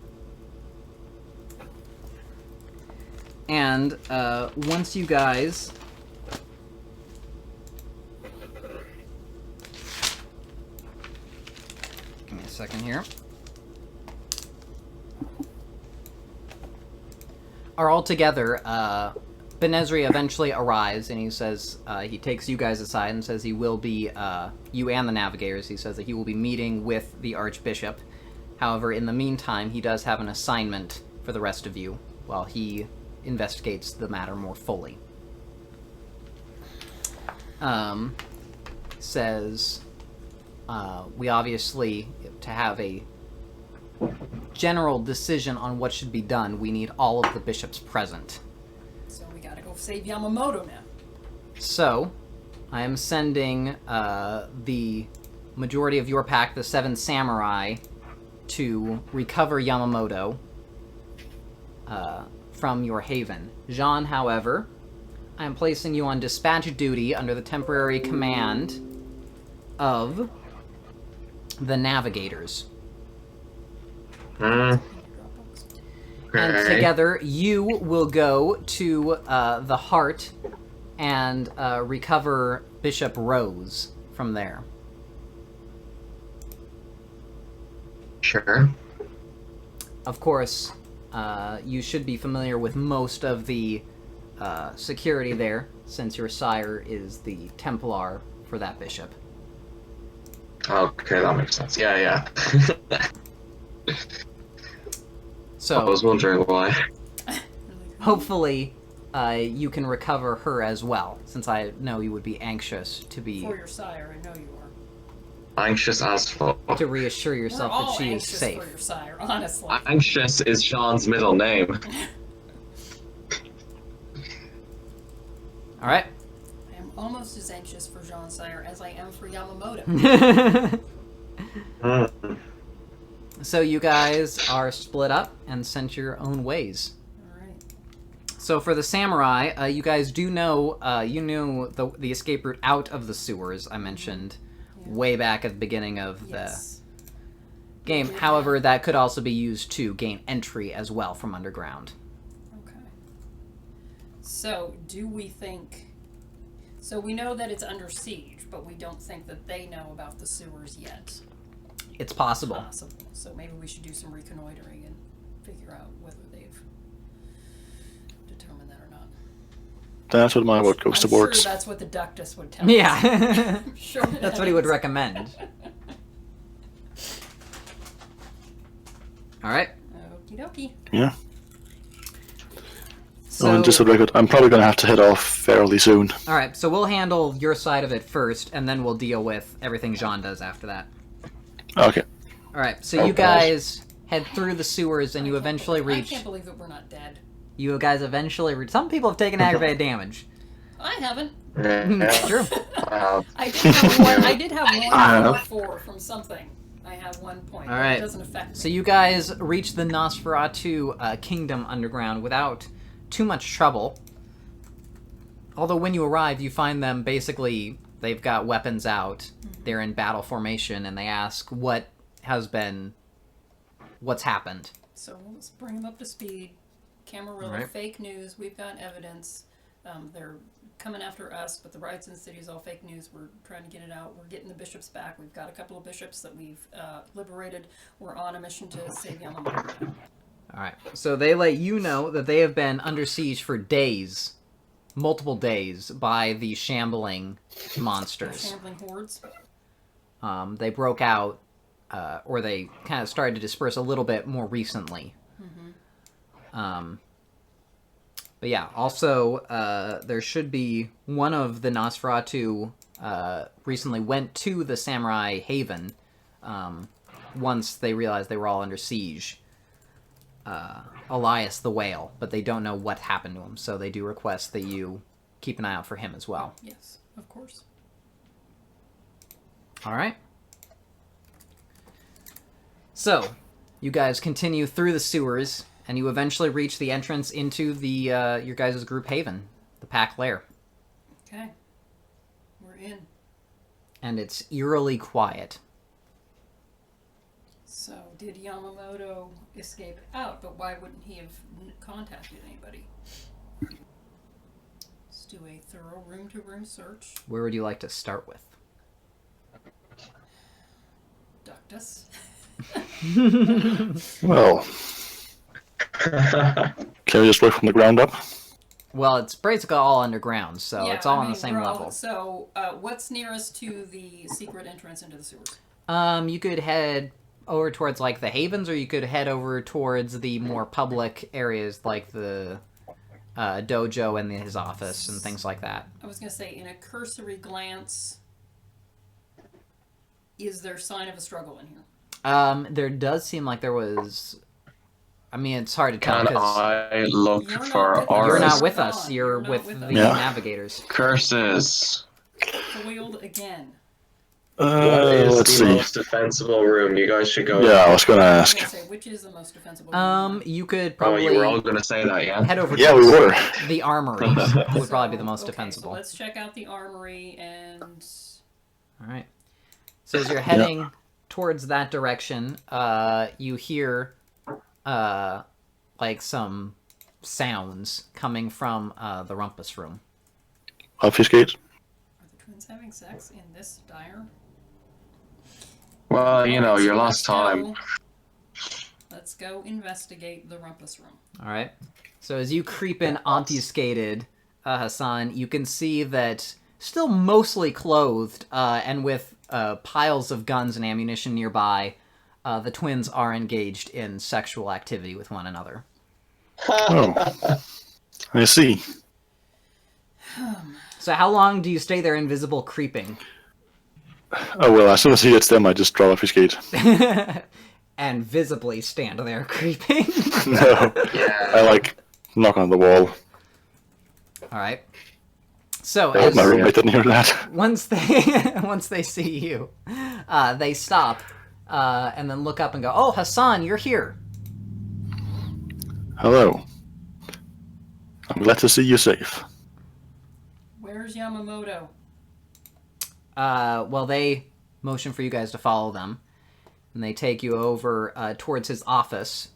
And once you guys... Give me a second here. Are all together, Benezri eventually arrives, and he says, he takes you guys aside and says he will be, you and the Navigators, he says that he will be meeting with the Archbishop. However, in the meantime, he does have an assignment for the rest of you, while he investigates the matter more fully. Says, we obviously, to have a general decision on what should be done, we need all of the bishops present. So we gotta go save Yamamoto now. So, I am sending the majority of your pack, the 7 Samurai, to recover Yamamoto from your haven. Jean, however, I am placing you on dispatch duty under the temporary command of the Navigators. And together, you will go to the Heart and recover Bishop Rose from there. Sure. Of course, you should be familiar with most of the security there, since your sire is the Templar for that bishop. Okay, that makes sense. Yeah. So, I was wondering why. hopefully, you can recover her as well, since I know you would be anxious to be... For your sire, I know you are. Anxious as fuck. to reassure yourself We're all that she is anxious safe. for your sire, honestly. Anxious is Sean's middle name. Alright? I am almost as anxious for Jean Sire as I am for Yamamoto. So you guys are split up and sent your own ways. Alright. So for the samurai, you guys do know, you knew the escape route out of the sewers I mentioned way back at the beginning of the game. However, that could also be used to gain entry as well from underground. Okay. So, do we think... So we know that it's under siege, but we don't think that they know about the sewers yet. It's possible. Possible. So maybe we should do some reconnoitering and figure out whether they've determined that or not. That's what my word goes I'm towards. sure that's what the Ductus would tell us. Yeah. Sure. That's what he would recommend. Alright. Okie dokie. Yeah. So, and just a record, I'm probably going to have to head off fairly soon. alright, so we'll handle your side of it first, and then we'll deal with everything Jean does after that. Okay. Alright, so you guys head through the sewers, and you eventually I reach... can't believe that we're not dead. You guys eventually reach... Some people have taken aggravated damage. I haven't. It's true. I did have one. I did have one 4 from something. I have 1 point. All right. It doesn't affect me. So you guys reach the Nosferatu kingdom underground without too much trouble. Although when you arrive, you find them basically... They've got weapons out. They're in battle formation, and they ask what's happened. So let's bring them up to speed. Camarilla, Alright. fake news. We've got evidence. They're coming after us, but the riots in the city is all fake news. We're trying to get it out. We're getting the bishops back. We've got a couple of bishops that we've liberated. We're on a mission to save Yamamoto. Alright, so they let you know that they have been under siege for days. Multiple days by the shambling monsters. Shambling hordes. They broke out, or they kind of started to disperse a little bit more recently. But yeah, also, there should be one of the Nosferatu recently went to the Samurai Haven once they realized they were all under siege. Elias the Whale, but they don't know what happened to him, so they do request that you keep an eye out for him as well. Yes, of course. Alright. So, you guys continue through the sewers, and you eventually reach the entrance into the your guys' group haven, the Pack Lair. Okay. We're in. and it's eerily quiet. So, did Yamamoto escape out? But why wouldn't he have contacted anybody? Let's do a thorough room-to-room search. Where would you like to start with? Ductus. Well, can we just work from the ground up? Well, it's basically all underground, so it's all on the same level. So, what's nearest to the secret entrance into the sewers? You could head over towards, like, the havens, or you could head over towards the more public areas, like the dojo and his office and things like that. I was going to say, in a cursory glance, is there sign of a struggle in here? There does seem like there was... I mean, it's hard to tell Can because I look You're not for with us. you're auras? not with Gone. us. You're You're not with with the us. Yeah. navigators. Curses. Foiled again. What is Let's the see. most defensible room? You guys should go. Yeah, I was gonna I was ask. going to say, which is the most defensible room? You could Oh, probably you were all going to say that, yeah? head over Yeah, towards we were. the armory. Would probably be the most So defensible. let's check out the armory and... All right. So as you're heading towards that direction, you hear like some sounds coming from the rumpus room. Obfuscate. Are the twins having sex in this dire? Well, you know, Alright, your so last time. Let's go investigate the rumpus room. All right. So as you creep in obfuscated, Hassan, you can see that still mostly clothed and with piles of guns and ammunition nearby, the twins are engaged in sexual activity with one another. Oh, I see. So how long do you stay there invisible creeping? Oh well, as soon as he hits them, I just draw obfuscate. And visibly stand there creeping. No, I like knock on the wall. All right. So I hope as, my roommate didn't hear that. once they see you, they stop and then look up and go, "Oh, Hassan, you're here." Hello. I'm glad to see you safe. Where's Yamamoto? Well, they motion for you guys to follow them, and they take you over towards his office,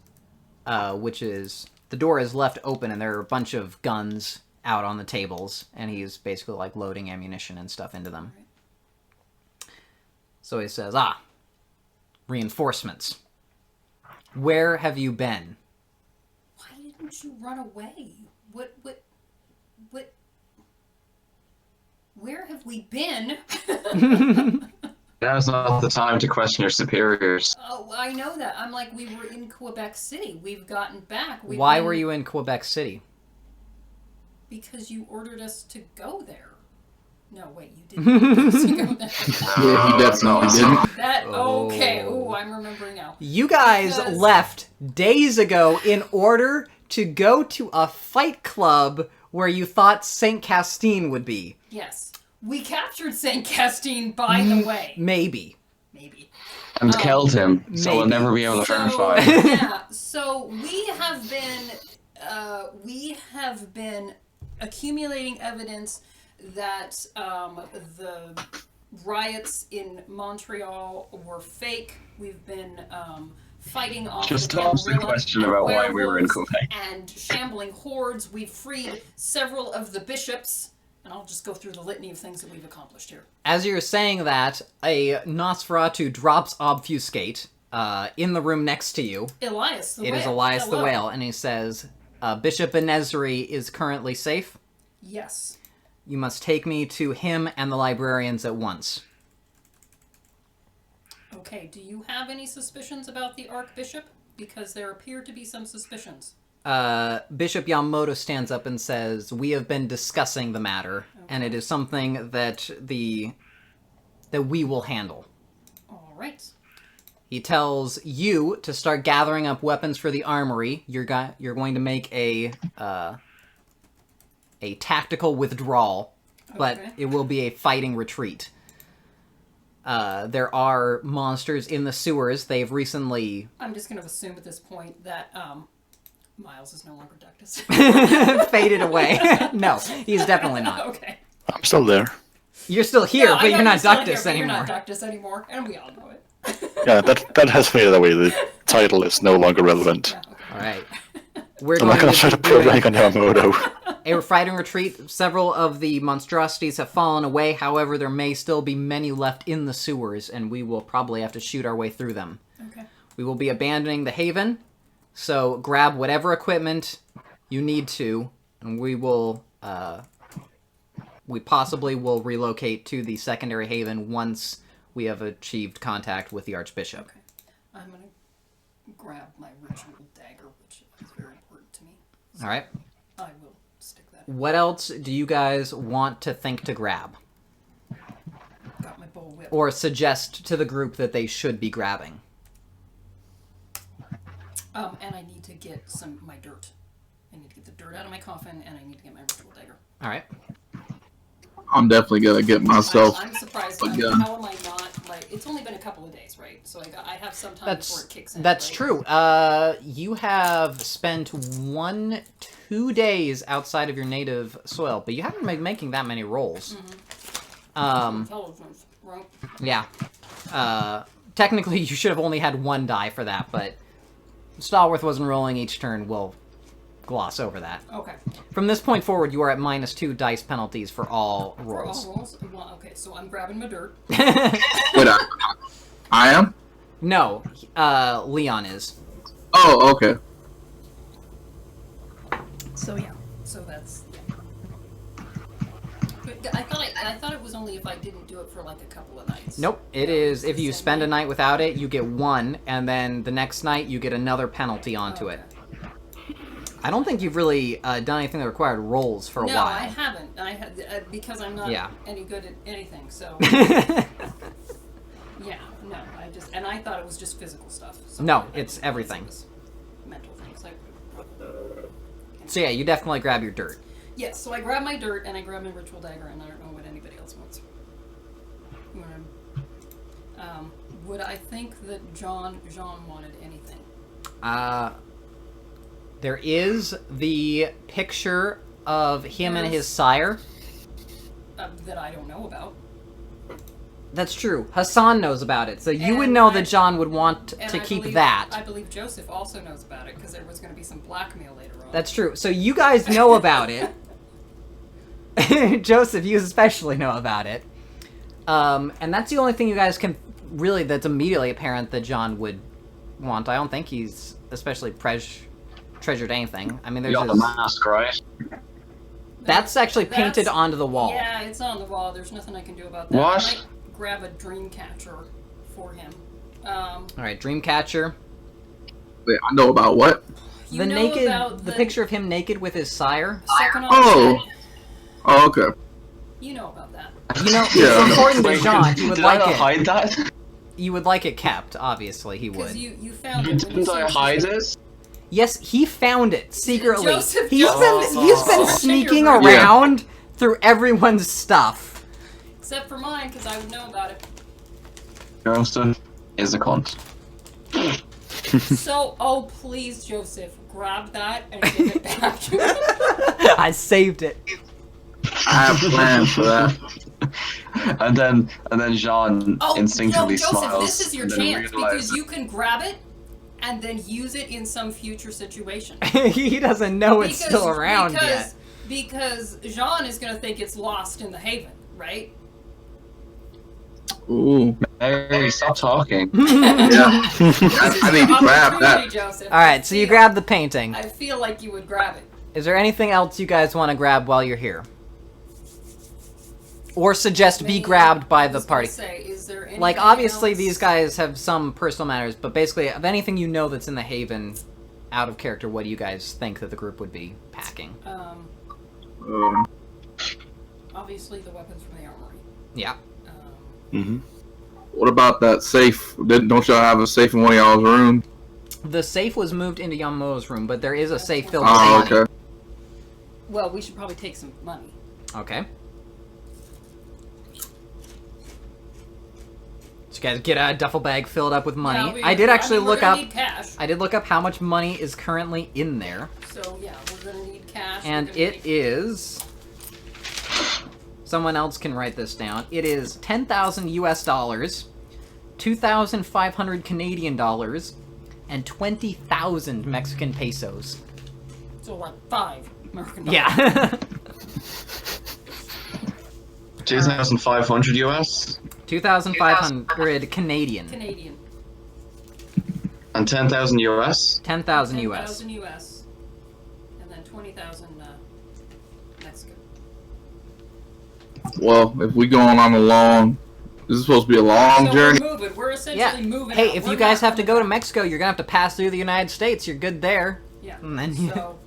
which is the door is left open, and there are a bunch of guns out on the tables, and he's basically like loading ammunition and stuff into them. So he says, reinforcements. Where have you been? Why didn't you run away? What? Where have we been? Now's not the time to question your superiors. Oh, I know that. I'm like, we were in Quebec City. We've gotten back. Why were you in Quebec City? Because you ordered us to go there. No, wait, you didn't order us to go there. Yeah, he definitely didn't. That, okay. Oh. Oh, I'm remembering now. You guys Because- left days ago in order to go to a fight club where you thought St. Castine would be. Yes. We captured St. Castine, by the way. Maybe. Maybe. And killed him, so we'll maybe. never be able to So, verify. yeah, so we have been accumulating evidence that the riots in Montreal were fake. We've been fighting off Just the ask the guerrilla question about why we were in werewolves Quebec. and shambling hordes. We've freed several of the bishops. And I'll just go through the litany of things that we've accomplished here. As you're saying that, a Nosferatu drops obfuscate in the room next to you. Elias the Whale. It is Elias the Hello. Whale, and he says, Bishop Benezri is currently safe. Yes. You must take me to him and the librarians at once. Okay, do you have any suspicions about the Archbishop? Because there appear to be some suspicions. Bishop Yamamoto stands up and says, "We have been discussing the matter, and it is something that we will handle." All right. He tells you to start gathering up weapons for the armory. You're going to make a tactical withdrawal, but Okay. it will be a fighting retreat. There are monsters in the sewers. They've recently I'm just going to assume at this point that Miles is no longer Ductus. faded away. No, he's definitely not. Okay. I'm still there. You're still here, No, I but know you're not still Ductus here, but anymore. You're not Ductus anymore, and we all know it. Yeah, that has made it that way. The title is no longer relevant. Yeah, okay. All right. We're I'm not going gonna try to be put doing rank on Yamamoto. a fighting retreat. Several of the monstrosities have fallen away. However, there may still be many left in the sewers, and we will probably have to shoot our way through them. Okay. We will be abandoning the haven, so grab whatever equipment you need to, and we will. We possibly will relocate to the secondary haven once we have achieved contact with the Archbishop. Okay. I'm gonna grab my ritual dagger, which is very important to me. So All right. I will stick that in. What else do you guys want to think to grab? Got my bull whip. Or suggest to the group that they should be grabbing? And I need to get my dirt. I need to get the dirt out of my coffin, and I need to get my ritual dagger. All right. I'm definitely gonna get myself. I'm surprised. a How gun. am I not it's only been a couple of days, right? So I have some time before it kicks in. That's right? true. You have spent 2 days outside of your native soil, but you haven't been making that many rolls. Intelligence, right? Yeah. Technically, you should have only had 1 die for that, but Stallworth wasn't rolling each turn. We'll gloss over that. Okay. From this point forward, you are at -2 dice penalties for all For rolls. all rolls? Well, okay, so I'm grabbing my dirt. Wait, I am? No, Leon is. Oh, okay. So yeah. So that's But I thought it was only if I didn't do it for like a couple of nights. Nope, it is. If you spend a night without it, you get 1, and then the next night you get another penalty onto it. I don't think you've really done anything that required rolls for a No, while. I haven't. I had because I'm not Yeah. any good at anything. So yeah, no, I thought it was just physical stuff. So No, I didn't it's realize everything. it was mental things. So yeah, you definitely grab your dirt. Yes, so I grab my dirt and I grab my ritual dagger, and I don't know what anybody else wants. You wanna, would I think that Jean wanted anything? There is the picture of him and his sire. That I don't know about. That's true. Hassan knows about it, so you would And know I- that John would want And to I keep believe, that. I believe Joseph also knows about it, because there was going to be some blackmail later on. That's true. So you guys know about it. Joseph, you especially know about it. And that's the only thing you guys can really, that's immediately apparent that John would want. I don't think he's especially treasured anything. I mean, You there's got the mask, right? that's actually painted That's- onto the wall. Yeah, it's on the wall. There's nothing I can do about that. What? I might grab a dream catcher for him. All right, Dreamcatcher. Wait, I know about what? You The know naked, about the picture of him naked with his sire. Second on Oh. the Oh, okay. You know about that. You know, Yeah. it's important to Wait, John. He would did like I not it. hide that? You would like it kept. Obviously, he Because would. you found it. when you Didn't I searched hide it. it? Yes, he found it secretly. Joseph- he's Joseph- been he's been Oh. sneaking Yeah. around through everyone's stuff. Except for mine, because I would know about it. Joseph is a cunt. So, oh please, Joseph, grab that and give it back to me. I saved it. I have plans for that. And then Jean Oh, instinctively no, Joseph, smiles. this is your and then chance, realizes- because you can grab it and then use it in some future situation. He doesn't know it's still around yet. Because Jean is going to think it's lost in the haven, right? Ooh. Hey, stop talking. Yeah. I need to grab Opportunity, that. Joseph. All right, so you grab the painting. I feel like you would grab it. Is there anything else you guys want to grab while you're here? Or suggest be Maybe- grabbed by I the was gonna party? Say, is there anything Like, obviously, else? these guys have some personal matters, but basically, of anything you know that's in the Haven, out of character, what do you guys think that the group would be packing? Obviously, the weapons from the armory. Yeah. Mm-hmm. What about that safe? Don't y'all have a safe in one of y'all's rooms? The safe was moved into Yamamoto's room, but there is a safe filled Oh, with money. okay. Well, we should probably take some money. Okay. So you guys get a duffel bag filled up with money. Yeah, I did actually we're look gonna up. Need cash. I did look up how much money is currently in there, So yeah, we're gonna need cash. and we're gonna it is Someone else can write this down. It is 10,000 US dollars, 2,500 Canadian dollars, and 20,000 Mexican pesos. So like 5 American dollars. Yeah. 2,500 US 2,500 Canadian. Canadian. and 10,000 US. 10,000 US. 10,000 US. And then 20,000 Mexican. Well, if we going on a long, this is supposed to be a long So journey. we're moving. We're essentially Yeah. moving. Hey, out. if We're you guys not have to coming go to back. Mexico, you're gonna have to pass through the United States. You're good there. Yeah. And then So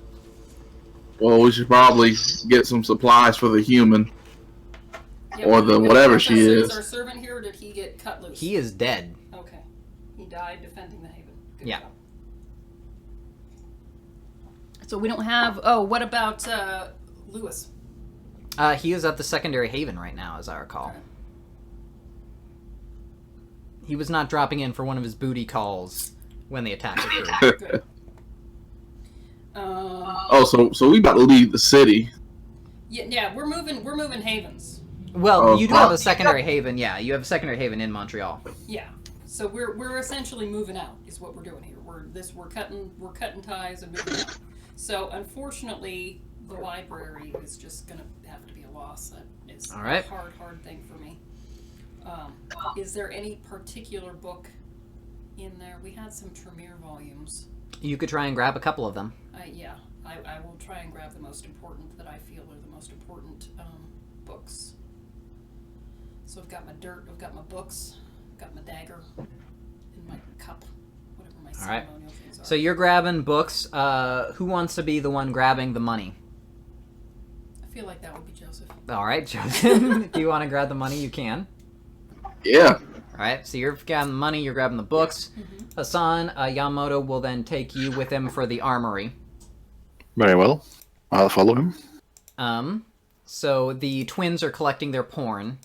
Well, we should probably get some supplies for the human. yeah, Or the we- whatever is she our- is. Is our servant here, or did he get cut loose? he is dead. Okay. He died defending the haven. Good Yeah. job. So we don't have. Oh, what about Lewis? He is at the secondary haven right now, as I recall. Okay. He was not dropping in for one of his booty calls when the attack occurred. Good. Oh, so we about to leave the city. Yeah, we're moving. We're moving havens. Well, Oh, you do have a fuck. secondary haven. Yeah, you have a secondary haven in Montreal. Yeah. So we're essentially moving out. Is what we're doing here. We're cutting ties and moving out. So unfortunately, the library is just gonna have to be a loss. That is All right. a hard thing for me. Is there any particular book in there? We had some Tremere volumes. You could try and grab a couple of them. Yeah, I will try and grab the most important that I feel are the most important books. So I've got my dirt, I've got my books, I've got my dagger, and my cup, whatever my All right. ceremonial things are. So you're grabbing books. Who wants to be the one grabbing the money? I feel like that would be Joseph. All right, Joseph. Do you want to grab the money? You can. Yeah. All right. So you're grabbing the money. You're grabbing the books. Hassan, Yamamoto will then take you with him for the armory. Very well. I'll follow him. So the twins are collecting their porn.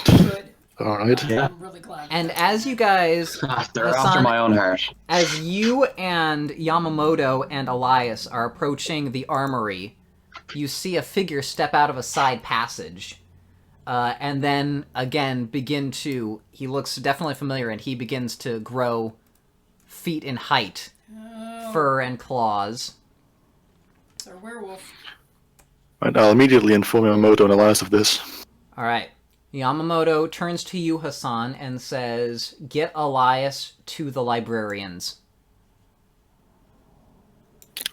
Good. All right. I'm really glad. And as you guys, They're Hassan- after my own heart. as you and Yamamoto and Elias are approaching the armory, you see a figure step out of a side passage. And then, again, he looks definitely familiar, and he begins to grow feet in height, fur and claws. It's our werewolf. Right, I'll immediately inform Yamamoto and Elias of this. All right. Yamamoto turns to you, Hassan, and says, "Get Elias to the librarians."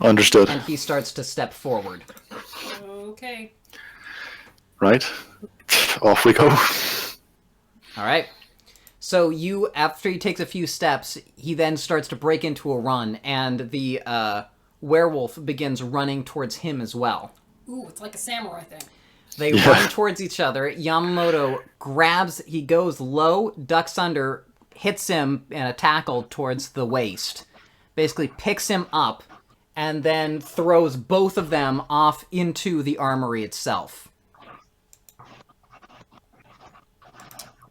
Understood. And he starts to step forward. Okay. Right. Off we go. All right. So after he takes a few steps, he then starts to break into a run, and the werewolf begins running towards him as well. Ooh, it's like a samurai thing. They run towards each other. Yamamoto he goes low, ducks under, hits him in a tackle towards the waist, basically picks him up, and then throws both of them off into the armory itself.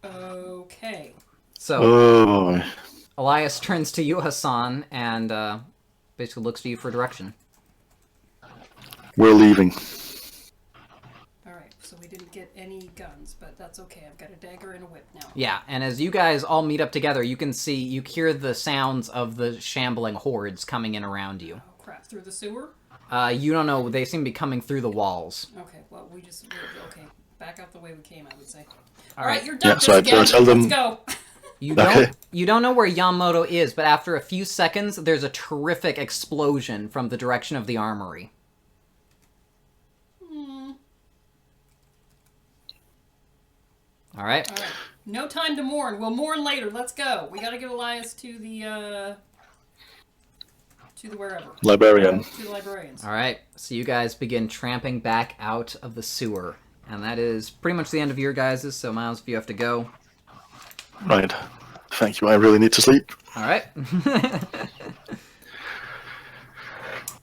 Okay. So Oh boy. Elias turns to you, Hassan, and basically looks to you for direction. We're leaving. Alright, so we didn't get any guns, but that's okay. I've got a dagger and a whip now. Yeah, and as you guys all meet up together, you hear the sounds of the shambling hordes coming in around you. Oh crap, through the sewer? You don't know, they seem to be coming through the walls. Okay, well, okay. Back out the way we came, I would say. All Alright, right. you're done Yeah, this so I again. tell them- Let's go. Okay. You don't know where Yamamoto is, but after a few seconds, there's a terrific explosion from the direction of the armory. All right. Alright, no time to mourn. We'll mourn later. Let's go. We gotta get Elias to the wherever. Librarian. To the librarians. All right. So you guys begin tramping back out of the sewer, and that is pretty much the end of your guys's. So Miles, if you have to go. Right. Thank you. I really need to sleep. All right.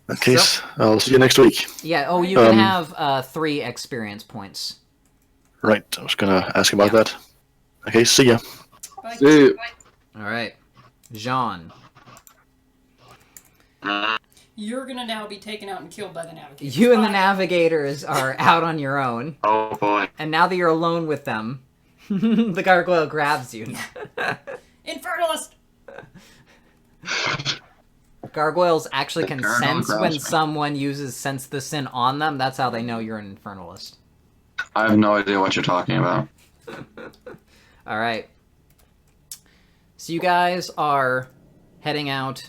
In case, I'll see you next week. Yeah. Oh, you can have 3 experience points. Right. I was gonna ask about that. Okay. See ya. Bye. See, All right. Jean. You're gonna now be taken out and killed by the navigator. You and the Bye. navigators are out on your own. Oh boy. And now that you're alone with them, the gargoyle grabs you. Infernalist! Gargoyles actually The can gargoyle sense grabs when me. someone uses Sense the Sin on them. That's how they know you're an infernalist. I have no idea what you're talking about. Alright. So you guys are heading out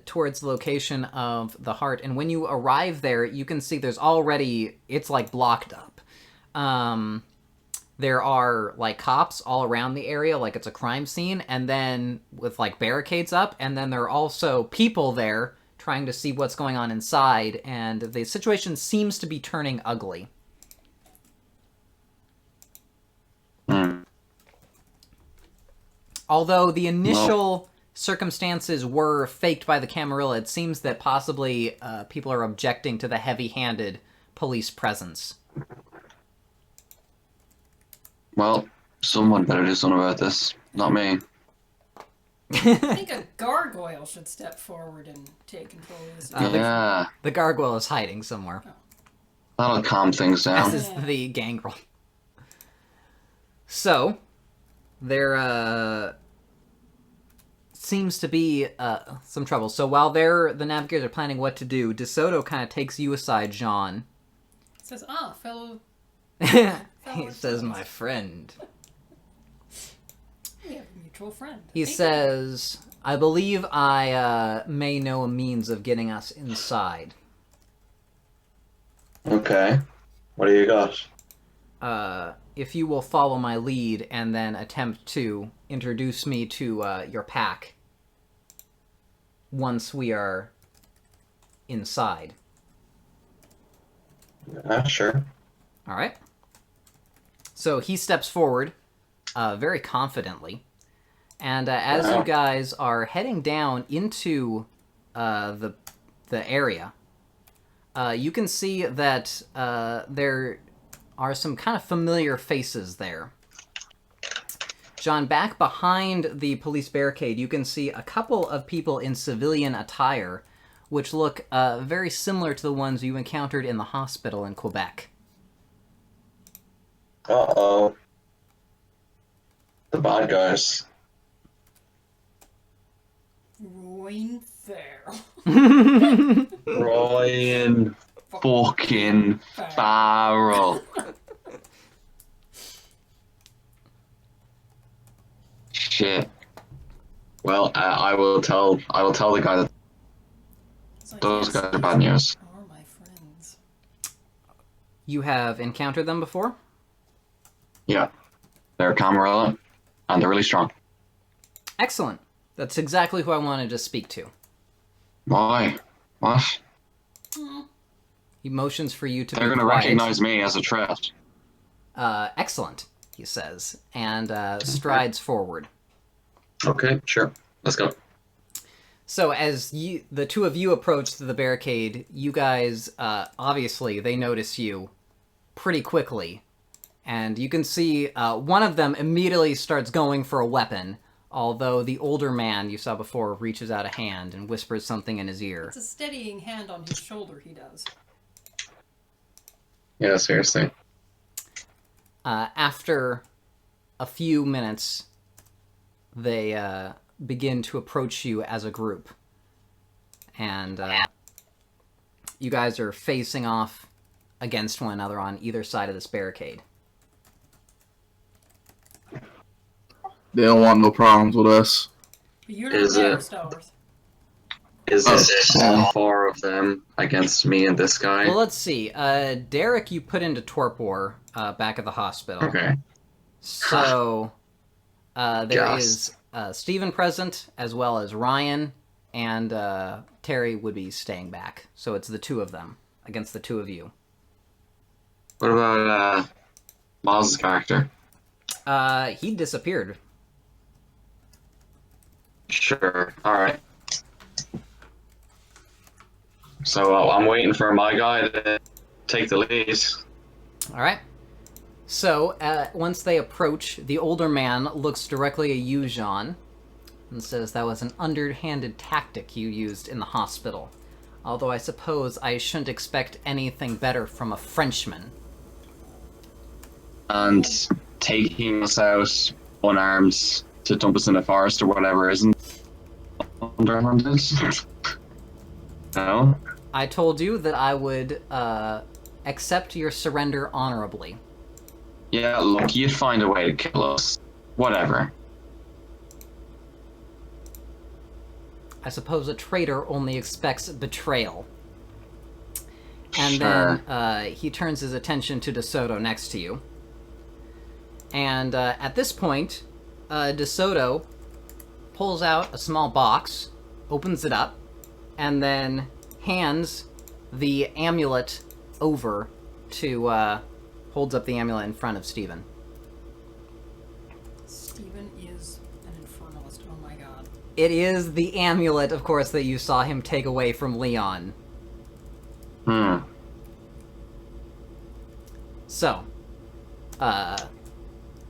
towards the location of the heart, and when you arrive there, you can see there's already... It's, like, blocked up. There are, like, cops all around the area, like it's a crime scene, and then with, like, barricades up, and then there are also people there trying to see what's going on inside, and the situation seems to be turning ugly. Hmm. Although the initial circumstances were faked by the Camarilla, it seems that possibly people are objecting to the heavy-handed police presence. Well, someone better do something about this. Not me. I think a gargoyle should step forward and take control of this. Yeah, The gargoyle is hiding somewhere, that'll calm things as down. is the gangrel. So, there seems to be some trouble. So while the navigators are planning what to do, DeSoto kind of takes you aside, Jean. Says, fellow... He says, my friend. We have a mutual friend. He says, I believe I may know a means of getting us inside. Okay. What do you got? If you will follow my lead and then attempt to introduce me to your pack once we are inside. Sure. All right. So he steps forward very confidently. And as you guys are heading down into the area, you can see that there are some kind of familiar faces there. John, back behind the police barricade, you can see a couple of people in civilian attire, which look very similar to the ones you encountered in the hospital in Quebec. Uh-oh. The bad guys. Ruin fair. Ryan fucking Farrell. Shit. Well, I will tell the guy that So those yes, guys are bad news. these are my friends. You have encountered them before? Yeah. They're Camarilla, and they're really strong. Excellent. That's exactly who I wanted to speak to. Why? What? He motions for you to They're be gonna quiet. recognize me as a threat. Excellent, he says, and strides forward. Okay, sure. Let's go. So as the two of you approach the barricade, you guys, obviously, they notice you pretty quickly. And you can see one of them immediately starts going for a weapon, although the older man you saw before reaches out a hand and whispers something in his ear. It's a steadying hand on his shoulder he does. Yeah, seriously. After a few minutes, they begin to approach you as a group. And you guys are facing off against one another on either side of this barricade. They don't want no problems with us. But you're Is not it- there, Star Wars. Is Oh, this all four of them against me and this guy? Well, let's see. Derek, you put into torpor back at the hospital. Okay. So there Yes. is Steven present, as well as Ryan, and Terry would be staying back. So it's the two of them against the two of you. What about Miles' character? He disappeared. Sure. All right. So I'm waiting for my guy to take the lead. All right. So once they approach, the older man looks directly at you, Jean, and says that was an underhanded tactic you used in the hospital. Although I suppose I shouldn't expect anything better from a Frenchman. And taking us out unarmed to dump us in the forest or whatever isn't underhanded. No? I told you that I would accept your surrender honorably. Yeah, look, you'd find a way to kill us. Whatever. I suppose a traitor only expects betrayal. And Sure. then he turns his attention to DeSoto next to you. And at this point, DeSoto pulls out a small box, opens it up, and then hands the amulet over to, holds up the amulet in front of Steven. Steven is an infernalist. Oh my god. It is the amulet, of course, that you saw him take away from Leon. So,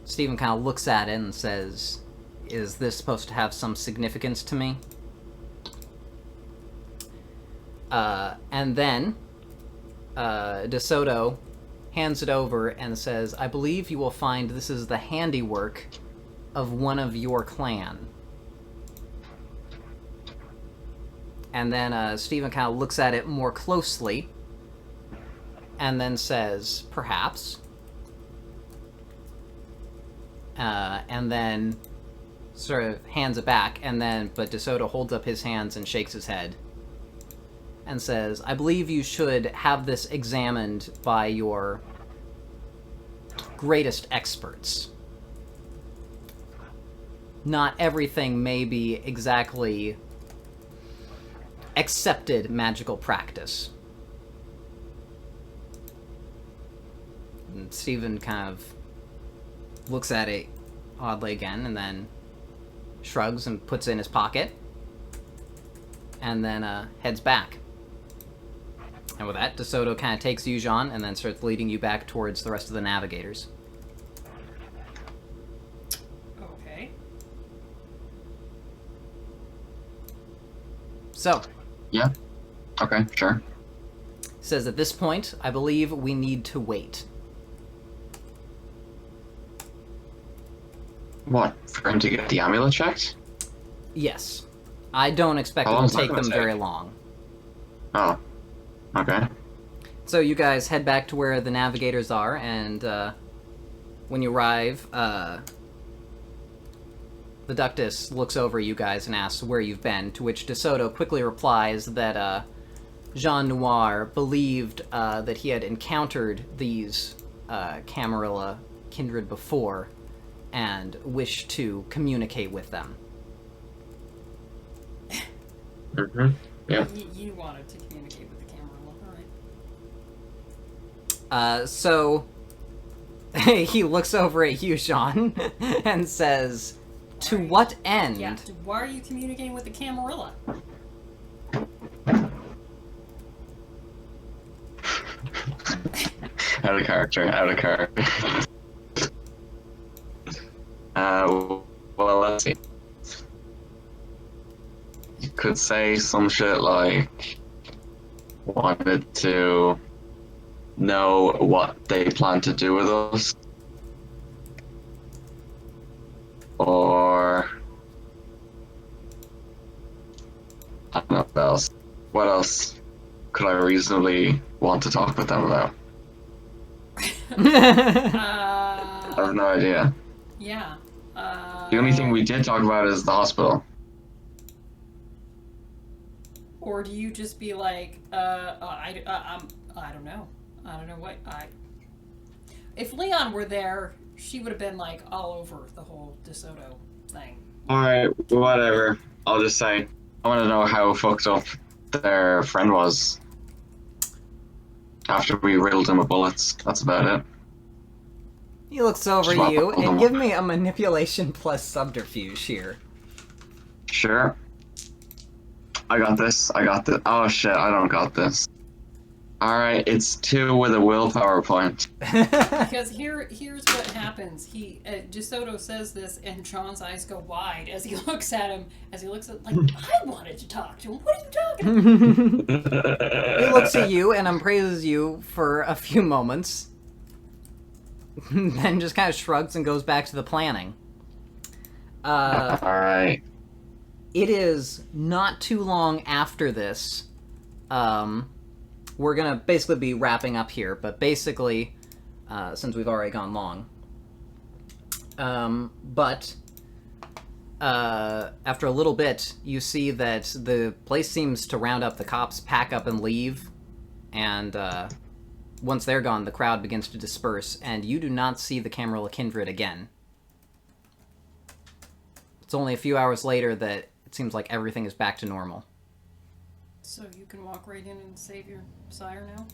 Steven kind of looks at it and says, "Is this supposed to have some significance to me?" And then, DeSoto hands it over and says, "I believe you will find this is the handiwork of one of your clan." And then Steven kind of looks at it more closely and then says, "Perhaps." And then sort of hands it back, but DeSoto holds up his hands and shakes his head and says, "I believe you should have this examined by your greatest experts. Not everything may be exactly accepted magical practice." And Steven kind of looks at it oddly again, and then shrugs and puts it in his pocket, and then heads back. And with that, DeSoto kind of takes you, Jean, and then starts leading you back towards the rest of the navigators. Okay. So, Yeah. Okay, sure. says at this point, I believe we need to wait. What? For him to get the amulet checked? Yes. I don't expect How it long will is that take gonna them take? very long. Oh. Okay. So you guys head back to where the navigators are, and when you arrive, the Ductus looks over you guys and asks where you've been, to which DeSoto quickly replies that Jean Noir believed that he had encountered these Camarilla kindred before, and wished to communicate with them. Mm-hmm. Yeah. You wanted to communicate with the Camarilla, alright. So he looks over at you, Jean, and says, "To what end?" Yeah, why are you communicating with the Camarilla? Out of character, out of character. Well, let's see. You could say some shit like, wanted to know what they plan to do with us. Or, I don't know what else. What else could I reasonably want to talk with them about? I have no idea. Yeah. The only thing we did talk about is the hospital. Or do you just be like, I don't know. I don't know what If Leon were there, she would have been like all over the whole DeSoto thing. Alright, whatever. I'll just say, I want to know how fucked up their friend was after we riddled him with bullets. That's about it. He looks over Swap you, them. and give me a manipulation plus subterfuge here. Sure. I got this. I got this. Oh shit, I don't got this. Alright, it's 2 with a willpower point. Because here's what happens. DeSoto says this, and John's eyes go wide as he looks at him. As he looks at, like, I wanted to talk to him. What are you talking about? He looks at you and praises you for a few moments, then just kind of shrugs and goes back to the planning. Alright. It is not too long after this. We're gonna basically be wrapping up here, but basically, since we've already gone long. But after a little bit, you see that the place seems to round up, the cops pack up and leave, and once they're gone, the crowd begins to disperse, and you do not see the Camarilla Kindred again. It's only a few hours later that it seems like everything is back to normal. So you can walk right in and save your sire now?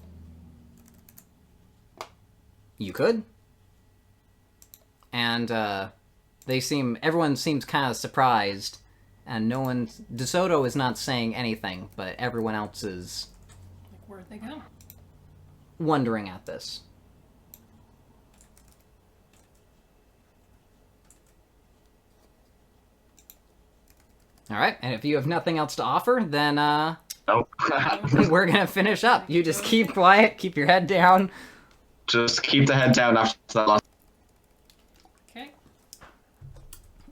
You could. And everyone seems kind of surprised, and DeSoto is not saying anything, but everyone else is Like, where'd they go? wondering at this. Alright, and if you have nothing else to offer, then Nope. we're gonna finish up. You just keep quiet, keep your head down. Just keep the head down after that last. Okay.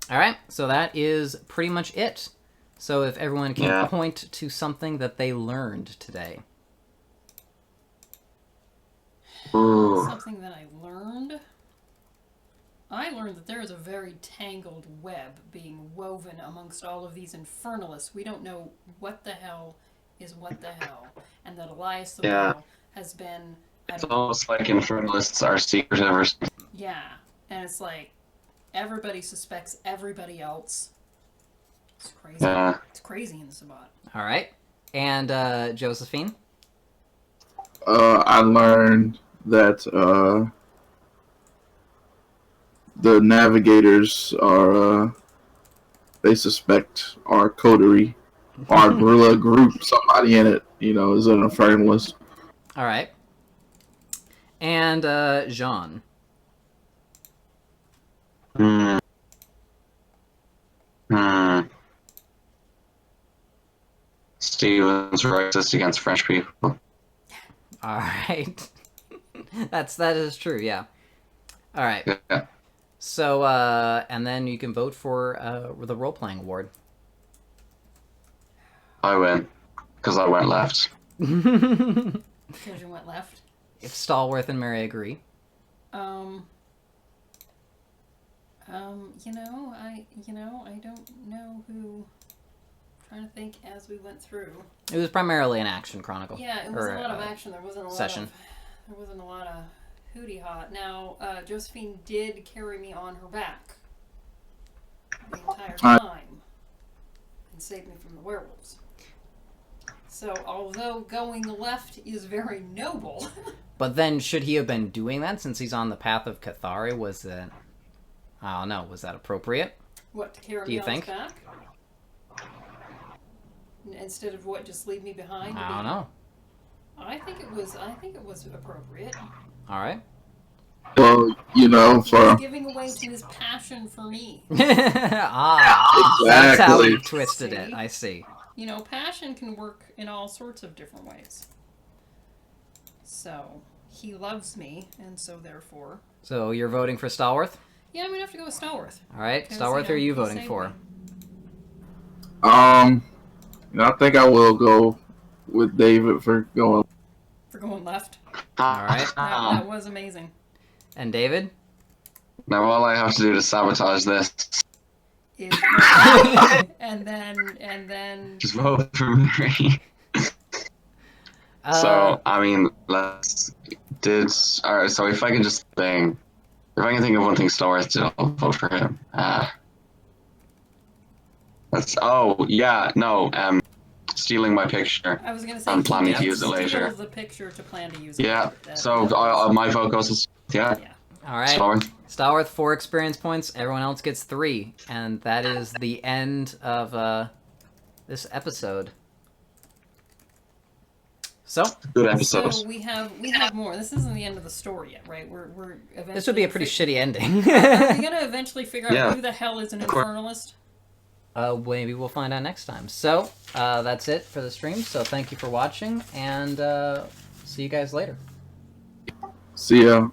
Alright, so that is pretty much it. So if everyone can Yeah. point to something that they learned today. Ooh. Something that I learned. I learned that there is a very tangled web being woven amongst all of these infernalists. We don't know what the hell is what the hell. And that Elias the Yeah. Whale has been... It's almost like infernalists are secretive or something. Yeah. And it's like, everybody suspects everybody else. It's crazy. Yeah. It's crazy in Sabat. Alright. And Josephine? I learned that the navigators are they suspect our coterie, our guerrilla group, somebody in it, is an infernalist. Alright. And Jean? Steven's racist against French people. Alright. that is true, yeah. Alright. Yeah. So, and then you can vote for the role-playing award. I win. Because I went left. Because you went left. If Stallworth and Mary agree. I don't know who. I'm trying to think as we went through. It was primarily an action chronicle. Yeah, it was a lot of action. There wasn't a lot session. There wasn't a lot of hootie hot. Now, Josephine did carry me on her back the entire time and saved me from the werewolves. So, although going left is very noble. But then, should he have been doing that since he's on the path of Cathari? Was it... I don't know. Was that appropriate? What, to carry Do me you on think? his back? Instead of what, just leave me behind? I don't know. I think it was appropriate. All right. Well, for Giving away to his passion for me. That's how exactly. you twisted it. I see. Passion can work in all sorts of different ways. So, he loves me, and so therefore... So you're voting for Stallworth? Yeah, I'm gonna have to go with Stallworth. All right. 'Cause, Stallworth, who are you he voting saved for? me. I think I will go with David for going. For going left. All right. That was amazing. And David? Now all I have to do to sabotage this, Is and then just vote for Mary. So, I mean, alright, so if I can just think, if I can think of one thing Star Wars did, I'll vote for him. Stealing my picture. I was gonna say I'm planning he to use it later. steals the picture to plan to use it. Yeah, That- so my vote goes to, yeah. all right. Star Wars. Stallworth, 4 experience points. Everyone else gets 3. And that is the end of this episode. So Good episode. So we have more. This isn't the end of the story yet, right? We're eventually. this would be a pretty shitty ending. Are we gonna eventually figure out Yeah. who the hell is an Of course. infernalist? Maybe we'll find out next time. So that's it for the stream. So thank you for watching, and see you guys later. See ya.